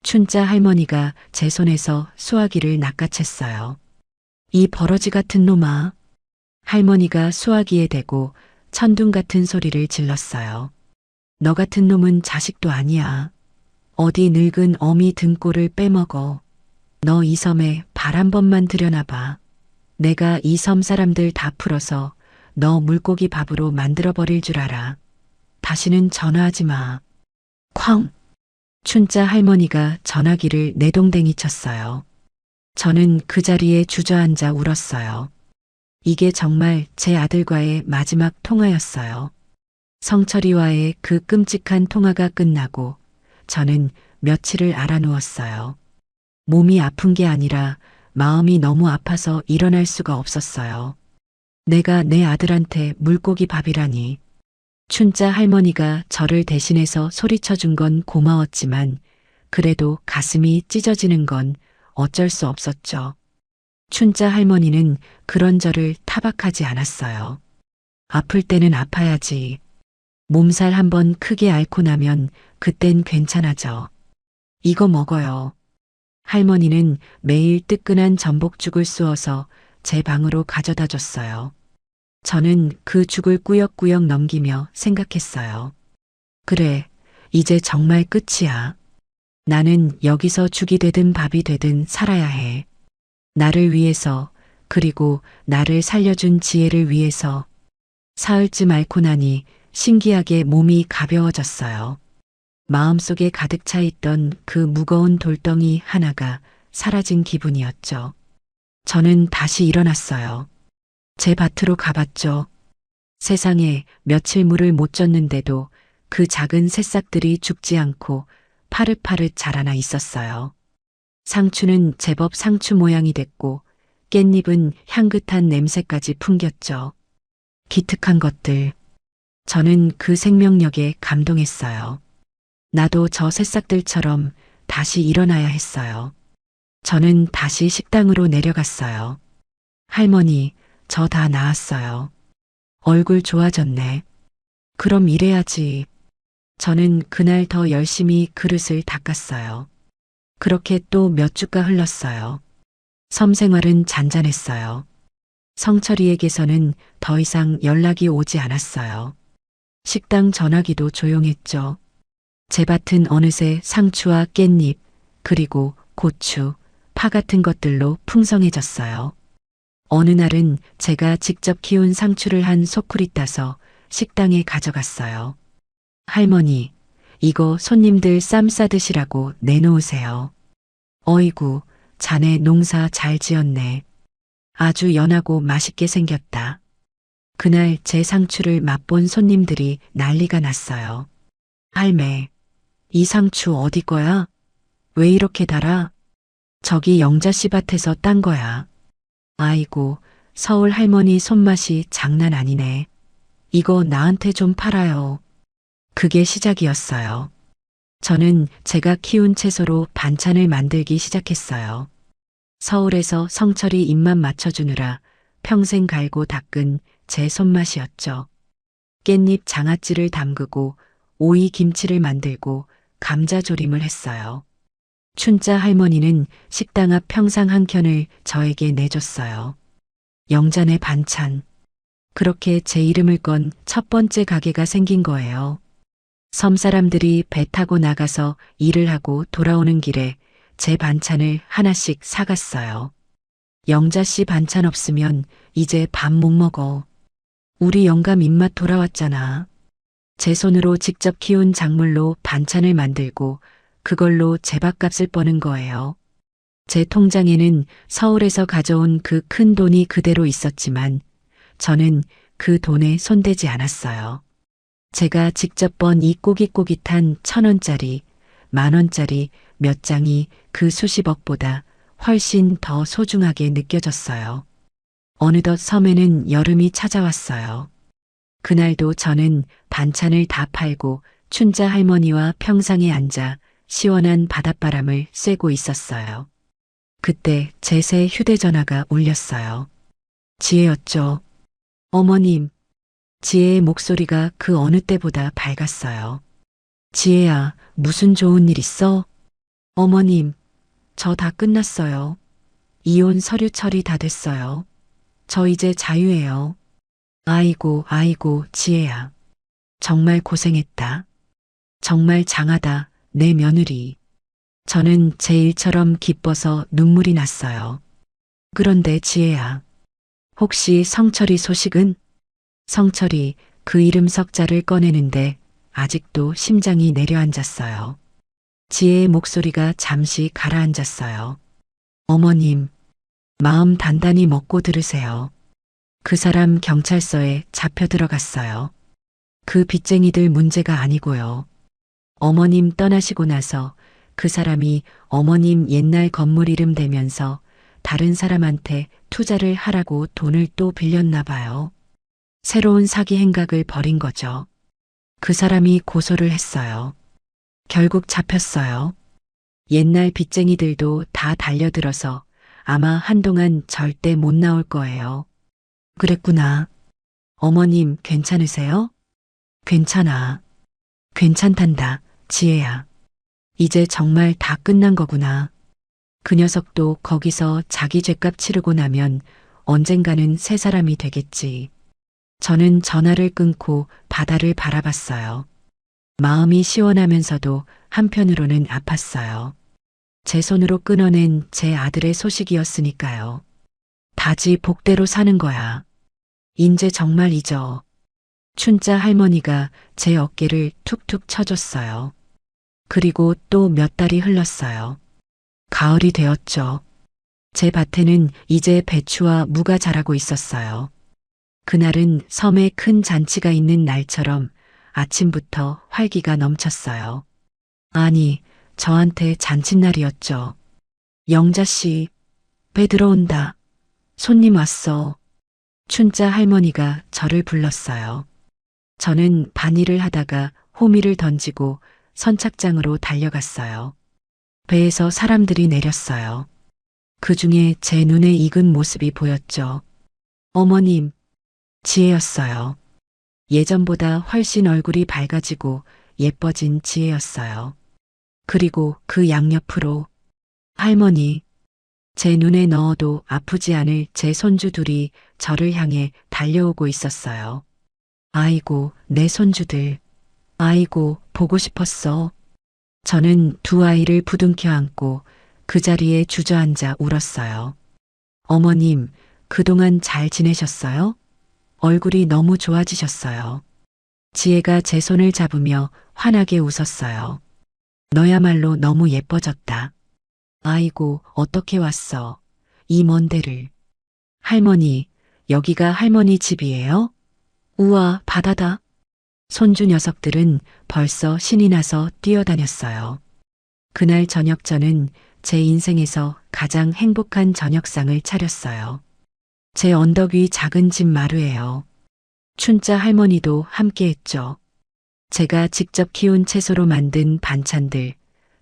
춘자 할머니가 제 손에서 수화기를 낚아챘어요. 이 버러지 같은 놈아. 할머니가 수화기에 대고 천둥 같은 소리를 질렀어요. 너 같은 놈은 자식도 아니야. 어디 늙은 어미 등골을 빼먹어. 너 이 섬에 발 한 번만 들여놔봐. 내가 이 섬 사람들 다 풀어서 너 물고기 밥으로 만들어버릴 줄 알아. 다시는 전화하지 마. 쾅! 춘자 할머니가 전화기를 내동댕이 쳤어요. 저는 그 자리에 주저앉아 울었어요. 이게 정말 제 아들과의 마지막 통화였어요. 성철이와의 그 끔찍한 통화가 끝나고 저는 며칠을 알아누웠어요. 몸이 아픈 게 아니라 마음이 너무 아파서 일어날 수가 없었어요. 내가 내 아들한테 물고기 밥이라니. 춘자 할머니가 저를 대신해서 소리쳐 준 건 고마웠지만 그래도 가슴이 찢어지는 건 어쩔 수 없었죠. 춘자 할머니는 그런 저를 타박하지 않았어요. 아플 때는 아파야지. 몸살 한번 크게 앓고 나면 그땐 괜찮아져. 이거 먹어요. 할머니는 매일 뜨끈한 전복죽을 쑤어서 제 방으로 가져다 줬어요. 저는 그 죽을 꾸역꾸역 넘기며 생각했어요. 그래, 이제 정말 끝이야. 나는 여기서 죽이 되든 밥이 되든 살아야 해. 나를 위해서, 그리고 나를 살려준 지혜를 위해서. 사흘쯤 앓고 나니 신기하게 몸이 가벼워졌어요. 마음속에 가득 차 있던 그 무거운 돌덩이 하나가 사라진 기분이었죠. 저는 다시 일어났어요. 제 밭으로 가봤죠. 세상에 며칠 물을 못 줬는데도 그 작은 새싹들이 죽지 않고 파릇파릇 자라나 있었어요. 상추는 제법 상추 모양이 됐고 깻잎은 향긋한 냄새까지 풍겼죠. 기특한 것들. 저는 그 생명력에 감동했어요. 나도 저 새싹들처럼 다시 일어나야 했어요. 저는 다시 식당으로 내려갔어요. 할머니, 저 다 나았어요. 얼굴 좋아졌네. 그럼 이래야지. 저는 그날 더 열심히 그릇을 닦았어요. 그렇게 또 몇 주가 흘렀어요. 섬 생활은 잔잔했어요. 성철이에게서는 더 이상 연락이 오지 않았어요. 식당 전화기도 조용했죠. 제 밭은 어느새 상추와 깻잎, 그리고 고추, 파 같은 것들로 풍성해졌어요. 어느 날은 제가 직접 키운 상추를 한 소쿠리 따서 식당에 가져갔어요. 할머니, 이거 손님들 쌈 싸드시라고 내놓으세요. 어이구, 자네 농사 잘 지었네. 아주 연하고 맛있게 생겼다. 그날 제 상추를 맛본 손님들이 난리가 났어요. 할매, 이 상추 어디 거야? 왜 이렇게 달아? 저기 영자 씨 밭에서 딴 거야. 아이고, 서울 할머니 손맛이 장난 아니네. 이거 나한테 좀 팔아요. 그게 시작이었어요. 저는 제가 키운 채소로 반찬을 만들기 시작했어요. 서울에서 성철이 입맛 맞춰주느라 평생 갈고 닦은 제 손맛이었죠. 깻잎 장아찌를 담그고 오이 김치를 만들고 감자조림을 했어요. 춘자 할머니는 식당 앞 평상 한 켠을 저에게 내줬어요. 영잔의 반찬. 그렇게 제 이름을 건 첫 번째 가게가 생긴 거예요. 섬 사람들이 배 타고 나가서 일을 하고 돌아오는 길에 제 반찬을 하나씩 사갔어요. 영자 씨 반찬 없으면 이제 밥 못 먹어. 우리 영감 입맛 돌아왔잖아. 제 손으로 직접 키운 작물로 반찬을 만들고 그걸로 제 밥값을 버는 거예요. 제 통장에는 서울에서 가져온 그 큰 돈이 그대로 있었지만 저는 그 돈에 손대지 않았어요. 제가 직접 번 이 꼬깃꼬깃한 1,000원짜리, 10,000원짜리 몇 장이 그 수십억보다 훨씬 더 소중하게 느껴졌어요. 어느덧 섬에는 여름이 찾아왔어요. 그날도 저는 반찬을 다 팔고 춘자 할머니와 평상에 앉아 시원한 바닷바람을 쐬고 있었어요. 그때 제 새 휴대전화가 울렸어요. 지혜였죠. 어머님. 지혜의 목소리가 그 어느 때보다 밝았어요. 지혜야, 무슨 좋은 일 있어? 어머님, 저 다 끝났어요. 이혼 서류 처리 다 됐어요. 저 이제 자유예요. 아이고, 아이고, 지혜야. 정말 고생했다. 정말 장하다, 내 며느리. 저는 제 일처럼 기뻐서 눈물이 났어요. 그런데 지혜야, 혹시 성철이 소식은? 성철이 그 이름 석자를 꺼내는데 아직도 심장이 내려앉았어요. 지혜의 목소리가 잠시 가라앉았어요. 어머님, 마음 단단히 먹고 들으세요. 그 사람 경찰서에 잡혀 들어갔어요. 그 빚쟁이들 문제가 아니고요. 어머님 떠나시고 나서 그 사람이 어머님 옛날 건물 이름 대면서 다른 사람한테 투자를 하라고 돈을 또 빌렸나 봐요. 새로운 사기 행각을 벌인 거죠. 그 사람이 고소를 했어요. 결국 잡혔어요. 옛날 빚쟁이들도 다 달려들어서 아마 한동안 절대 못 나올 거예요. 그랬구나. 어머님 괜찮으세요? 괜찮아. 괜찮단다, 지혜야. 이제 정말 다 끝난 거구나. 그 녀석도 거기서 자기 죗값 치르고 나면 언젠가는 새 사람이 되겠지. 저는 전화를 끊고 바다를 바라봤어요. 마음이 시원하면서도 한편으로는 아팠어요. 제 손으로 끊어낸 제 아들의 소식이었으니까요. 다지 복대로 사는 거야. 인제 정말 잊어. 춘자 할머니가 제 어깨를 툭툭 쳐줬어요. 그리고 또 몇 달이 흘렀어요. 가을이 되었죠. 제 밭에는 이제 배추와 무가 자라고 있었어요. 그날은 섬에 큰 잔치가 있는 날처럼 아침부터 활기가 넘쳤어요. 아니, 저한테 잔칫날이었죠. 영자씨, 배 들어온다. 손님 왔어. 춘자 할머니가 저를 불렀어요. 저는 반일을 하다가 호미를 던지고 선착장으로 달려갔어요. 배에서 사람들이 내렸어요. 그 중에 제 눈에 익은 모습이 보였죠. 어머님, 지혜였어요. 예전보다 훨씬 얼굴이 밝아지고 예뻐진 지혜였어요. 그리고 그 양옆으로 할머니, 제 눈에 넣어도 아프지 않을 제 손주 둘이 저를 향해 달려오고 있었어요. 아이고, 내 손주들. 아이고, 보고 싶었어. 저는 두 아이를 부둥켜 안고 그 자리에 주저앉아 울었어요. 어머님, 그동안 잘 지내셨어요? 얼굴이 너무 좋아지셨어요. 지혜가 제 손을 잡으며 환하게 웃었어요. 너야말로 너무 예뻐졌다. 아이고, 어떻게 왔어? 이 먼 데를. 할머니, 여기가 할머니 집이에요? 우와, 바다다. 손주 녀석들은 벌써 신이 나서 뛰어다녔어요. 그날 저녁 저는 제 인생에서 가장 행복한 저녁상을 차렸어요. 제 언덕 위 작은 집 마루예요. 춘자 할머니도 함께 했죠. 제가 직접 키운 채소로 만든 반찬들,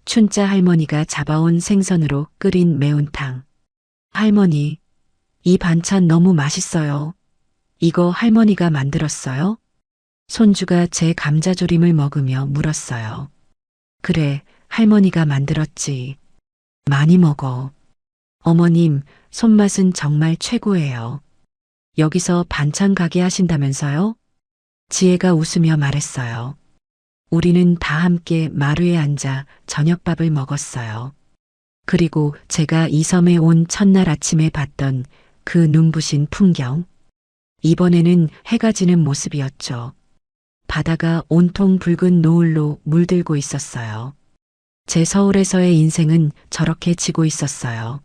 춘자 할머니가 잡아온 생선으로 끓인 매운탕. 할머니, 이 반찬 너무 맛있어요. 이거 할머니가 만들었어요? 손주가 제 감자조림을 먹으며 물었어요. 그래, 할머니가 만들었지. 많이 먹어. 어머님, 손맛은 정말 최고예요. 여기서 반찬 가게 하신다면서요? 지혜가 웃으며 말했어요. 우리는 다 함께 마루에 앉아 저녁밥을 먹었어요. 그리고 제가 이 섬에 온 첫날 아침에 봤던 그 눈부신 풍경. 이번에는 해가 지는 모습이었죠. 바다가 온통 붉은 노을로 물들고 있었어요. 제 서울에서의 인생은 저렇게 지고 있었어요.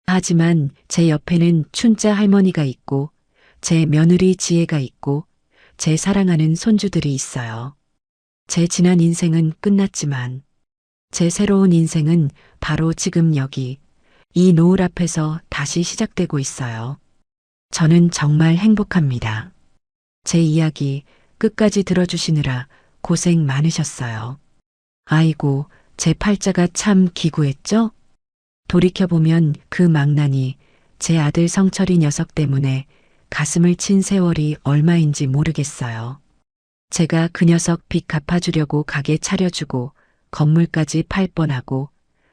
하지만 제 옆에는 춘자 할머니가 있고 제 며느리 지혜가 있고 제 사랑하는 손주들이 있어요. 제 지난 인생은 끝났지만 제 새로운 인생은 바로 지금 여기 이 노을 앞에서 다시 시작되고 있어요. 저는 정말 행복합니다. 제 이야기 끝까지 들어주시느라 고생 많으셨어요. 아이고, 제 팔자가 참 기구했죠? 돌이켜보면 그 망나니 제 아들 성철이 녀석 때문에 가슴을 친 세월이 얼마인지 모르겠어요. 제가 그 녀석 빚 갚아주려고 가게 차려주고 건물까지 팔 뻔하고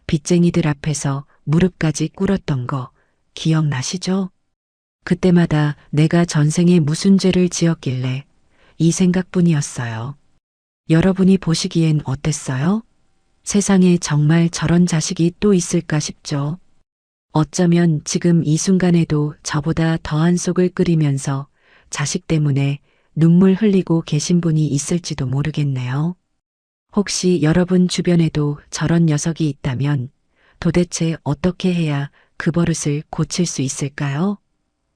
빚쟁이들 앞에서 무릎까지 꿇었던 거 기억나시죠? 그때마다 내가 전생에 무슨 죄를 지었길래 이 생각뿐이었어요. 여러분이 보시기엔 어땠어요? 세상에 정말 저런 자식이 또 있을까 싶죠. 어쩌면 지금 이 순간에도 저보다 더한 속을 끓이면서 자식 때문에 눈물 흘리고 계신 분이 있을지도 모르겠네요. 혹시 여러분 주변에도 저런 녀석이 있다면 도대체 어떻게 해야 그 버릇을 고칠 수 있을까요?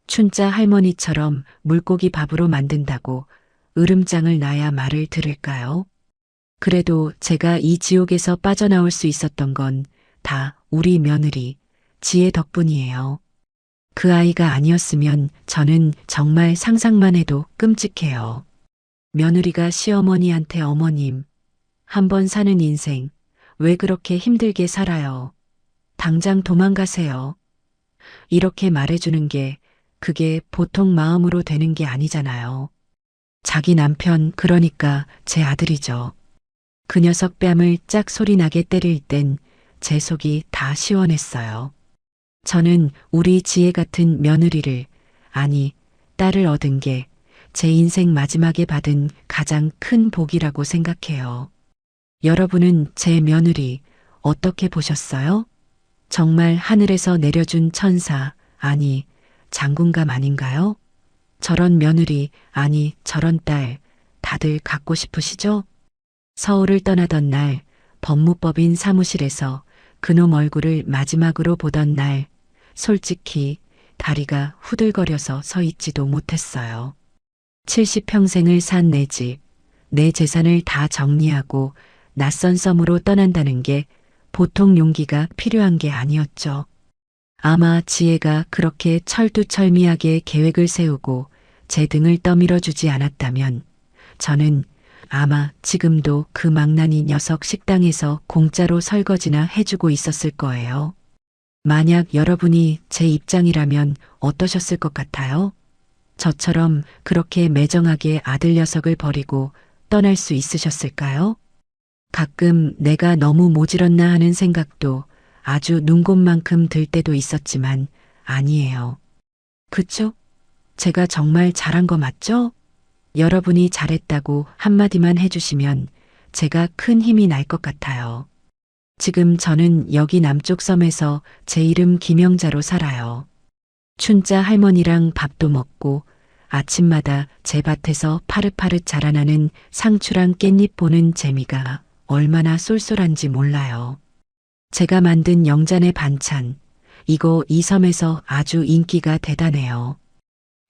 춘자 할머니처럼 물고기 밥으로 만든다고 으름장을 놔야 말을 들을까요? 그래도 제가 이 지옥에서 빠져나올 수 있었던 건 다 우리 며느리 지혜 덕분이에요. 그 아이가 아니었으면 저는 정말 상상만 해도 끔찍해요. 며느리가 시어머니한테 어머님, 한 번 사는 인생 왜 그렇게 힘들게 살아요? 당장 도망가세요. 이렇게 말해주는 게 그게 보통 마음으로 되는 게 아니잖아요. 자기 남편, 그러니까 제 아들이죠. 그 녀석 뺨을 짝 소리나게 때릴 땐 제 속이 다 시원했어요. 저는 우리 지혜 같은 며느리를, 아니, 딸을 얻은 게 제 인생 마지막에 받은 가장 큰 복이라고 생각해요. 여러분은 제 며느리 어떻게 보셨어요? 정말 하늘에서 내려준 천사, 아니, 장군감 아닌가요? 저런 며느리, 아니, 저런 딸, 다들 갖고 싶으시죠? 서울을 떠나던 날, 법무법인 사무실에서 그놈 얼굴을 마지막으로 보던 날, 솔직히 다리가 후들거려서 서 있지도 못했어요. 70평생을 산 내 집, 내 재산을 다 정리하고 낯선 섬으로 떠난다는 게 보통 용기가 필요한 게 아니었죠. 아마 지혜가 그렇게 철두철미하게 계획을 세우고 제 등을 떠밀어 주지 않았다면 저는 아마 지금도 그 망나니 녀석 식당에서 공짜로 설거지나 해주고 있었을 거예요. 만약 여러분이 제 입장이라면 어떠셨을 것 같아요? 저처럼 그렇게 매정하게 아들 녀석을 버리고 떠날 수 있으셨을까요? 가끔 내가 너무 모질었나 하는 생각도 아주 눈곱만큼 들 때도 있었지만 아니에요. 그쵸? 제가 정말 잘한 거 맞죠? 여러분이 잘했다고 한마디만 해주시면 제가 큰 힘이 날 것 같아요. 지금 저는 여기 남쪽 섬에서 제 이름 김영자로 살아요. 춘자 할머니랑 밥도 먹고 아침마다 제 밭에서 파릇파릇 자라나는 상추랑 깻잎 보는 재미가 얼마나 쏠쏠한지 몰라요. 제가 만든 영잔의 반찬, 이거 이 섬에서 아주 인기가 대단해요.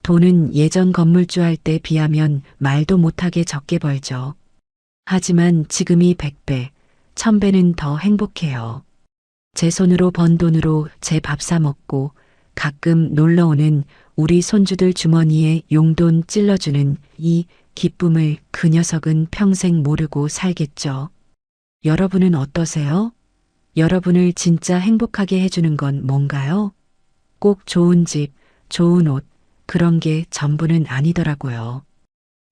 돈은 예전 건물주 할 때 비하면 말도 못하게 적게 벌죠. 하지만 지금이 100배, 1000배는 더 행복해요. 제 손으로 번 돈으로 제 밥 사 먹고 가끔 놀러오는 우리 손주들 주머니에 용돈 찔러주는 이 기쁨을 그 녀석은 평생 모르고 살겠죠. 여러분은 어떠세요? 여러분을 진짜 행복하게 해주는 건 뭔가요? 꼭 좋은 집, 좋은 옷, 그런 게 전부는 아니더라고요.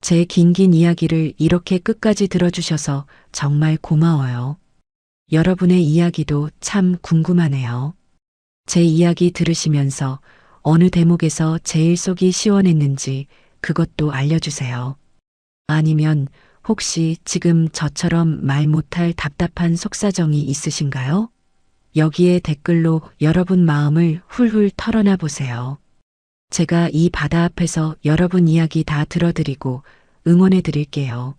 제 긴긴 이야기를 이렇게 끝까지 들어주셔서 정말 고마워요. 여러분의 이야기도 참 궁금하네요. 제 이야기 들으시면서 어느 대목에서 제일 속이 시원했는지 그것도 알려주세요. 아니면 혹시 지금 저처럼 말 못할 답답한 속사정이 있으신가요? 여기에 댓글로 여러분 마음을 훌훌 털어놔 보세요. 제가 이 바다 앞에서 여러분 이야기 다 들어드리고 응원해 드릴게요.